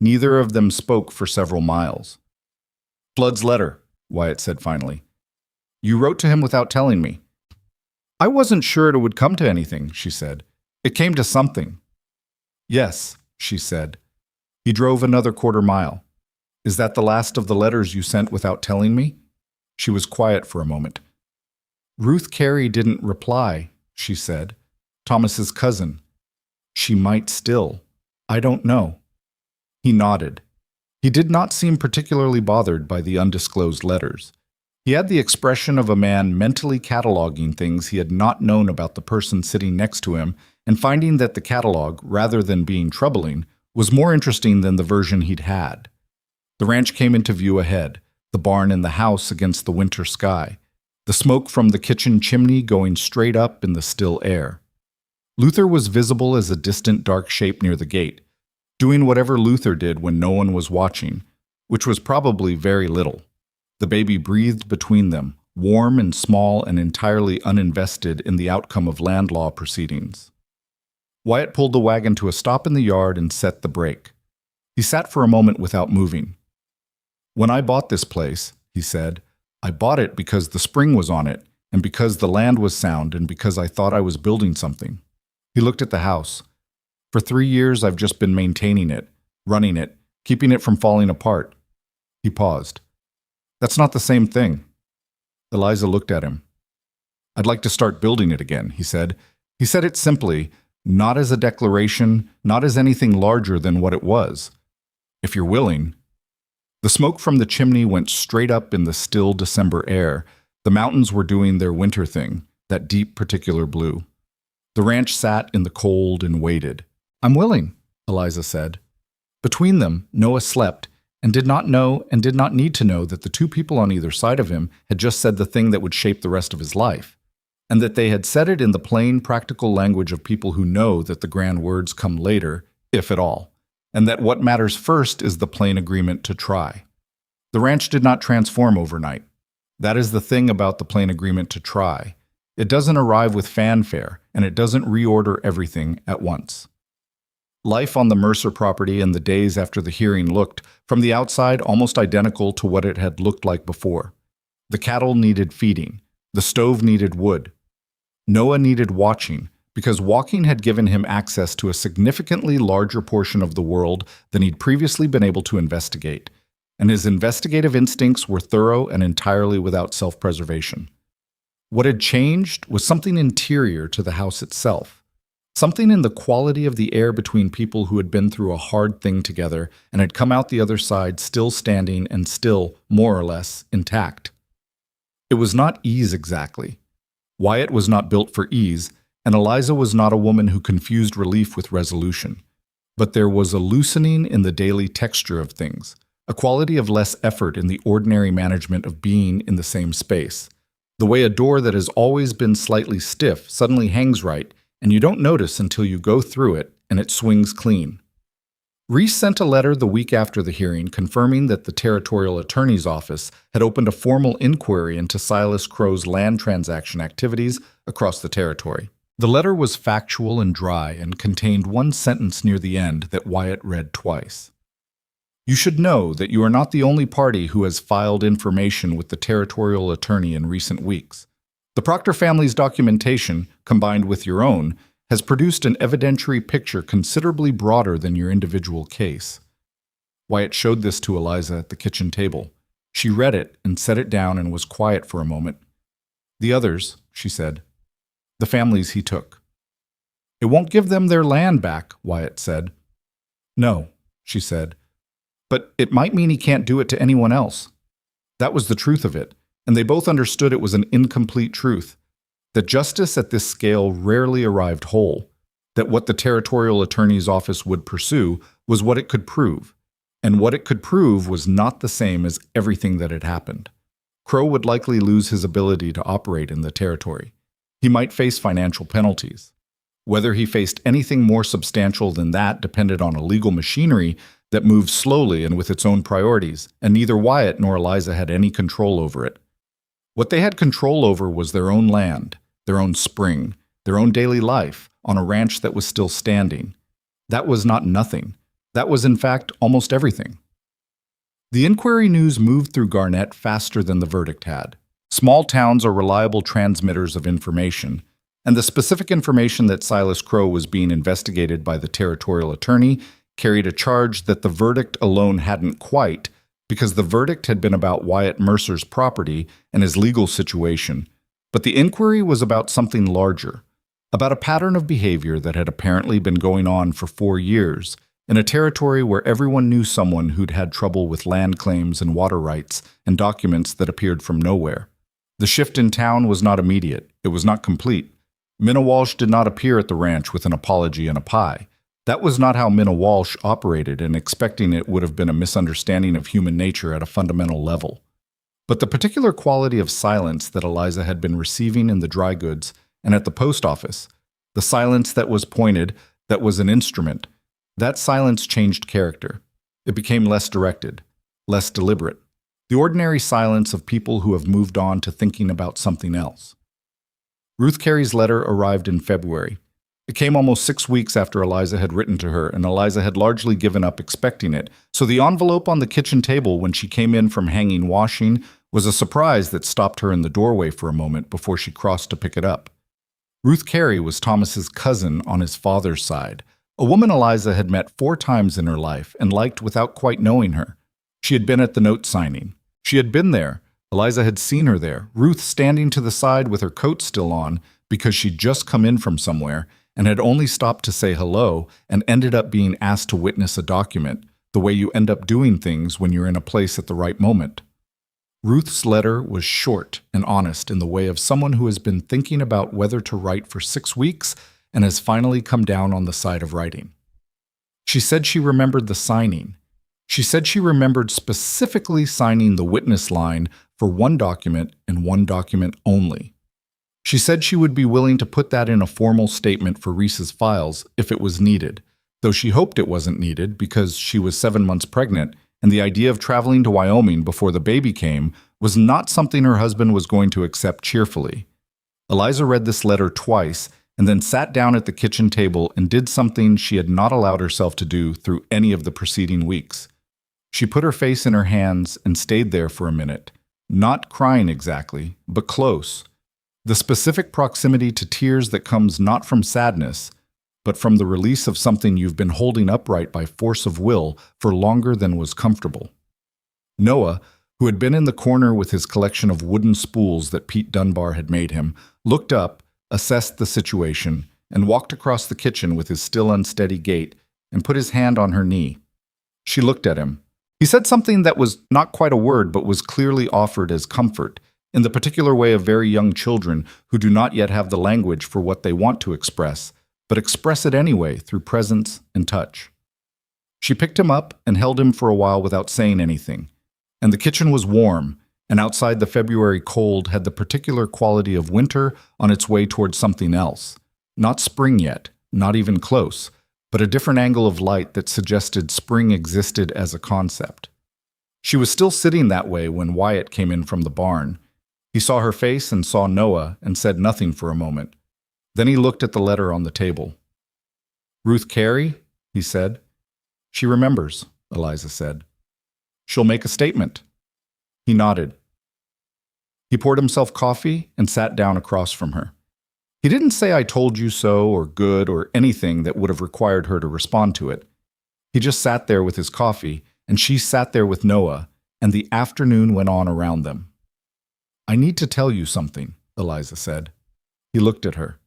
Neither of them spoke for several miles. "Flood's letter," Wyatt said finally. "You wrote to him without telling me." "I wasn't sure it would come to anything," she said. "It came to something." "Yes," she said. He drove another quarter mile. "Is that the last of the letters you sent without telling me?" She was quiet for a moment. "Ruth Carey didn't reply," she said. "Thomas's cousin. She might still. I don't know." He nodded. He did not seem particularly bothered by the undisclosed letters. He had the expression of a man mentally cataloging things he had not known about the person sitting next to him and finding that the catalog, rather than being troubling, was more interesting than the version he'd had. The ranch came into view ahead, the barn and the house against the winter sky, the smoke from the kitchen chimney going straight up in the still air. Luther was visible as a distant dark shape near the gate, doing whatever Luther did when no one was watching, which was probably very little. The baby breathed between them, warm and small and entirely uninvested in the outcome of land law proceedings. Wyatt pulled the wagon to a stop in the yard and set the brake. He sat for a moment without moving. "When I bought this place," he said, "I bought it because the spring was on it, and because the land was sound, and because I thought I was building something." He looked at the house. "For 3 years I've just been maintaining it, running it, keeping it from falling apart." He paused. "That's not the same thing." Eliza looked at him. "I'd like to start building it again," he said. He said it simply, not as a declaration, not as anything larger than what it was. "If you're willing." The smoke from the chimney went straight up in the still December air. The mountains were doing their winter thing, that deep particular blue. The ranch sat in the cold and waited. "I'm willing," Eliza said. Between them, Noah slept, and did not know and did not need to know that the two people on either side of him had just said the thing that would shape the rest of his life, and that they had said it in the plain, practical language of people who know that the grand words come later, if at all, and that what matters first is the plain agreement to try. The ranch did not transform overnight. That is the thing about the plain agreement to try. It doesn't arrive with fanfare, and it doesn't reorder everything at once. Life on the Mercer property in the days after the hearing looked, from the outside, almost identical to what it had looked like before. The cattle needed feeding. The stove needed wood. Noah needed watching, because walking had given him access to a significantly larger portion of the world than he'd previously been able to investigate, and his investigative instincts were thorough and entirely without self-preservation. What had changed was something interior to the house itself, something in the quality of the air between people who had been through a hard thing together and had come out the other side still standing and still, more or less, intact. It was not ease exactly. Wyatt was not built for ease, and Eliza was not a woman who confused relief with resolution. But there was a loosening in the daily texture of things, a quality of less effort in the ordinary management of being in the same space. The way a door that has always been slightly stiff suddenly hangs right, and you don't notice until you go through it, and it swings clean. Reese sent a letter the week after the hearing confirming that the Territorial Attorney's Office had opened a formal inquiry into Silas Crow's land transaction activities across the territory. The letter was factual and dry and contained one sentence near the end that Wyatt read twice. You should know that you are not the only party who has filed information with the Territorial Attorney in recent weeks. The Proctor family's documentation, combined with your own, has produced an evidentiary picture considerably broader than your individual case. Wyatt showed this to Eliza at the kitchen table. She read it and set it down and was quiet for a moment. The others, she said. The families he took. It won't give them their land back, Wyatt said. No, she said. But it might mean he can't do it to anyone else. That was the truth of it, and they both understood it was an incomplete truth. That justice at this scale rarely arrived whole, that what the Territorial Attorney's Office would pursue was what it could prove, and what it could prove was not the same as everything that had happened. Crow would likely lose his ability to operate in the territory. He might face financial penalties. Whether he faced anything more substantial than that depended on a legal machinery that moved slowly and with its own priorities, and neither Wyatt nor Eliza had any control over it. What they had control over was their own land, their own spring, their own daily life on a ranch that was still standing. That was not nothing. That was, in fact, almost everything. The inquiry news moved through Garnett faster than the verdict had. Small towns are reliable transmitters of information, and the specific information that Silas Crow was being investigated by the Territorial Attorney carried a charge that the verdict alone hadn't quite, because the verdict had been about Wyatt Mercer's property and his legal situation. But the inquiry was about something larger, about a pattern of behavior that had apparently been going on for 4 years, in a territory where everyone knew someone who'd had trouble with land claims and water rights and documents that appeared from nowhere. The shift in town was not immediate. It was not complete. Minna Walsh did not appear at the ranch with an apology and a pie. That was not how Minna Walsh operated, and expecting it would have been a misunderstanding of human nature at a fundamental level. But the particular quality of silence that Eliza had been receiving in the dry goods and at the post office, the silence that was pointed, that was an instrument, that silence changed character. It became less directed, less deliberate. The ordinary silence of people who have moved on to thinking about something else. Ruth Carey's letter arrived in February. It came almost 6 weeks after Eliza had written to her, and Eliza had largely given up expecting it, so the envelope on the kitchen table when she came in from hanging washing was a surprise that stopped her in the doorway for a moment before she crossed to pick it up. Ruth Carey was Thomas's cousin on his father's side, a woman Eliza had met 4 times in her life and liked without quite knowing her. She had been at the note signing. She had been there. Eliza had seen her there, Ruth standing to the side with her coat still on because she'd just come in from somewhere and had only stopped to say hello and ended up being asked to witness a document, the way you end up doing things when you're in a place at the right moment. Ruth's letter was short and honest in the way of someone who has been thinking about whether to write for 6 weeks and has finally come down on the side of writing. She said she remembered the signing. She said she remembered specifically signing the witness line for one document and one document only. She said she would be willing to put that in a formal statement for Reese's files if it was needed, though she hoped it wasn't needed because she was 7 months pregnant and the idea of traveling to Wyoming before the baby came was not something her husband was going to accept cheerfully. Eliza read this letter twice and then sat down at the kitchen table and did something she had not allowed herself to do through any of the preceding weeks. She put her face in her hands and stayed there for a minute, not crying exactly, but close. The specific proximity to tears that comes not from sadness, but from the release of something you've been holding upright by force of will for longer than was comfortable. Noah, who had been in the corner with his collection of wooden spools that Pete Dunbar had made him, looked up, assessed the situation, and walked across the kitchen with his still unsteady gait and put his hand on her knee. She looked at him. He said something that was not quite a word but was clearly offered as comfort, in the particular way of very young children who do not yet have the language for what they want to express, but express it anyway through presence and touch. She picked him up and held him for a while without saying anything, and the kitchen was warm, and outside the February cold had the particular quality of winter on its way towards something else. Not spring yet, not even close, but a different angle of light that suggested spring existed as a concept. She was still sitting that way when Wyatt came in from the barn. He saw her face and saw Noah and said nothing for a moment. Then he looked at the letter on the table. "Ruth Carey?" he said. "She remembers," Eliza said. "She'll make a statement." He nodded. He poured himself coffee and sat down across from her. He didn't say "I told you so" or "good" or anything that would have required her to respond to it. He just sat there with his coffee, and she sat there with Noah, and the afternoon went on around them. "I need to tell you something," Eliza said. He looked at her.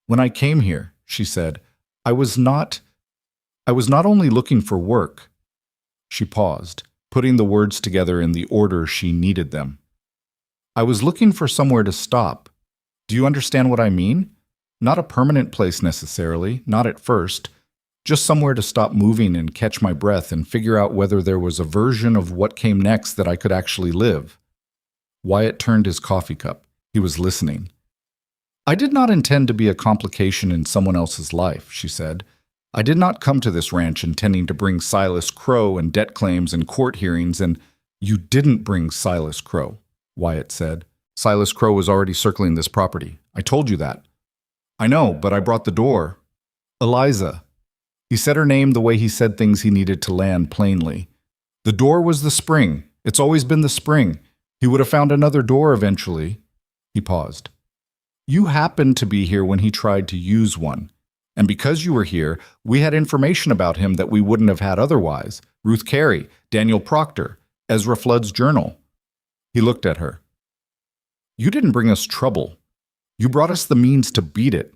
"When I came here," she said, I was not only looking for work." She paused, putting the words together in the order she needed them. "I was looking for somewhere to stop. Do you understand what I mean? Not a permanent place necessarily, not at first. Just somewhere to stop moving and catch my breath and figure out whether there was a version of what came next that I could actually live." Wyatt turned his coffee cup. He was listening. "I did not intend to be a complication in someone else's life," she said. "I did not come to this ranch intending to bring Silas Crow and debt claims and court hearings and—" "You didn't bring Silas Crow," Wyatt said. "Silas Crow was already circling this property. I told you that." "I know, but I brought the door." "Eliza." He said her name the way he said things he needed to land plainly. "The door was the spring. It's always been the spring. He would have found another door eventually." He paused. "You happened to be here when he tried to use one. And because you were here, we had information about him that we wouldn't have had otherwise. Ruth Carey, Daniel Proctor, Ezra Flood's journal." He looked at her. "You didn't bring us trouble. You brought us the means to beat it."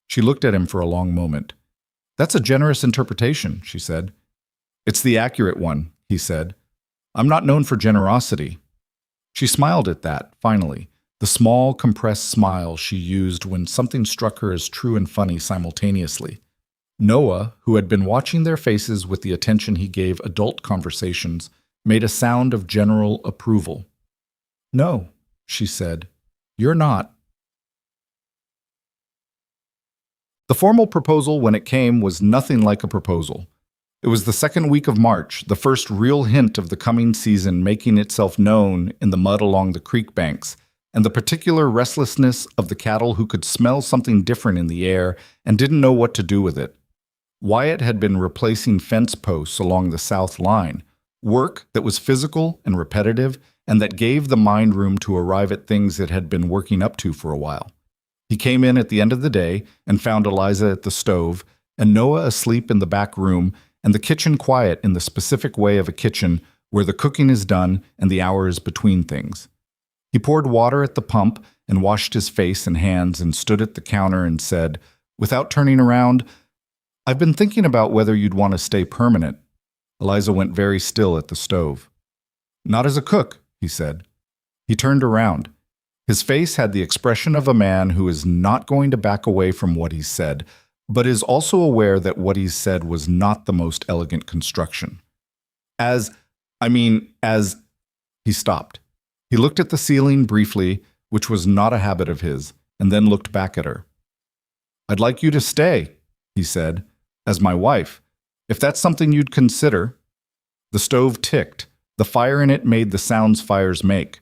She looked at him for a long moment. "That's a generous interpretation," she said. "It's the accurate one," he said. "I'm not known for generosity." She smiled at that, finally, the small, compressed smile she used when something struck her as true and funny simultaneously. Noah, who had been watching their faces with the attention he gave adult conversations, made a sound of general approval. "No," she said, "you're not." The formal proposal, when it came, was nothing like a proposal. It was the second week of March, the first real hint of the coming season making itself known in the mud along the creek banks, and the particular restlessness of the cattle who could smell something different in the air and didn't know what to do with it. Wyatt had been replacing fence posts along the south line, work that was physical and repetitive and that gave the mind room to arrive at things it had been working up to for a while. He came in at the end of the day and found Eliza at the stove and Noah asleep in the back room and the kitchen quiet in the specific way of a kitchen where the cooking is done and the hour is between things. He poured water at the pump and washed his face and hands and stood at the counter and said, without turning around, "I've been thinking about whether you'd want to stay permanent." Eliza went very still at the stove. "Not as a cook," he said. He turned around. His face had the expression of a man who is not going to back away from what he said, but is also aware that what he said was not the most elegant construction. As he stopped. He looked at the ceiling briefly, which was not a habit of his, and then looked back at her. "I'd like you to stay," he said, "as my wife, if that's something you'd consider." The stove ticked. The fire in it made the sounds fires make.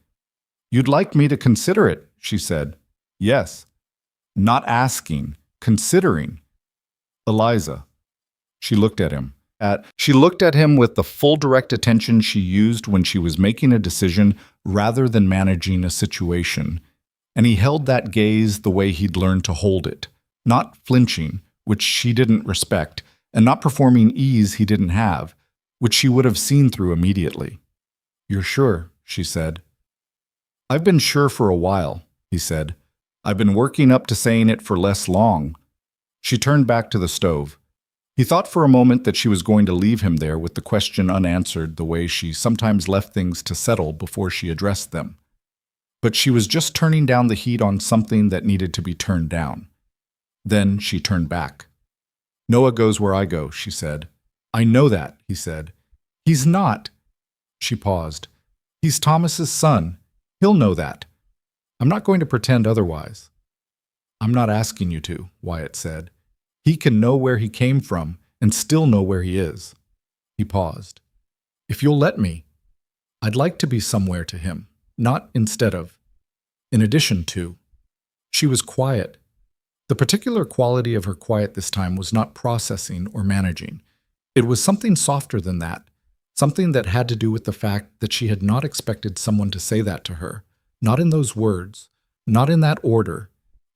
"You'd like me to consider it," she said. "Yes." not asking, considering. Eliza. She looked at him. She looked at him with the full direct attention she used when she was making a decision rather than managing a situation. And he held that gaze the way he'd learned to hold it, not flinching, which she didn't respect, and not performing ease he didn't have, which she would have seen through immediately. "You're sure," she said. "I've been sure for a while," he said. "I've been working up to saying it for less long." She turned back to the stove. He thought for a moment that she was going to leave him there with the question unanswered the way she sometimes left things to settle before she addressed them. But she was just turning down the heat on something that needed to be turned down. Then she turned back. "Noah goes where I go," she said. "I know that," he said. "He's not." She paused. "He's Thomas's son. He'll know that. I'm not going to pretend otherwise." "I'm not asking you to," Wyatt said. "He can know where he came from and still know where he is." He paused. "If you'll let me, I'd like to be somewhere to him, not instead of, in addition to." She was quiet. The particular quality of her quiet this time was not processing or managing. It was something softer than that, something that had to do with the fact that she had not expected someone to say that to her, not in those words, not in that order,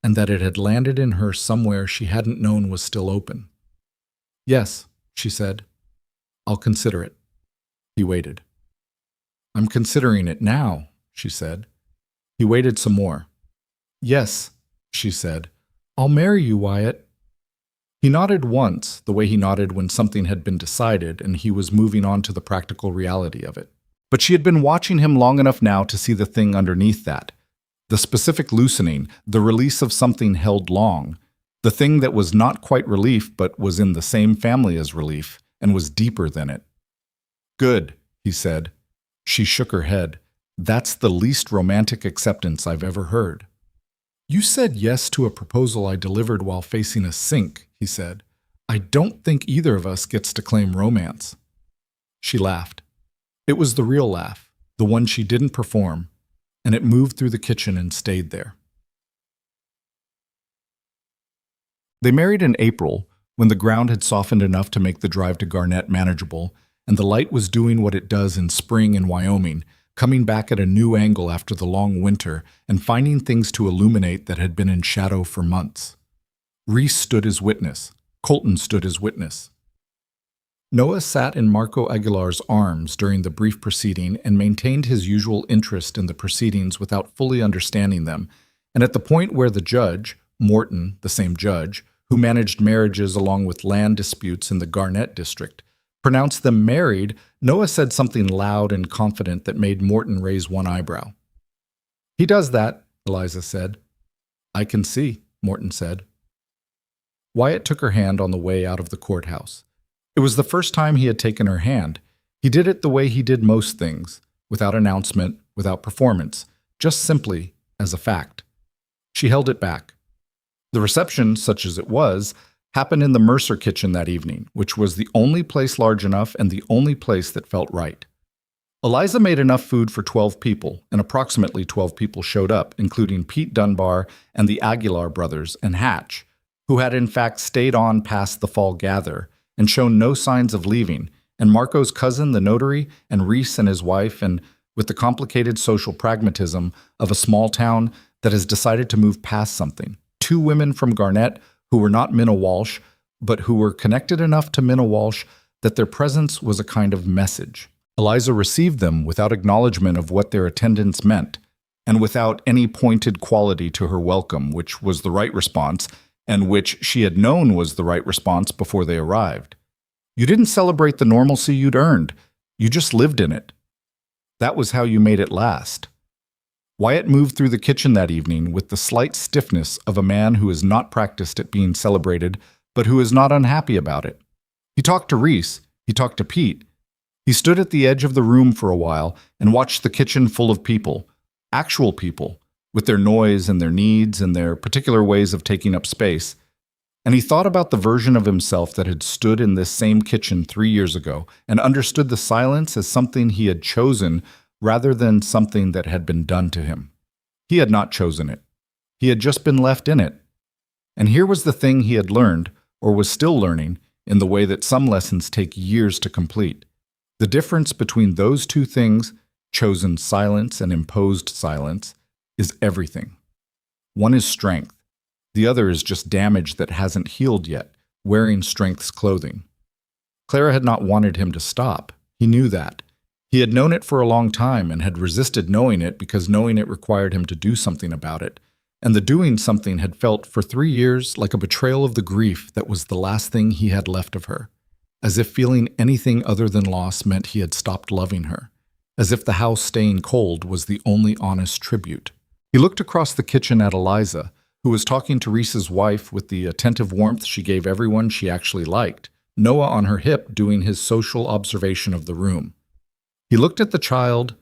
and that it had landed in her somewhere she hadn't known was still open. "Yes," she said. "I'll consider it." He waited. "I'm considering it now," she said. He waited some more. "Yes," she said. "I'll marry you, Wyatt." He nodded once, the way he nodded when something had been decided and he was moving on to the practical reality of it. But she had been watching him long enough now to see the thing underneath that. The specific loosening, the release of something held long, the thing that was not quite relief but was in the same family as relief and was deeper than it. "Good," he said. She shook her head. "That's the least romantic acceptance I've ever heard." "You said yes to a proposal I delivered while facing a sink," he said. "I don't think either of us gets to claim romance." She laughed. It was the real laugh, the one she didn't perform, and it moved through the kitchen and stayed there. They married in April, when the ground had softened enough to make the drive to Garnett manageable, and the light was doing what it does in spring in Wyoming, coming back at a new angle after the long winter and finding things to illuminate that had been in shadow for months. Reese stood as witness. Colton stood as witness. Noah sat in Marco Aguilar's arms during the brief proceeding and maintained his usual interest in the proceedings without fully understanding them, and at the point where the judge, Morton, the same judge, who managed marriages along with land disputes in the Garnett district, pronounced them married, Noah said something loud and confident that made Morton raise one eyebrow. "He does that," Eliza said. "I can see," Morton said. Wyatt took her hand on the way out of the courthouse. It was the first time he had taken her hand. He did it the way he did most things, without announcement, without performance, just simply as a fact. She held it back. The reception, such as it was, happened in the Mercer kitchen that evening, which was the only place large enough and the only place that felt right. Eliza made enough food for 12 people, and approximately 12 people showed up, including Pete Dunbar and the Aguilar brothers and Hatch, who had in fact stayed on past the fall gather and shown no signs of leaving, and Marco's cousin, the notary, and Reese and his wife, and with the complicated social pragmatism of a small town that has decided to move past something. 2 women from Garnett who were not Minna Walsh, but who were connected enough to Minna Walsh that their presence was a kind of message. Eliza received them without acknowledgement of what their attendance meant, and without any pointed quality to her welcome, which was the right response, and which she had known was the right response before they arrived. You didn't celebrate the normalcy you'd earned. You just lived in it. That was how you made it last. Wyatt moved through the kitchen that evening with the slight stiffness of a man who is not practiced at being celebrated, but who is not unhappy about it. He talked to Reese. He talked to Pete. He stood at the edge of the room for a while and watched the kitchen full of people, actual people, with their noise and their needs and their particular ways of taking up space. And he thought about the version of himself that had stood in this same kitchen 3 years ago and understood the silence as something he had chosen rather than something that had been done to him. He had not chosen it. He had just been left in it. And here was the thing he had learned, or was still learning, in the way that some lessons take years to complete. The difference between those two things, chosen silence and imposed silence, is everything. One is strength. The other is just damage that hasn't healed yet, wearing strength's clothing. Clara had not wanted him to stop. He knew that. He had known it for a long time and had resisted knowing it because knowing it required him to do something about it. And the doing something had felt for 3 years like a betrayal of the grief that was the last thing he had left of her, as if feeling anything other than loss meant he had stopped loving her, as if the house staying cold was the only honest tribute. He looked across the kitchen at Eliza, who was talking to Reese's wife with the attentive warmth she gave everyone she actually liked, Noah on her hip doing his social observation of the room. He looked at the child,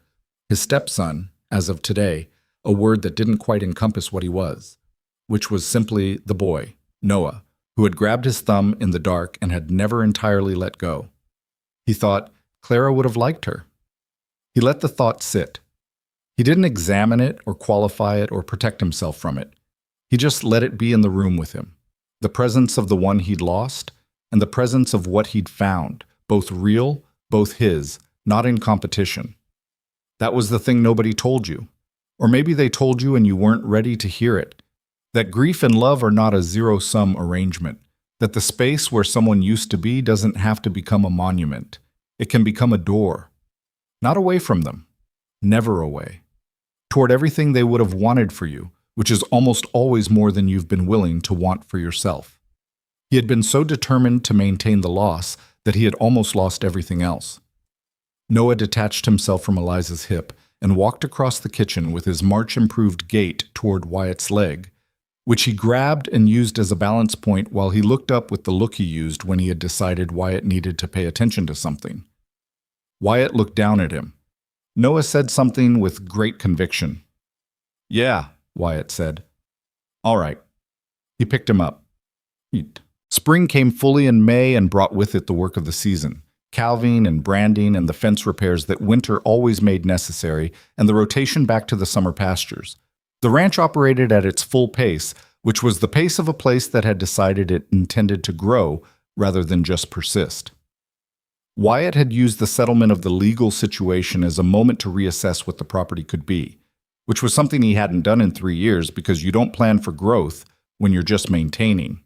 his stepson, as of today, a word that didn't quite encompass what he was, which was simply the boy, Noah, who had grabbed his thumb in the dark and had never entirely let go. He thought Clara would have liked her. He let the thought sit. He didn't examine it or qualify it or protect himself from it. He just let it be in the room with him, the presence of the one he'd lost and the presence of what he'd found, both real, both his, not in competition. That was the thing nobody told you. Or maybe they told you and you weren't ready to hear it. That grief and love are not a zero-sum arrangement. That the space where someone used to be doesn't have to become a monument. It can become a door. Not away from them. Never away. Toward everything they would have wanted for you, which is almost always more than you've been willing to want for yourself. He had been so determined to maintain the loss that he had almost lost everything else. Noah detached himself from Eliza's hip and walked across the kitchen with his much-improved gait toward Wyatt's leg, which he grabbed and used as a balance point while he looked up with the look he used when he had decided Wyatt needed to pay attention to something. Wyatt looked down at him. Noah said something with great conviction. "Yeah," Wyatt said. "All right." He picked him up. Spring came fully in May and brought with it the work of the season. Calving and branding and the fence repairs that winter always made necessary, and the rotation back to the summer pastures. The ranch operated at its full pace, which was the pace of a place that had decided it intended to grow rather than just persist. Wyatt had used the settlement of the legal situation as a moment to reassess what the property could be, which was something he hadn't done in 3 years because you don't plan for growth when you're just maintaining.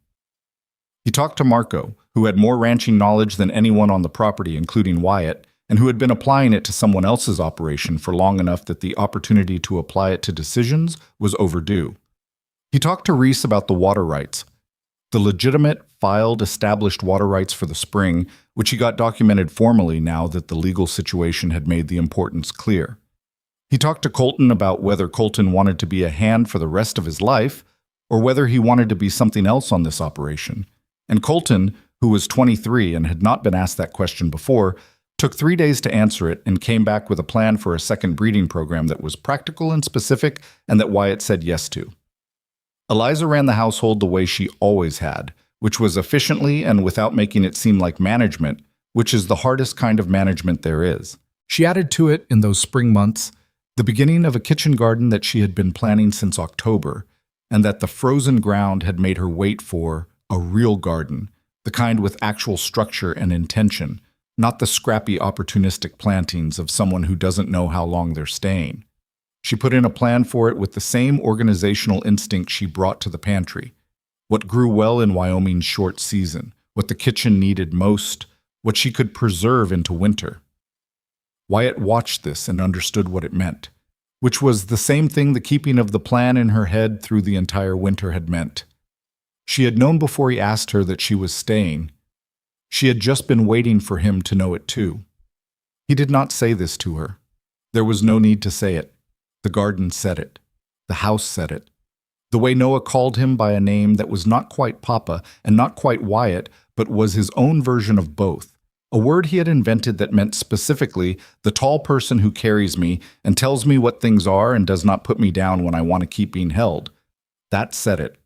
He talked to Marco, who had more ranching knowledge than anyone on the property, including Wyatt, and who had been applying it to someone else's operation for long enough that the opportunity to apply it to decisions was overdue. He talked to Reese about the water rights, the legitimate, filed, established water rights for the spring, which he got documented formally now that the legal situation had made the importance clear. He talked to Colton about whether Colton wanted to be a hand for the rest of his life, or whether he wanted to be something else on this operation. And Colton, who was 23 and had not been asked that question before, took 3 days to answer it and came back with a plan for a second breeding program that was practical and specific and that Wyatt said yes to. Eliza ran the household the way she always had, which was efficiently and without making it seem like management, which is the hardest kind of management there is. She added to it, in those spring months, the beginning of a kitchen garden that she had been planning since October, and that the frozen ground had made her wait for a real garden, the kind with actual structure and intention, not the scrappy opportunistic plantings of someone who doesn't know how long they're staying. She put in a plan for it with the same organizational instinct she brought to the pantry. What grew well in Wyoming's short season, what the kitchen needed most, what she could preserve into winter. Wyatt watched this and understood what it meant, which was the same thing the keeping of the plan in her head through the entire winter had meant. She had known before he asked her that she was staying. She had just been waiting for him to know it too. He did not say this to her. There was no need to say it. The garden said it. The house said it. The way Noah called him by a name that was not quite Papa and not quite Wyatt, but was his own version of both. A word he had invented that meant specifically the tall person who carries me and tells me what things are and does not put me down when I want to keep being held. That said it.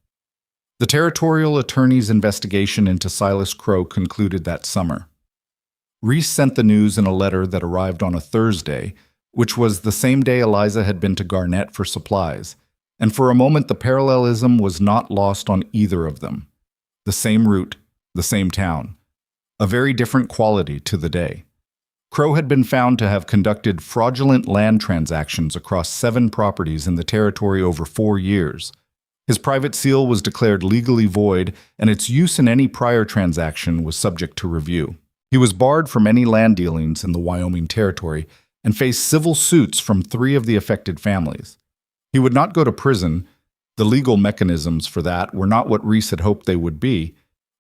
The territorial attorney's investigation into Silas Crow concluded that summer. Reese sent the news in a letter that arrived on a Thursday, which was the same day Eliza had been to Garnett for supplies. And for a moment, the parallelism was not lost on either of them. The same route, the same town. A very different quality to the day. Crow had been found to have conducted fraudulent land transactions across 7 properties in the territory over 4 years. His private seal was declared legally void, and its use in any prior transaction was subject to review. He was barred from any land dealings in the Wyoming Territory and faced civil suits from 3 of the affected families. He would not go to prison. The legal mechanisms for that were not what Reese had hoped they would be,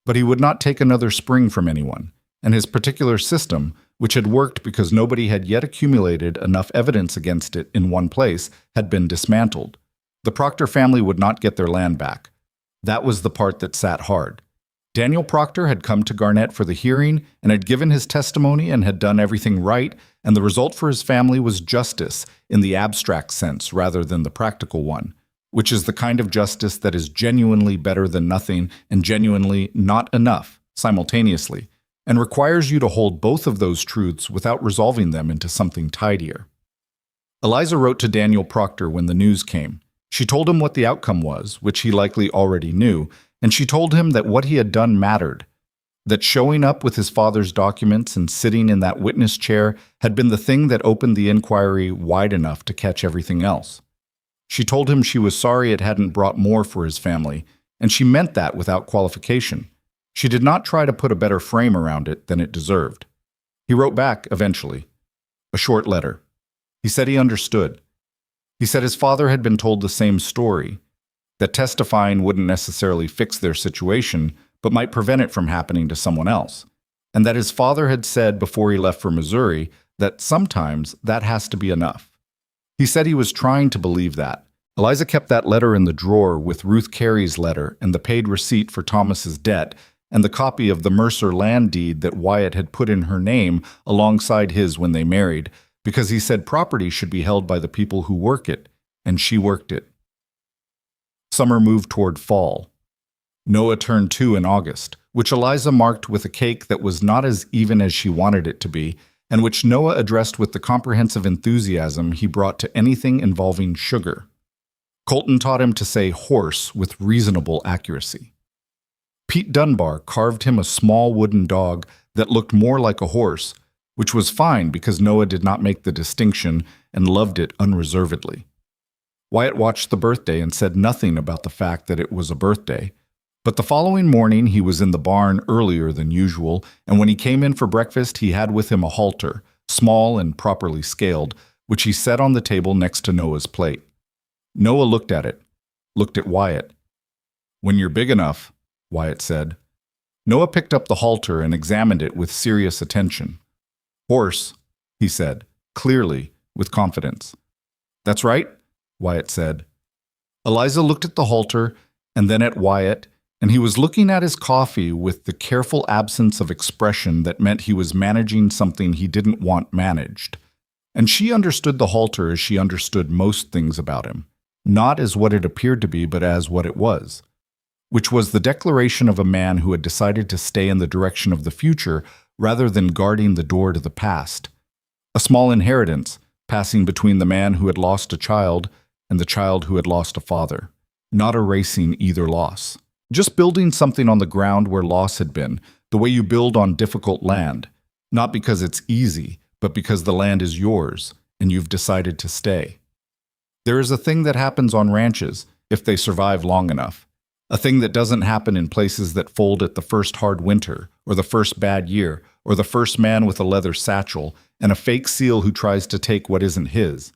but he would not take another spring from anyone, and his particular system, which had worked because nobody had yet accumulated enough evidence against it in one place, had been dismantled. The Proctor family would not get their land back. That was the part that sat hard. Daniel Proctor had come to Garnett for the hearing and had given his testimony and had done everything right, and the result for his family was justice in the abstract sense rather than the practical one, which is the kind of justice that is genuinely better than nothing and genuinely not enough simultaneously, and requires you to hold both of those truths without resolving them into something tidier. Eliza wrote to Daniel Proctor when the news came. She told him what the outcome was, which he likely already knew, and she told him that what he had done mattered, that showing up with his father's documents and sitting in that witness chair had been the thing that opened the inquiry wide enough to catch everything else. She told him she was sorry it hadn't brought more for his family, and she meant that without qualification. She did not try to put a better frame around it than it deserved. He wrote back eventually, a short letter. He said he understood. He said his father had been told the same story, that testifying wouldn't necessarily fix their situation, but might prevent it from happening to someone else, and that his father had said before he left for Missouri that sometimes that has to be enough. He said he was trying to believe that. Eliza kept that letter in the drawer with Ruth Carey's letter and the paid receipt for Thomas's debt and the copy of the Mercer land deed that Wyatt had put in her name alongside his when they married, because he said property should be held by the people who work it, and she worked it. Summer moved toward fall. Noah turned 2 in August, which Eliza marked with a cake that was not as even as she wanted it to be, and which Noah addressed with the comprehensive enthusiasm he brought to anything involving sugar. Colton taught him to say horse with reasonable accuracy. Pete Dunbar carved him a small wooden dog that looked more like a horse, which was fine because Noah did not make the distinction and loved it unreservedly. Wyatt watched the birthday and said nothing about the fact that it was a birthday, but the following morning he was in the barn earlier than usual, and when he came in for breakfast he had with him a halter, small and properly scaled, which he set on the table next to Noah's plate. Noah looked at it, looked at Wyatt. "When you're big enough," Wyatt said. Noah picked up the halter and examined it with serious attention. "Horse," he said, clearly, with confidence. "That's right," Wyatt said. Eliza looked at the halter and then at Wyatt, and he was looking at his coffee with the careful absence of expression that meant he was managing something he didn't want managed. And she understood the halter as she understood most things about him, not as what it appeared to be, but as what it was, which was the declaration of a man who had decided to stay in the direction of the future rather than guarding the door to the past. A small inheritance, passing between the man who had lost a child and the child who had lost a father, not erasing either loss. Just building something on the ground where loss had been, the way you build on difficult land, not because it's easy, but because the land is yours and you've decided to stay. There is a thing that happens on ranches, if they survive long enough, a thing that doesn't happen in places that fold at the first hard winter, or the first bad year, or the first man with a leather satchel, and a fake seal who tries to take what isn't his.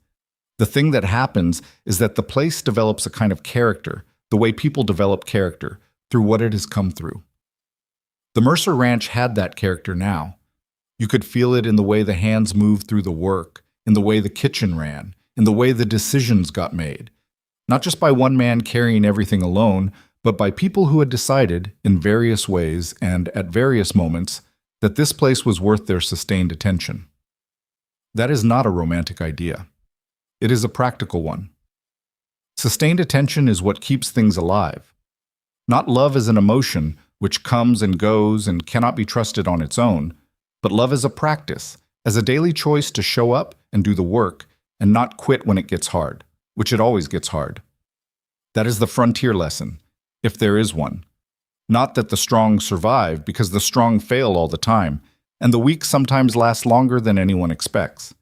The thing that happens is that the place develops a kind of character, the way people develop character, through what it has come through. The Mercer Ranch had that character now. You could feel it in the way the hands moved through the work, in the way the kitchen ran, in the way the decisions got made. Not just by one man carrying everything alone, but by people who had decided, in various ways and at various moments, that this place was worth their sustained attention. That is not a romantic idea. It is a practical one. Sustained attention is what keeps things alive. Not love as an emotion which comes and goes and cannot be trusted on its own, but love as a practice, as a daily choice to show up and do the work and not quit when it gets hard, which it always gets hard. That is the frontier lesson, if there is one. Not that the strong survive, because the strong fail all the time, and the weak sometimes last longer than anyone expects.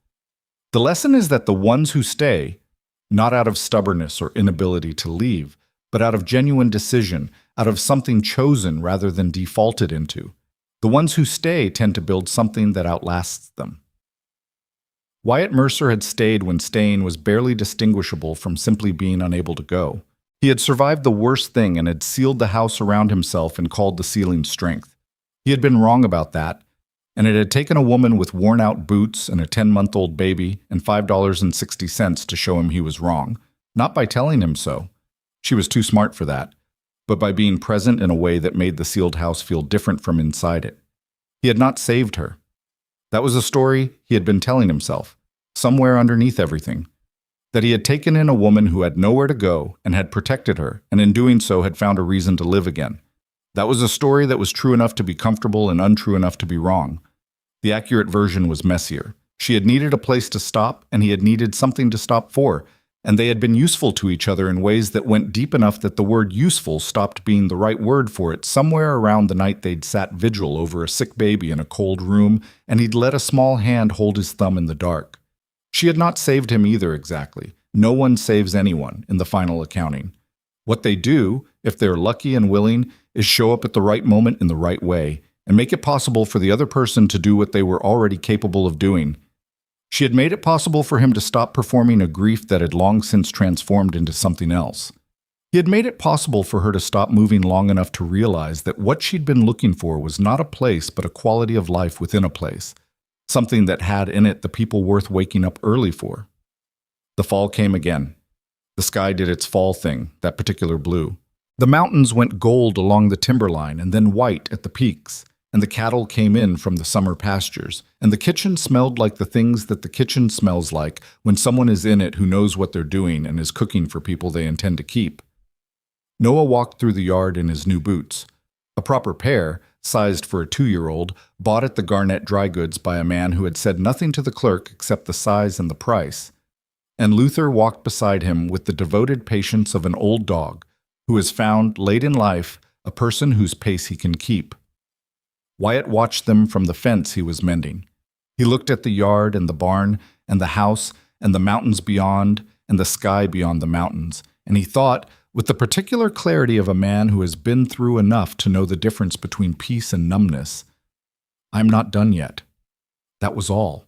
The lesson is that the ones who stay, not out of stubbornness or inability to leave, but out of genuine decision, out of something chosen rather than defaulted into, the ones who stay tend to build something that outlasts them. Wyatt Mercer had stayed when staying was barely distinguishable from simply being unable to go. He had survived the worst thing and had sealed the house around himself and called the ceiling strength. He had been wrong about that, and it had taken a woman with worn-out boots and a 10-month-old baby and $5.60 to show him he was wrong, not by telling him so. She was too smart for that, but by being present in a way that made the sealed house feel different from inside it. He had not saved her. That was a story he had been telling himself, somewhere underneath everything, that he had taken in a woman who had nowhere to go and had protected her, and in doing so had found a reason to live again. That was a story that was true enough to be comfortable and untrue enough to be wrong. The accurate version was messier. She had needed a place to stop, and he had needed something to stop for, and they had been useful to each other in ways that went deep enough that the word useful stopped being the right word for it somewhere around the night they'd sat vigil over a sick baby in a cold room, and he'd let a small hand hold his thumb in the dark. She had not saved him either exactly. No one saves anyone in the final accounting. What they do, if they're lucky and willing, is show up at the right moment in the right way and make it possible for the other person to do what they were already capable of doing. She had made it possible for him to stop performing a grief that had long since transformed into something else. He had made it possible for her to stop moving long enough to realize that what she'd been looking for was not a place but a quality of life within a place, something that had in it the people worth waking up early for. The fall came again. The sky did its fall thing, that particular blue. The mountains went gold along the timberline and then white at the peaks, and the cattle came in from the summer pastures, and the kitchen smelled like the things that the kitchen smells like when someone is in it who knows what they're doing and is cooking for people they intend to keep. Noah walked through the yard in his new boots, a proper pair, sized for a 2-year-old, bought at the Garnett Dry Goods by a man who had said nothing to the clerk except the size and the price. And Luther walked beside him with the devoted patience of an old dog who has found, late in life, a person whose pace he can keep. Wyatt watched them from the fence he was mending. He looked at the yard and the barn and the house and the mountains beyond and the sky beyond the mountains, and he thought, with the particular clarity of a man who has been through enough to know the difference between peace and numbness, "I'm not done yet." That was all.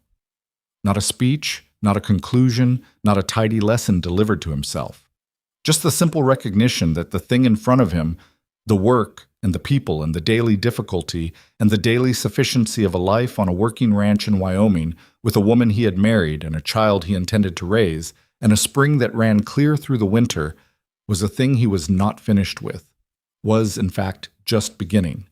Not a speech, not a conclusion, not a tidy lesson delivered to himself. Just the simple recognition that the thing in front of him, the work and the people and the daily difficulty and the daily sufficiency of a life on a working ranch in Wyoming with a woman he had married and a child he intended to raise and a spring that ran clear through the winter, was a thing he was not finished with, was, in fact, just beginning.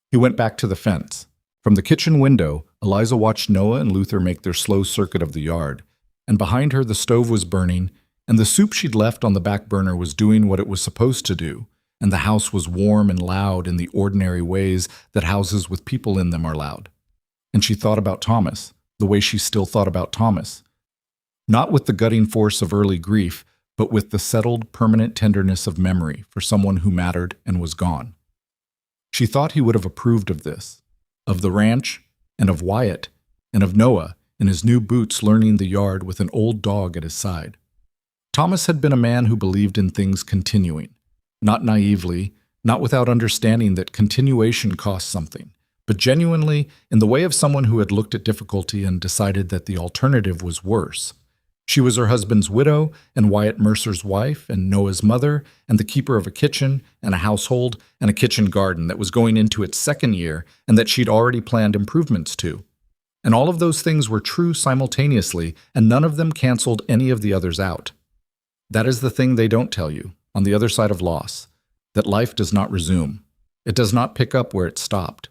He went back to the fence. From the kitchen window, Eliza watched Noah and Luther make their slow circuit of the yard, and behind her the stove was burning, and the soup she'd left on the back burner was doing what it was supposed to do, and the house was warm and loud in the ordinary ways that houses with people in them are loud. And she thought about Thomas, the way she still thought about Thomas. Not with the gutting force of early grief, but with the settled, permanent tenderness of memory for someone who mattered and was gone. She thought he would have approved of this, of the ranch, and of Wyatt, and of Noah in his new boots learning the yard with an old dog at his side. Thomas had been a man who believed in things continuing, not naively, not without understanding that continuation cost something, but genuinely in the way of someone who had looked at difficulty and decided that the alternative was worse. She was her husband's widow, and Wyatt Mercer's wife, and Noah's mother, and the keeper of a kitchen, and a household, and a kitchen garden that was going into its second year, and that she'd already planned improvements to. And all of those things were true simultaneously, and none of them canceled any of the others out. That is the thing they don't tell you, on the other side of loss, that life does not resume. It does not pick up where it stopped.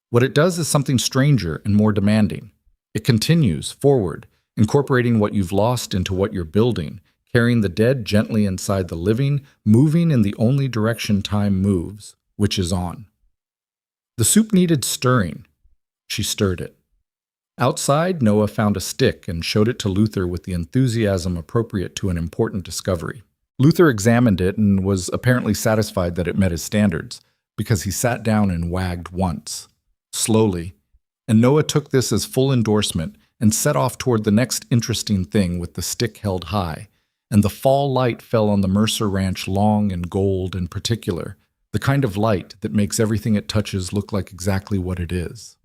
What it does is something stranger and more demanding. It continues forward, incorporating what you've lost into what you're building, carrying the dead gently inside the living, moving in the only direction time moves, which is on. The soup needed stirring. She stirred it. Outside, Noah found a stick and showed it to Luther with the enthusiasm appropriate to an important discovery. Luther examined it and was apparently satisfied that it met his standards, because he sat down and wagged once, slowly, and Noah took this as full endorsement and set off toward the next interesting thing with the stick held high, and the fall light fell on the Mercer Ranch long and gold in particular, the kind of light that makes everything it touches look like exactly what it is.